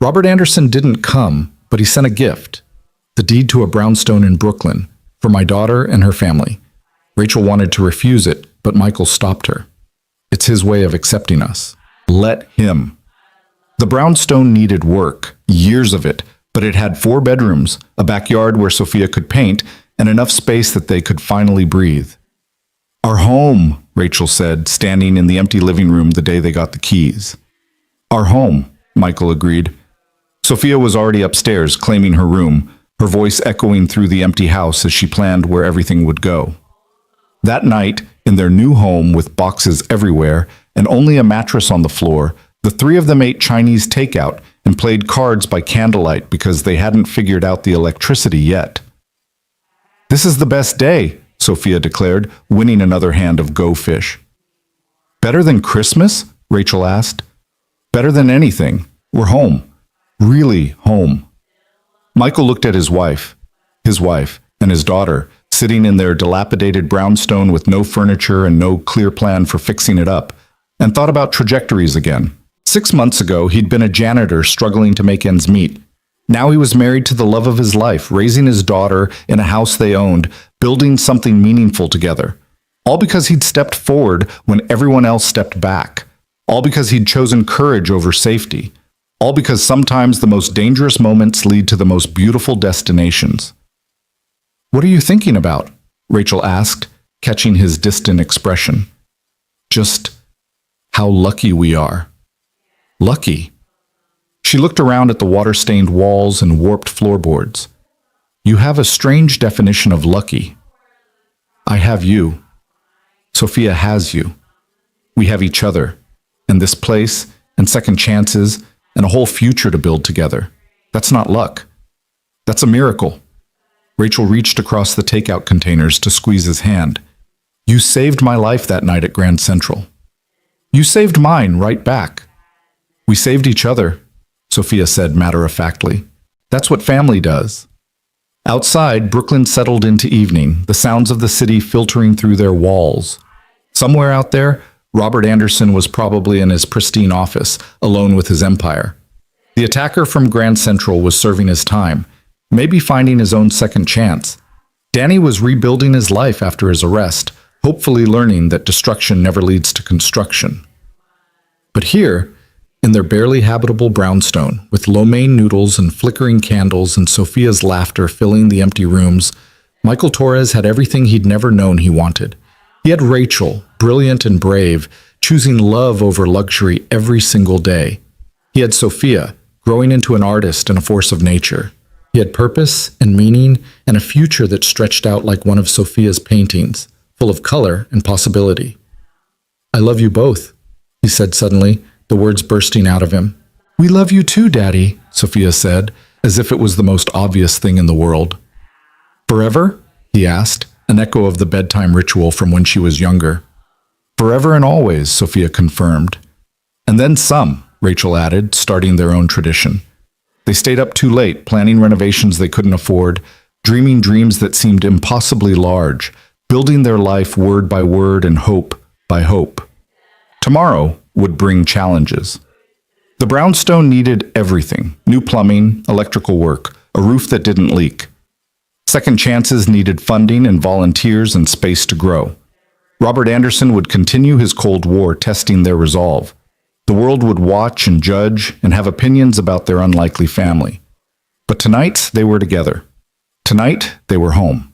Robert Anderson didn't come, but he sent a gift, the deed to a brownstone in Brooklyn, for my daughter and her family. Rachel wanted to refuse it, but Michael stopped her. It's his way of accepting us. Let him. The brownstone needed work, years of it, but it had 4 bedrooms, a backyard where Sophia could paint, and enough space that they could finally breathe. Our home, Rachel said, standing in the empty living room the day they got the keys. Our home, Michael agreed. Sophia was already upstairs, claiming her room, her voice echoing through the empty house as she planned where everything would go. That night, in their new home with boxes everywhere and only a mattress on the floor, the 3 of them ate Chinese takeout and played cards by candlelight because they hadn't figured out the electricity yet. This is the best day, Sophia declared, winning another hand of Go Fish. Better than Christmas? Rachel asked. Better than anything. We're home. Really home. Michael looked at his wife, and his daughter, sitting in their dilapidated brownstone with no furniture and no clear plan for fixing it up, and thought about trajectories again. 6 months ago, he'd been a janitor struggling to make ends meet. Now he was married to the love of his life, raising his daughter in a house they owned, building something meaningful together. All because he'd stepped forward when everyone else stepped back. All because he'd chosen courage over safety. All because sometimes the most dangerous moments lead to the most beautiful destinations. What are you thinking about? Rachel asked, catching his distant expression. Just how lucky we are. Lucky. She looked around at the water-stained walls and warped floorboards. You have a strange definition of lucky. I have you. Sophia has you. We have each other, and this place, and second chances, and a whole future to build together. That's not luck. That's a miracle. Rachel reached across the takeout containers to squeeze his hand. You saved my life that night at Grand Central. You saved mine right back. We saved each other, Sophia said matter-of-factly. That's what family does. Outside, Brooklyn settled into evening, the sounds of the city filtering through their walls. Somewhere out there, Robert Anderson was probably in his pristine office, alone with his empire. The attacker from Grand Central was serving his time, maybe finding his own second chance. Danny was rebuilding his life after his arrest, hopefully learning that destruction never leads to construction. But here, in their barely habitable brownstone, with lo mein noodles and flickering candles and Sophia's laughter filling the empty rooms, Michael Torres had everything he'd never known he wanted. He had Rachel, brilliant and brave, choosing love over luxury every single day. He had Sophia, growing into an artist and a force of nature. He had purpose and meaning and a future that stretched out like one of Sophia's paintings, full of color and possibility. "I love you both," he said suddenly, the words bursting out of him. "We love you too, Daddy," Sophia said, as if it was the most obvious thing in the world. "Forever?" he asked, an echo of the bedtime ritual from when she was younger. "Forever and always," Sophia confirmed. "And then some," Rachel added, starting their own tradition. They stayed up too late, planning renovations they couldn't afford, dreaming dreams that seemed impossibly large, building their life word by word and hope by hope. Tomorrow would bring challenges. The brownstone needed everything: new plumbing, electrical work, a roof that didn't leak. Second chances needed funding and volunteers and space to grow. Robert Anderson would continue his Cold War, testing their resolve. The world would watch and judge and have opinions about their unlikely family. But tonight they were together. Tonight they were home.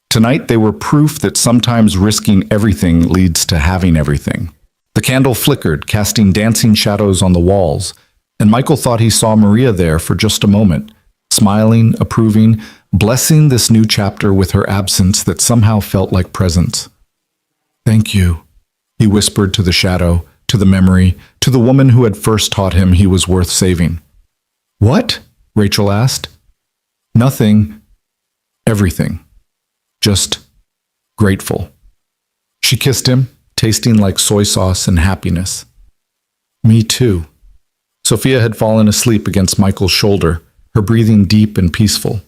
Tonight they were proof that sometimes risking everything leads to having everything. The candle flickered, casting dancing shadows on the walls, and Michael thought he saw Maria there for just a moment, smiling, approving, blessing this new chapter with her absence that somehow felt like presence. "Thank you," he whispered to the shadow, to the memory, to the woman who had first taught him he was worth saving. "What?" Rachel asked. "Nothing. Everything. Just grateful." She kissed him, tasting like soy sauce and happiness. "Me too." Sophia had fallen asleep against Michael's shoulder, her breathing deep and peaceful.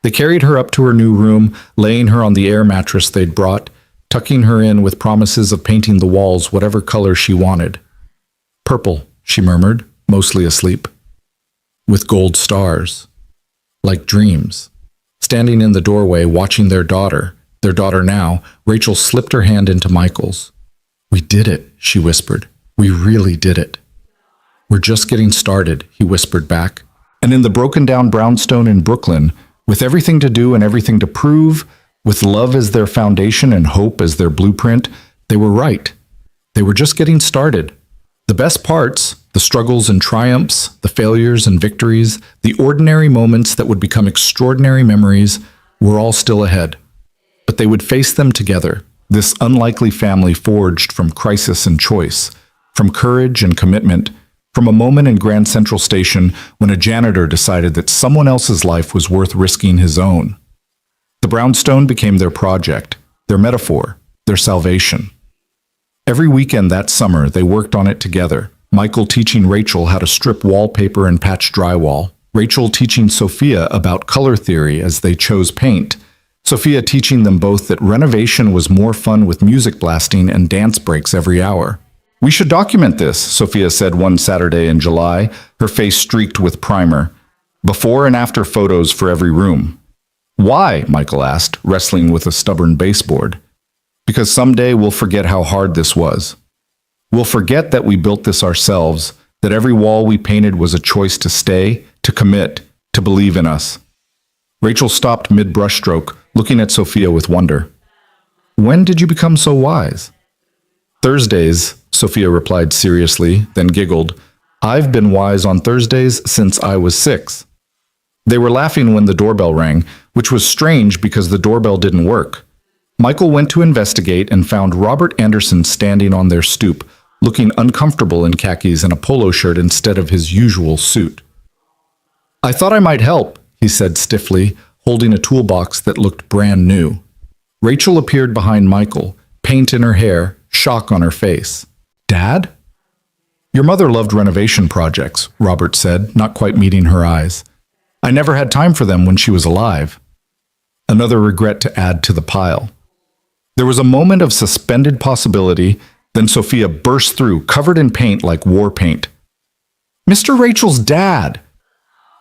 They carried her up to her new room, laying her on the air mattress they'd brought, tucking her in with promises of painting the walls whatever color she wanted. "Purple," she murmured, mostly asleep. "With gold stars. Like dreams." Standing in the doorway, watching their daughter now, Rachel slipped her hand into Michael's. "We did it," she whispered. "We really did it." "We're just getting started," he whispered back. And in the broken-down brownstone in Brooklyn, with everything to do and everything to prove, with love as their foundation and hope as their blueprint, they were right. They were just getting started. The best parts, the struggles and triumphs, the failures and victories, the ordinary moments that would become extraordinary memories, were all still ahead. But they would face them together, this unlikely family forged from crisis and choice, from courage and commitment, from a moment in Grand Central Station when a janitor decided that someone else's life was worth risking his own. The brownstone became their project, their metaphor, their salvation. Every weekend that summer, they worked on it together, Michael teaching Rachel how to strip wallpaper and patch drywall, Rachel teaching Sophia about color theory as they chose paint, Sophia teaching them both that renovation was more fun with music blasting and dance breaks every hour. "We should document this," Sophia said one Saturday in July, her face streaked with primer. "Before and after photos for every room." "Why?" Michael asked, wrestling with a stubborn baseboard. "Because someday we'll forget how hard this was. We'll forget that we built this ourselves, that every wall we painted was a choice to stay, to commit, to believe in us." Rachel stopped mid-brushstroke, looking at Sophia with wonder. "When did you become so wise?" "Thursdays," Sophia replied seriously, then giggled. "I've been wise on Thursdays since I was 6. They were laughing when the doorbell rang, which was strange because the doorbell didn't work. Michael went to investigate and found Robert Anderson standing on their stoop, looking uncomfortable in khakis and a polo shirt instead of his usual suit. "I thought I might help," he said stiffly, holding a toolbox that looked brand new. Rachel appeared behind Michael, paint in her hair, shock on her face. "Dad?" "Your mother loved renovation projects," Robert said, not quite meeting her eyes. "I never had time for them when she was alive." Another regret to add to the pile. There was a moment of suspended possibility, then Sophia burst through, covered in paint like war paint. "Mr. Rachel's dad!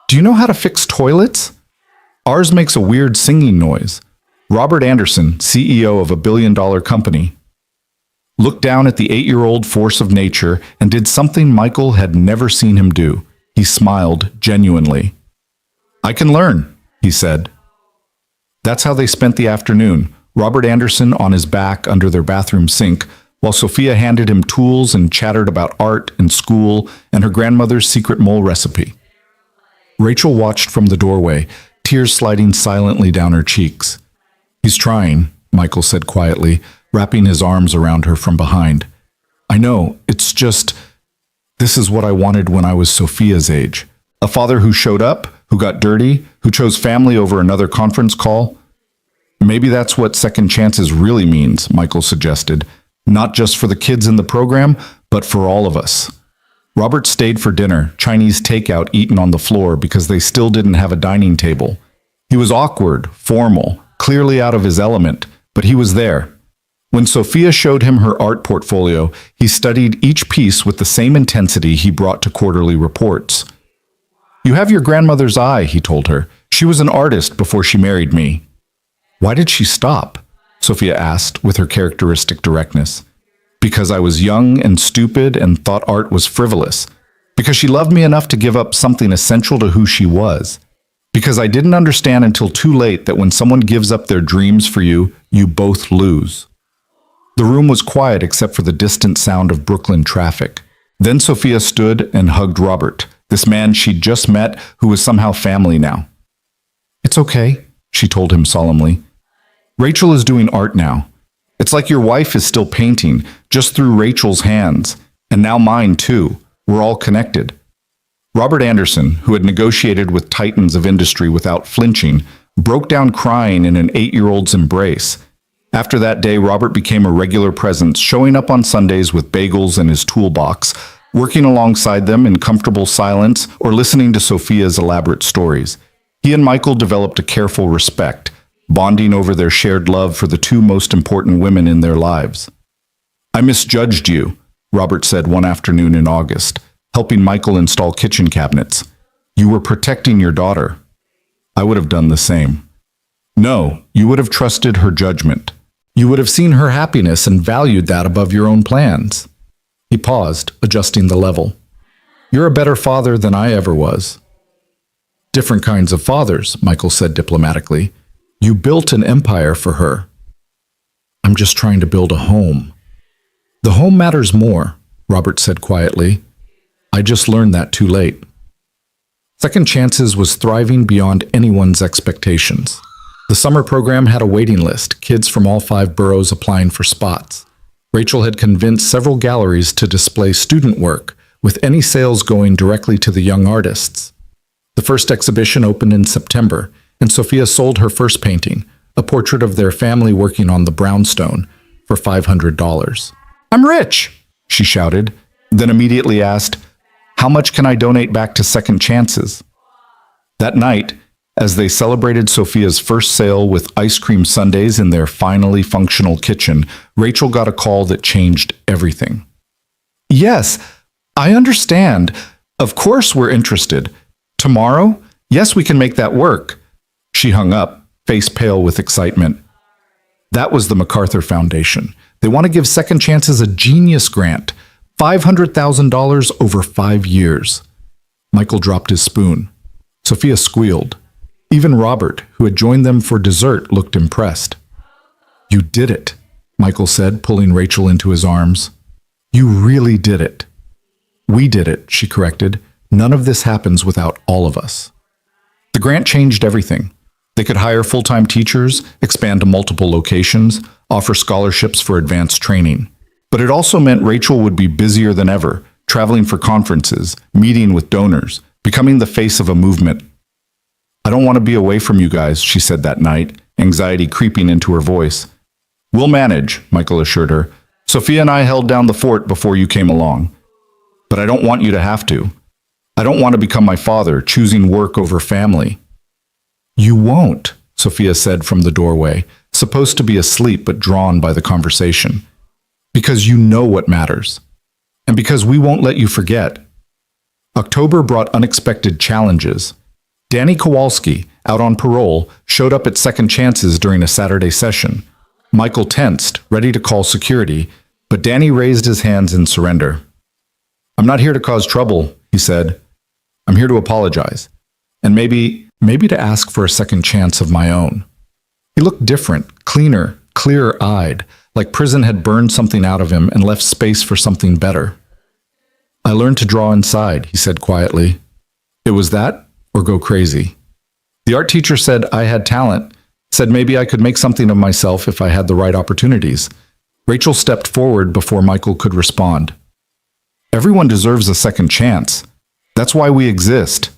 Do you know how to fix toilets? Ours makes a weird singing noise. Robert Anderson, CEO of a billion-dollar company, looked down at the 8-year-old force of nature and did something Michael had never seen him do. He smiled genuinely. "I can learn," he said. That's how they spent the afternoon, Robert Anderson on his back under their bathroom sink, while Sophia handed him tools and chattered about art and school and her grandmother's secret mole recipe. Rachel watched from the doorway, tears sliding silently down her cheeks. "He's trying," Michael said quietly, wrapping his arms around her from behind. "I know, it's just, this is what I wanted when I was Sophia's age. A father who showed up, who got dirty, who chose family over another conference call." "Maybe that's what second chances really means," Michael suggested. "Not just for the kids in the program, but for all of us." Robert stayed for dinner, Chinese takeout eaten on the floor because they still didn't have a dining table. He was awkward, formal, clearly out of his element, but he was there. When Sophia showed him her art portfolio, he studied each piece with the same intensity he brought to quarterly reports. "You have your grandmother's eye," he told her. "She was an artist before she married me." "Why did she stop?" Sophia asked with her characteristic directness. "Because I was young and stupid and thought art was frivolous. Because she loved me enough to give up something essential to who she was. Because I didn't understand until too late that when someone gives up their dreams for you, you both lose." The room was quiet except for the distant sound of Brooklyn traffic. Then Sophia stood and hugged Robert, this man she'd just met who was somehow family now. "It's okay," she told him solemnly. "Rachel is doing art now. It's like your wife is still painting, just through Rachel's hands, and now mine too. We're all connected." Robert Anderson, who had negotiated with titans of industry without flinching, broke down crying in an 8-year-old's embrace. After that day, Robert became a regular presence, showing up on Sundays with bagels in his toolbox, working alongside them in comfortable silence or listening to Sophia's elaborate stories. He and Michael developed a careful respect, bonding over their shared love for the two most important women in their lives. "I misjudged you," Robert said one afternoon in August, helping Michael install kitchen cabinets. "You were protecting your daughter. I would have done the same." "No, you would have trusted her judgment. You would have seen her happiness and valued that above your own plans." He paused, adjusting the level. "You're a better father than I ever was." "Different kinds of fathers," Michael said diplomatically. "You built an empire for her. I'm just trying to build a home." "The home matters more," Robert said quietly. "I just learned that too late." Second Chances was thriving beyond anyone's expectations. The summer program had a waiting list, kids from all 5 boroughs applying for spots. Rachel had convinced several galleries to display student work, with any sales going directly to the young artists. The first exhibition opened in September, and Sophia sold her first painting, a portrait of their family working on the brownstone, for $500. "I'm rich!" she shouted, then immediately asked, "How much can I donate back to Second Chances?" That night, as they celebrated Sophia's first sale with ice cream sundaes in their finally functional kitchen, Rachel got a call that changed everything. "Yes, I understand. Of course we're interested. Tomorrow? Yes, we can make that work." She hung up, face pale with excitement. That was the MacArthur Foundation. They want to give Second Chances a genius grant, $500,000 over 5 years. Michael dropped his spoon. Sophia squealed. Even Robert, who had joined them for dessert, looked impressed. "You did it," Michael said, pulling Rachel into his arms. "You really did it." "We did it," she corrected. "None of this happens without all of us." The grant changed everything. They could hire full-time teachers, expand to multiple locations, offer scholarships for advanced training. But it also meant Rachel would be busier than ever, traveling for conferences, meeting with donors, becoming the face of a movement. "I don't want to be away from you guys," she said that night, anxiety creeping into her voice. "We'll manage," Michael assured her. "Sophia and I held down the fort before you came along. But I don't want you to have to. I don't want to become my father, choosing work over family." "You won't," Sophia said from the doorway, supposed to be asleep but drawn by the conversation. "Because you know what matters. And because we won't let you forget." October brought unexpected challenges. Danny Kowalski, out on parole, showed up at Second Chances during a Saturday session. Michael tensed, ready to call security, but Danny raised his hands in surrender. "I'm not here to cause trouble," he said. "I'm here to apologize. And maybe to ask for a second chance of my own." He looked different, cleaner, clearer-eyed, like prison had burned something out of him and left space for something better. "I learned to draw inside," he said quietly. "It was that, or go crazy. The art teacher said I had talent, said maybe I could make something of myself if I had the right opportunities. Rachel stepped forward before Michael could respond. Everyone deserves a second chance. That's why we exist.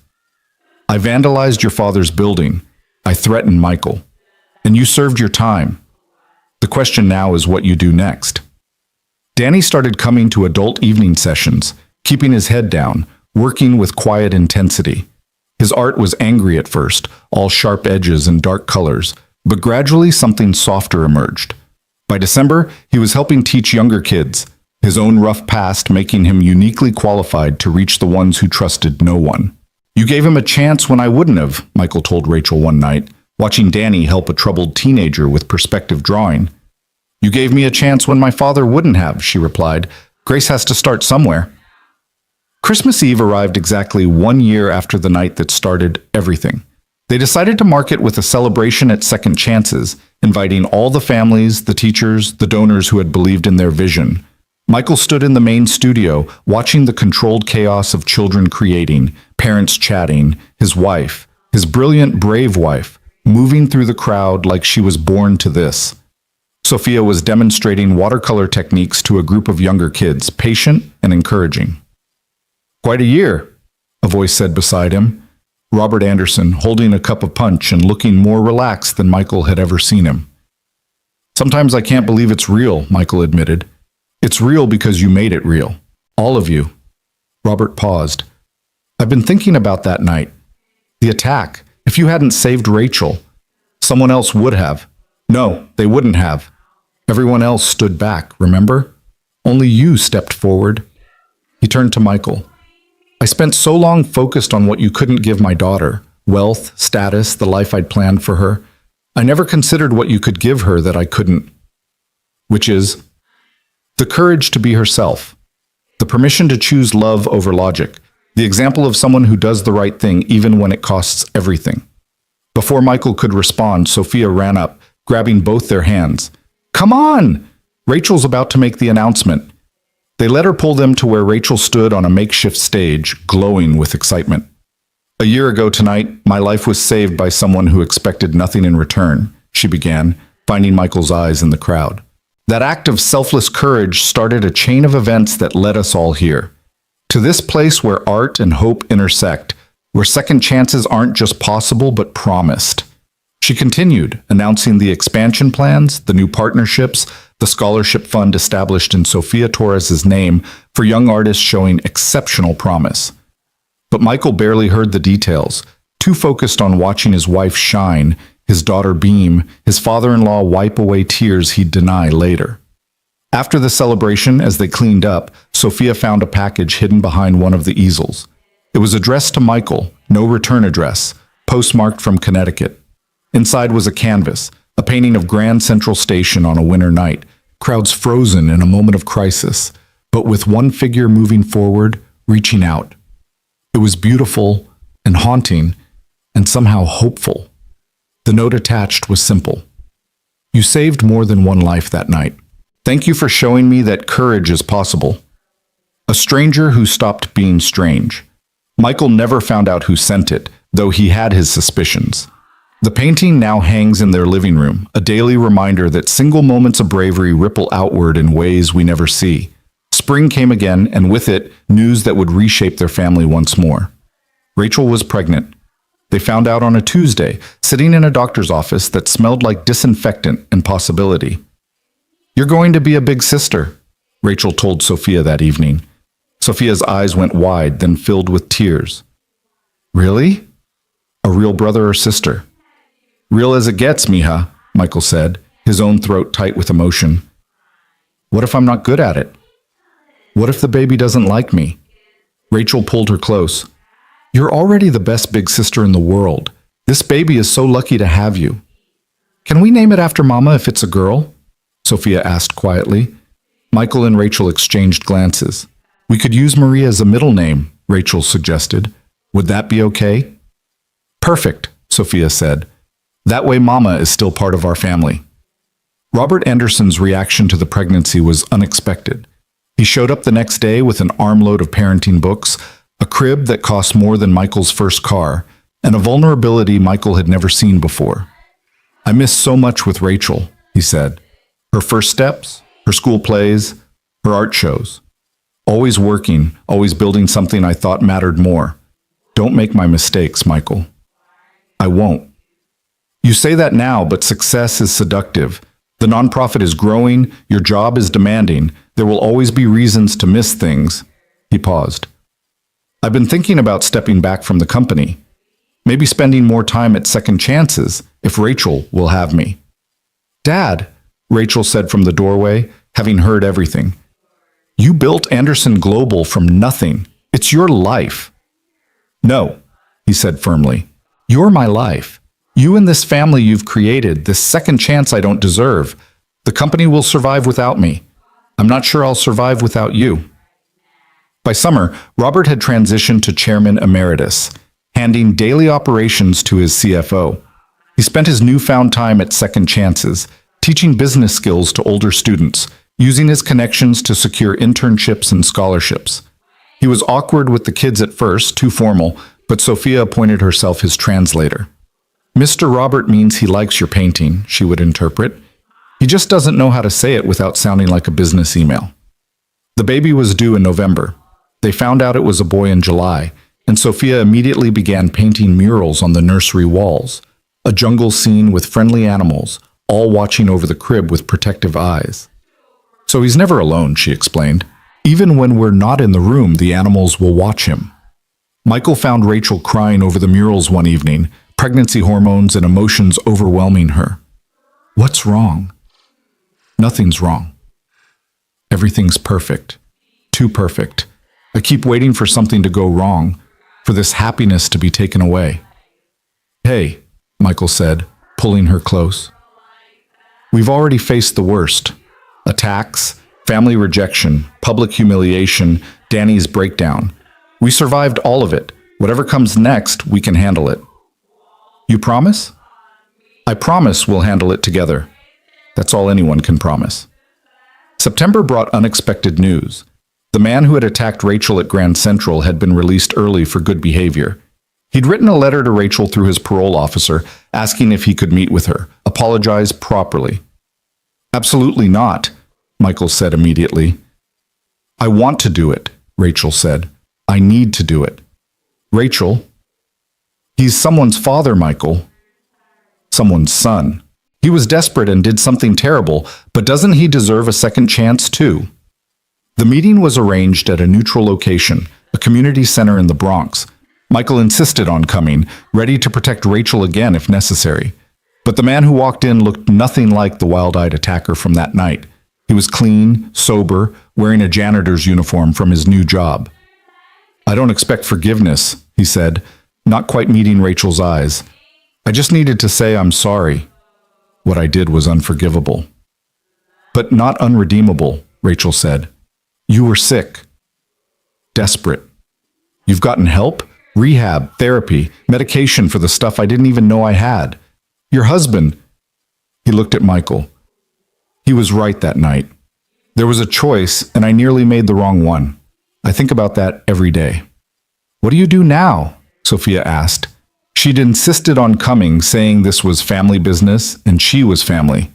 I vandalized your father's building. I threatened Michael. And you served your time. The question now is what you do next. Danny started coming to adult evening sessions, keeping his head down, working with quiet intensity. His art was angry at first, all sharp edges and dark colors, but gradually something softer emerged. By December, he was helping teach younger kids, his own rough past making him uniquely qualified to reach the ones who trusted no one. You gave him a chance when I wouldn't have, Michael told Rachel one night, watching Danny help a troubled teenager with perspective drawing. You gave me a chance when my father wouldn't have, she replied. Grace has to start somewhere. Christmas Eve arrived exactly 1 year after the night that started everything. They decided to mark it with a celebration at Second Chances, inviting all the families, the teachers, the donors who had believed in their vision. Michael stood in the main studio, watching the controlled chaos of children creating, parents chatting, his wife, his brilliant, brave wife, moving through the crowd like she was born to this. Sophia was demonstrating watercolor techniques to a group of younger kids, patient and encouraging. Quite a year, a voice said beside him. Robert Anderson, holding a cup of punch and looking more relaxed than Michael had ever seen him. Sometimes I can't believe it's real, Michael admitted. It's real because you made it real. All of you. Robert paused. I've been thinking about that night. The attack. If you hadn't saved Rachel, someone else would have. No, they wouldn't have. Everyone else stood back, remember? Only you stepped forward. He turned to Michael. I spent so long focused on what you couldn't give my daughter, wealth, status, the life I'd planned for her. I never considered what you could give her that I couldn't. Which is the courage to be herself, the permission to choose love over logic, the example of someone who does the right thing even when it costs everything. Before Michael could respond, Sophia ran up, grabbing both their hands. Come on! Rachel's about to make the announcement. They let her pull them to where Rachel stood on a makeshift stage, glowing with excitement. A year ago tonight, my life was saved by someone who expected nothing in return, she began, finding Michael's eyes in the crowd. That act of selfless courage started a chain of events that led us all here. To this place where art and hope intersect, where second chances aren't just possible but promised. She continued, announcing the expansion plans, the new partnerships, the scholarship fund established in Sofia Torres's name for young artists showing exceptional promise. But Michael barely heard the details, too focused on watching his wife shine, his daughter beam, his father-in-law wipe away tears he'd deny later. After the celebration, as they cleaned up, Sophia found a package hidden behind one of the easels. It was addressed to Michael, no return address, postmarked from Connecticut. Inside was a canvas, a painting of Grand Central Station on a winter night, crowds frozen in a moment of crisis, but with one figure moving forward, reaching out. It was beautiful and haunting and somehow hopeful. The note attached was simple. You saved more than one life that night. Thank you for showing me that courage is possible. A stranger who stopped being strange. Michael never found out who sent it, though he had his suspicions. The painting now hangs in their living room, a daily reminder that single moments of bravery ripple outward in ways we never see. Spring came again, and with it, news that would reshape their family once more. Rachel was pregnant. They found out on a Tuesday, sitting in a doctor's office that smelled like disinfectant and possibility. You're going to be a big sister, Rachel told Sophia that evening. Sophia's eyes went wide, then filled with tears. Really? A real brother or sister? Real as it gets, mija, Michael said, his own throat tight with emotion. What if I'm not good at it? What if the baby doesn't like me? Rachel pulled her close. You're already the best big sister in the world. This baby is so lucky to have you. Can we name it after Mama if it's a girl? Sophia asked quietly. Michael and Rachel exchanged glances. We could use Maria as a middle name, Rachel suggested. Would that be okay? Perfect, Sophia said. That way Mama is still part of our family. Robert Anderson's reaction to the pregnancy was unexpected. He showed up the next day with an armload of parenting books, a crib that cost more than Michael's first car, and a vulnerability Michael had never seen before. "I miss so much with Rachel," he said. "Her first steps, her school plays, her art shows. Always working, always building something I thought mattered more. Don't make my mistakes, Michael." "I won't." "You say that now, but success is seductive. The nonprofit is growing, your job is demanding. There will always be reasons to miss things." He paused. "I've been thinking about stepping back from the company. Maybe spending more time at Second Chances, if Rachel will have me." "Dad," Rachel said from the doorway, having heard everything. "You built Anderson Global from nothing. It's your life." "No," he said firmly. "You're my life. You and this family you've created, this second chance I don't deserve. The company will survive without me. I'm not sure I'll survive without you." By summer, Robert had transitioned to chairman emeritus, handing daily operations to his CFO. He spent his newfound time at Second Chances, teaching business skills to older students, using his connections to secure internships and scholarships. He was awkward with the kids at first, too formal, but Sophia appointed herself his translator. "Mr. Robert means he likes your painting," she would interpret. "He just doesn't know how to say it without sounding like a business email." The baby was due in November. They found out it was a boy in July, and Sophia immediately began painting murals on the nursery walls, a jungle scene with friendly animals, all watching over the crib with protective eyes. "So he's never alone," she explained. "Even when we're not in the room, the animals will watch him." Michael found Rachel crying over the murals one evening, pregnancy hormones and emotions overwhelming her. "What's wrong?" "Nothing's wrong. Everything's perfect. Too perfect. I keep waiting for something to go wrong, for this happiness to be taken away." "Hey," Michael said, pulling her close. "We've already faced the worst. Attacks, family rejection, public humiliation, Danny's breakdown. We survived all of it. Whatever comes next, we can handle it." "You promise?" "I promise we'll handle it together. That's all anyone can promise." September brought unexpected news. The man who had attacked Rachel at Grand Central had been released early for good behavior. He'd written a letter to Rachel through his parole officer, asking if he could meet with her, apologize properly. "Absolutely not," Michael said immediately. "I want to do it," Rachel said. "I need to do it." "Rachel, he's someone's father, Michael. Someone's son. He was desperate and did something terrible, but doesn't he deserve a second chance too?" The meeting was arranged at a neutral location, a community center in the Bronx. Michael insisted on coming, ready to protect Rachel again if necessary. But the man who walked in looked nothing like the wild-eyed attacker from that night. He was clean, sober, wearing a janitor's uniform from his new job. "I don't expect forgiveness," he said, not quite meeting Rachel's eyes. "I just needed to say I'm sorry. What I did was unforgivable." "But not unredeemable," Rachel said. "You were sick. Desperate. You've gotten help? Rehab, therapy, medication for the stuff I didn't even know I had. Your husband..." He looked at Michael. He was right that night. There was a choice, and I nearly made the wrong one. I think about that every day. "What do you do now?" Sophia asked. She'd insisted on coming, saying this was family business and she was family.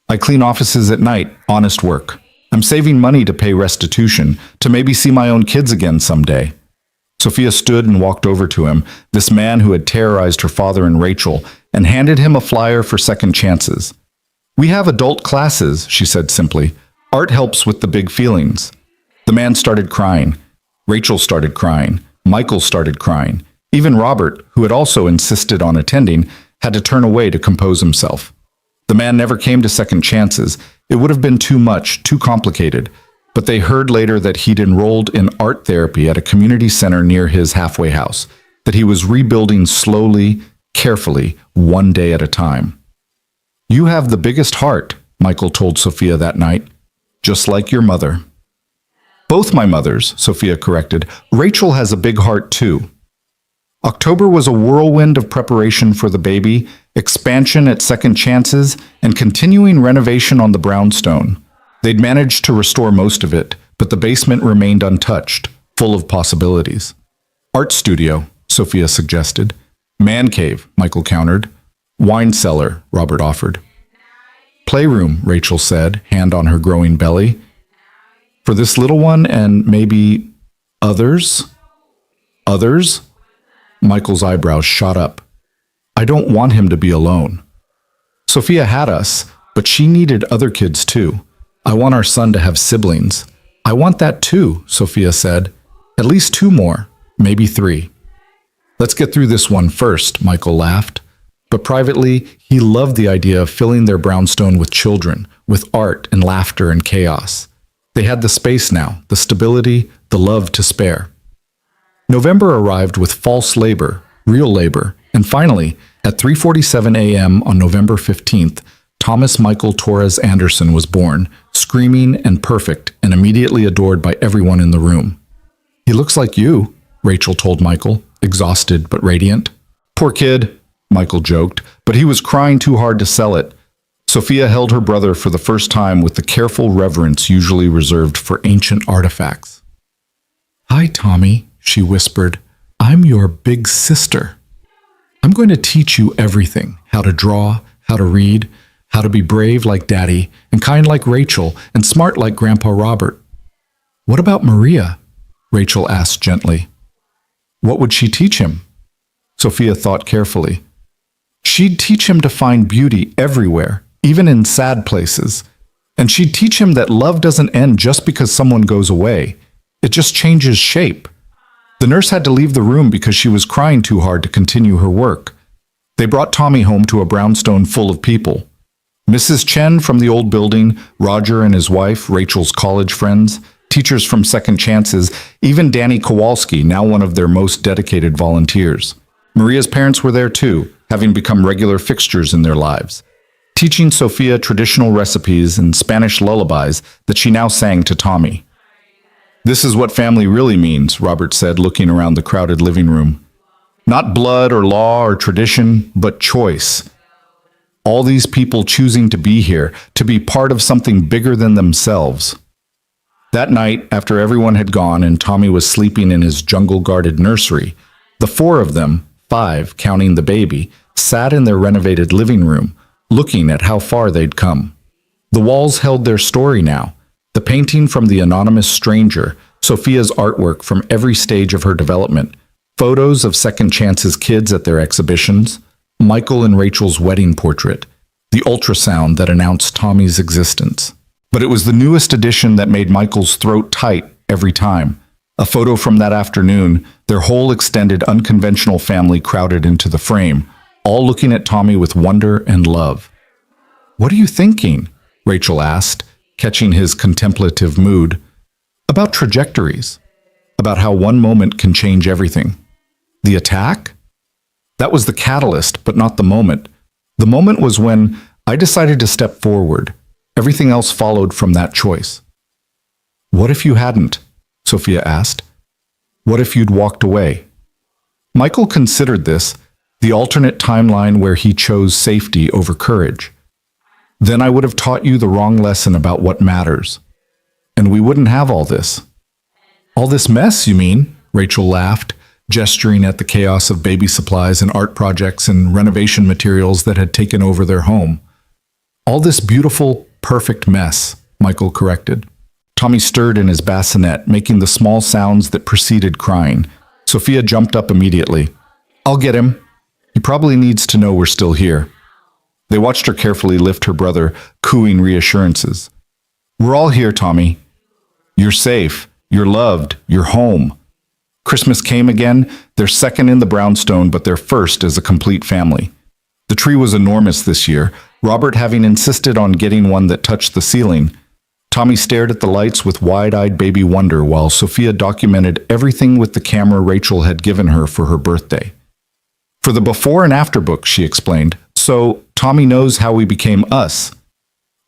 "I clean offices at night, honest work. I'm saving money to pay restitution, to maybe see my own kids again someday." Sophia stood and walked over to him, this man who had terrorized her father and Rachel, and handed him a flyer for Second Chances. "We have adult classes," she said simply. "Art helps with the big feelings." The man started crying. Rachel started crying. Michael started crying. Even Robert, who had also insisted on attending, had to turn away to compose himself. The man never came to Second Chances. It would have been too much, too complicated. But they heard later that he'd enrolled in art therapy at a community center near his halfway house, that he was rebuilding slowly, carefully, one day at a time. "You have the biggest heart," Michael told Sophia that night. "Just like your mother." "Both my mothers," Sophia corrected. "Rachel has a big heart too." October was a whirlwind of preparation for the baby, expansion at Second Chances, and continuing renovation on the brownstone. They'd managed to restore most of it, but the basement remained untouched, full of possibilities. "Art studio," Sophia suggested. Man cave, Michael countered. Wine cellar, Robert offered. Playroom, Rachel said, hand on her growing belly. For this little one and maybe others? Others? Michael's eyebrows shot up. I don't want him to be alone. Sophia had us, but she needed other kids too. I want our son to have siblings. I want that too, Sophia said. At least 2 more, maybe 3. Let's get through this one first, Michael laughed. But privately, he loved the idea of filling their brownstone with children, with art and laughter and chaos. They had the space now, the stability, the love to spare. November arrived with false labor, real labor, and finally, at 3:47 a.m. on November 15th, Thomas Michael Torres Anderson was born, screaming and perfect and immediately adored by everyone in the room. He looks like you, Rachel told Michael, exhausted but radiant. Poor kid, Michael joked, but he was crying too hard to sell it. Sophia held her brother for the first time with the careful reverence usually reserved for ancient artifacts. Hi, Tommy, she whispered. I'm your big sister. I'm going to teach you everything, how to draw, how to read, how to be brave like Daddy, and kind like Rachel, and smart like Grandpa Robert. What about Maria? Rachel asked gently. What would she teach him? Sophia thought carefully. She'd teach him to find beauty everywhere, even in sad places. And she'd teach him that love doesn't end just because someone goes away. It just changes shape. The nurse had to leave the room because she was crying too hard to continue her work. They brought Tommy home to a brownstone full of people. Mrs. Chen from the old building, Roger and his wife, Rachel's college friends, teachers from Second Chances, even Danny Kowalski, now one of their most dedicated volunteers. Maria's parents were there too, having become regular fixtures in their lives, teaching Sophia traditional recipes and Spanish lullabies that she now sang to Tommy. This is what family really means, Robert said, looking around the crowded living room. Not blood or law or tradition, but choice. All these people choosing to be here, to be part of something bigger than themselves. That night, after everyone had gone and Tommy was sleeping in his jungle-guarded nursery, the 4 of them, 5 counting the baby, sat in their renovated living room, looking at how far they'd come. The walls held their story now. The painting from the anonymous stranger, Sophia's artwork from every stage of her development, photos of Second Chance's kids at their exhibitions, Michael and Rachel's wedding portrait, the ultrasound that announced Tommy's existence. But it was the newest addition that made Michael's throat tight every time. A photo from that afternoon, their whole extended unconventional family crowded into the frame, all looking at Tommy with wonder and love. What are you thinking? Rachel asked, catching his contemplative mood. About trajectories. About how one moment can change everything. The attack? That was the catalyst, but not the moment. The moment was when I decided to step forward. Everything else followed from that choice. What if you hadn't? Sophia asked. What if you'd walked away? Michael considered this, the alternate timeline where he chose safety over courage. Then I would have taught you the wrong lesson about what matters. And we wouldn't have all this. All this mess, you mean? Rachel laughed, gesturing at the chaos of baby supplies and art projects and renovation materials that had taken over their home. All this beautiful, perfect mess, Michael corrected. Tommy stirred in his bassinet, making the small sounds that preceded crying. Sophia jumped up immediately. I'll get him. He probably needs to know we're still here. They watched her carefully lift her brother, cooing reassurances. We're all here, Tommy. You're safe. You're loved. You're home. Christmas came again, their second in the brownstone, but their first as a complete family. The tree was enormous this year, Robert having insisted on getting one that touched the ceiling. Tommy stared at the lights with wide-eyed baby wonder while Sophia documented everything with the camera Rachel had given her for her birthday. For the before and after book, she explained, so Tommy knows how we became us.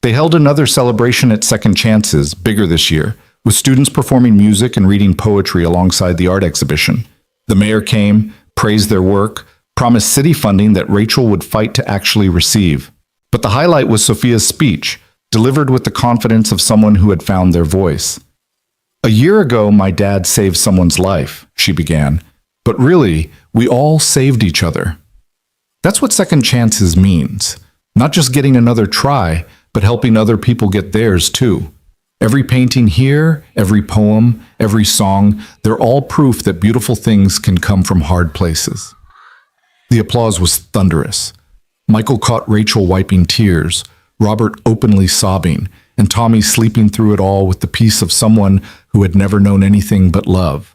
They held another celebration at Second Chances, bigger this year, with students performing music and reading poetry alongside the art exhibition. The mayor came, praised their work, promised city funding that Rachel would fight to actually receive. But the highlight was Sophia's speech, delivered with the confidence of someone who had found their voice. A year ago, my dad saved someone's life, she began. But really, we all saved each other. That's what second chances means. Not just getting another try, but helping other people get theirs too. Every painting here, every poem, every song, they're all proof that beautiful things can come from hard places. The applause was thunderous. Michael caught Rachel wiping tears, Robert openly sobbing, and Tommy sleeping through it all with the peace of someone who had never known anything but love.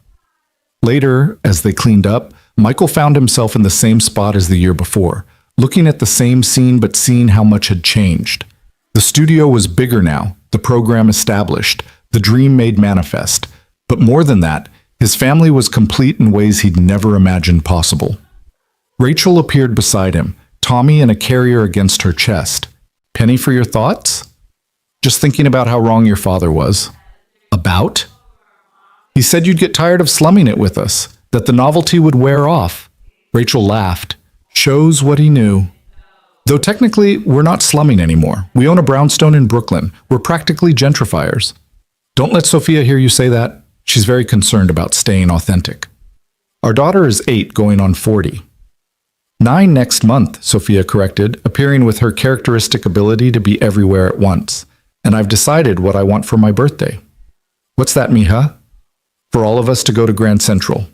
Later, as they cleaned up, Michael found himself in the same spot as the year before, looking at the same scene but seeing how much had changed. The studio was bigger now, the program established, the dream made manifest. But more than that, his family was complete in ways he'd never imagined possible. Rachel appeared beside him, Tommy in a carrier against her chest. "Penny for your thoughts?" "Just thinking about how wrong your father was." "About?" "He said you'd get tired of slumming it with us, that the novelty would wear off." Rachel laughed. Shows what he knew. "Though technically, we're not slumming anymore. We own a brownstone in Brooklyn. We're practically gentrifiers." "Don't let Sophia hear you say that. She's very concerned about staying authentic." "Our daughter is 8 going on 40. 9 next month," Sophia corrected, appearing with her characteristic ability to be everywhere at once. "And I've decided what I want for my birthday." "What's that, mija?" "For all of us to go to Grand Central.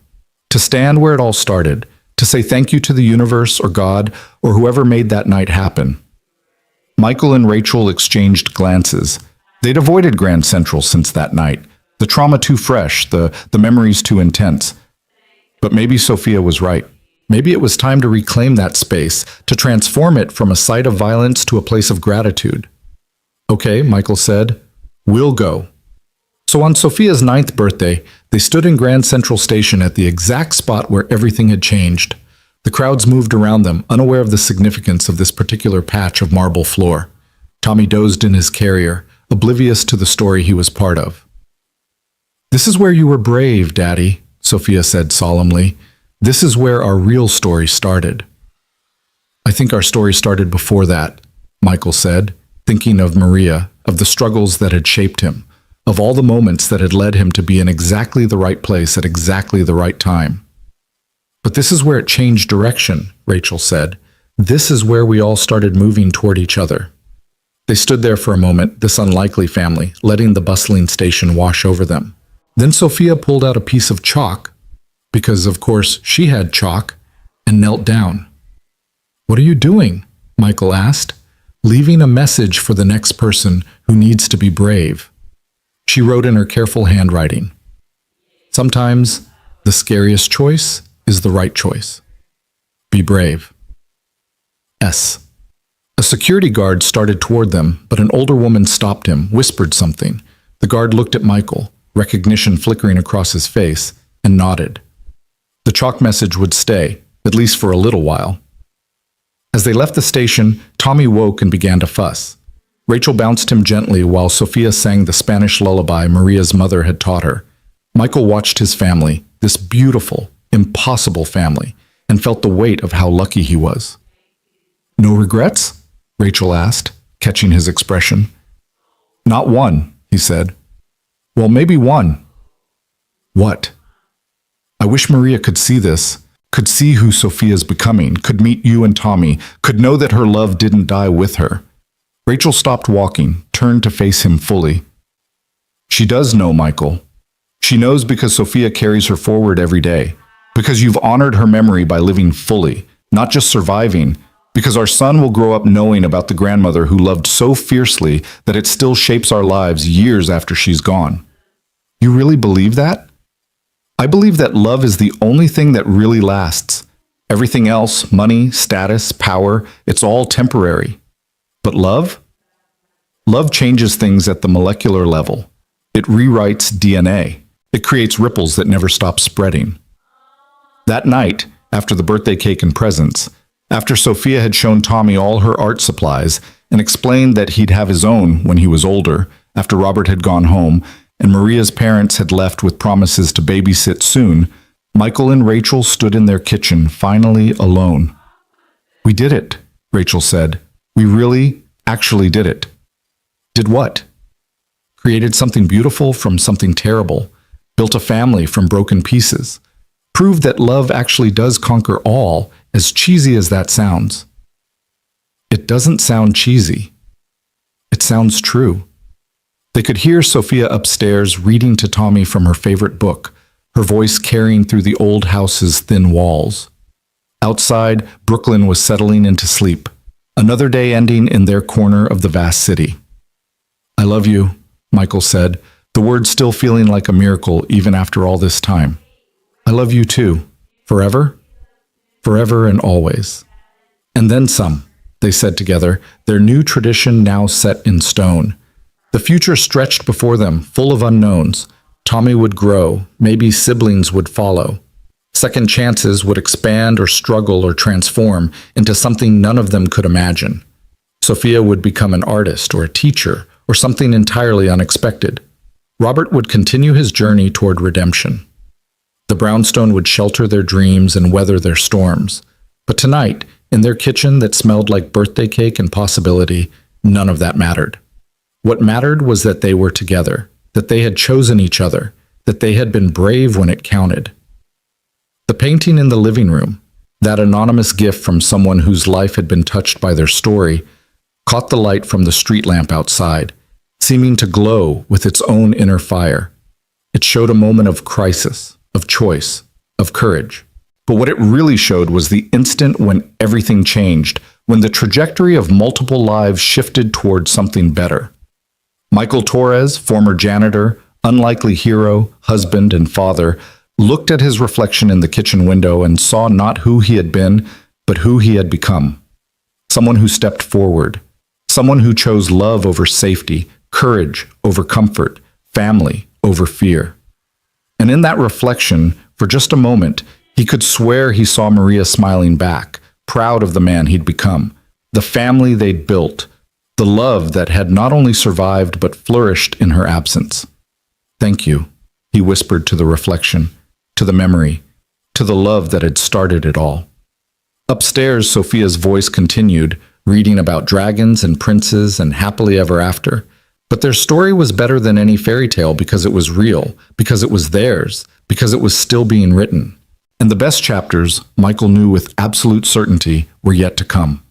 To stand where it all started. To say thank you to the universe or God or whoever made that night happen." Michael and Rachel exchanged glances. They'd avoided Grand Central since that night. The trauma too fresh, the memories too intense. But maybe Sophia was right. Maybe it was time to reclaim that space, to transform it from a site of violence to a place of gratitude. "Okay," Michael said. "We'll go." So on Sophia's 9th birthday, they stood in Grand Central Station at the exact spot where everything had changed. The crowds moved around them, unaware of the significance of this particular patch of marble floor. Tommy dozed in his carrier, oblivious to the story he was part of. "This is where you were brave, Daddy," Sophia said solemnly. "This is where our real story started." "I think our story started before that," Michael said, thinking of Maria, of the struggles that had shaped him, of all the moments that had led him to be in exactly the right place at exactly the right time. "But this is where it changed direction," Rachel said. "This is where we all started moving toward each other." They stood there for a moment, this unlikely family, letting the bustling station wash over them. Then Sophia pulled out a piece of chalk, because of course she had chalk, and knelt down. "What are you doing?" Michael asked. "Leaving a message for the next person who needs to be brave." She wrote in her careful handwriting, "Sometimes the scariest choice is the right choice. Be brave." S. A security guard started toward them, but an older woman stopped him, whispered something. The guard looked at Michael, recognition flickering across his face, and nodded. The chalk message would stay, at least for a little while. As they left the station, Tommy woke and began to fuss. Rachel bounced him gently while Sophia sang the Spanish lullaby Maria's mother had taught her. Michael watched his family, this beautiful, impossible family, and felt the weight of how lucky he was. "No regrets?" Rachel asked, catching his expression. "Not one," he said. "Well, maybe one." "What?" "I wish Maria could see this, could see who Sophia's becoming, could meet you and Tommy, could know that her love didn't die with her." Rachel stopped walking, turned to face him fully. "She does know, Michael. She knows because Sophia carries her forward every day, because you've honored her memory by living fully, not just surviving, because our son will grow up knowing about the grandmother who loved so fiercely that it still shapes our lives years after she's gone." "You really believe that?" "I believe that love is the only thing that really lasts. Everything else, money, status, power, it's all temporary. But love? Love changes things at the molecular level. It rewrites DNA. It creates ripples that never stop spreading." That night, after the birthday cake and presents, after Sophia had shown Tommy all her art supplies and explained that he'd have his own when he was older, after Robert had gone home, and Maria's parents had left with promises to babysit soon, Michael and Rachel stood in their kitchen, finally alone. "We did it," Rachel said. "We really, actually did it." "Did what?" "Created something beautiful from something terrible. Built a family from broken pieces. Proved that love actually does conquer all, as cheesy as that sounds. It doesn't sound cheesy. It sounds true. They could hear Sophia upstairs reading to Tommy from her favorite book, her voice carrying through the old house's thin walls. Outside, Brooklyn was settling into sleep, another day ending in their corner of the vast city. "I love you," Michael said, the words still feeling like a miracle even after all this time. "I love you too. Forever? Forever and always." And then some, they said together, their new tradition now set in stone. The future stretched before them, full of unknowns. Tommy would grow, maybe siblings would follow. Second chances would expand or struggle or transform into something none of them could imagine. Sophia would become an artist or a teacher or something entirely unexpected. Robert would continue his journey toward redemption. The brownstone would shelter their dreams and weather their storms. But tonight, in their kitchen that smelled like birthday cake and possibility, none of that mattered. What mattered was that they were together, that they had chosen each other, that they had been brave when it counted. The painting in the living room, that anonymous gift from someone whose life had been touched by their story, caught the light from the street lamp outside, seeming to glow with its own inner fire. It showed a moment of crisis, of choice, of courage. But what it really showed was the instant when everything changed, when the trajectory of multiple lives shifted toward something better. Michael Torres, former janitor, unlikely hero, husband, and father, looked at his reflection in the kitchen window and saw not who he had been, but who he had become. Someone who stepped forward, someone who chose love over safety, courage over comfort, family over fear. And in that reflection, for just a moment, he could swear he saw Maria smiling back, proud of the man he'd become, the family they'd built, the love that had not only survived but flourished in her absence. "Thank you," he whispered to the reflection, to the memory, to the love that had started it all. Upstairs, Sophia's voice continued, reading about dragons and princes and happily ever after. But their story was better than any fairy tale because it was real, because it was theirs, because it was still being written. And the best chapters, Michael knew with absolute certainty, were yet to come.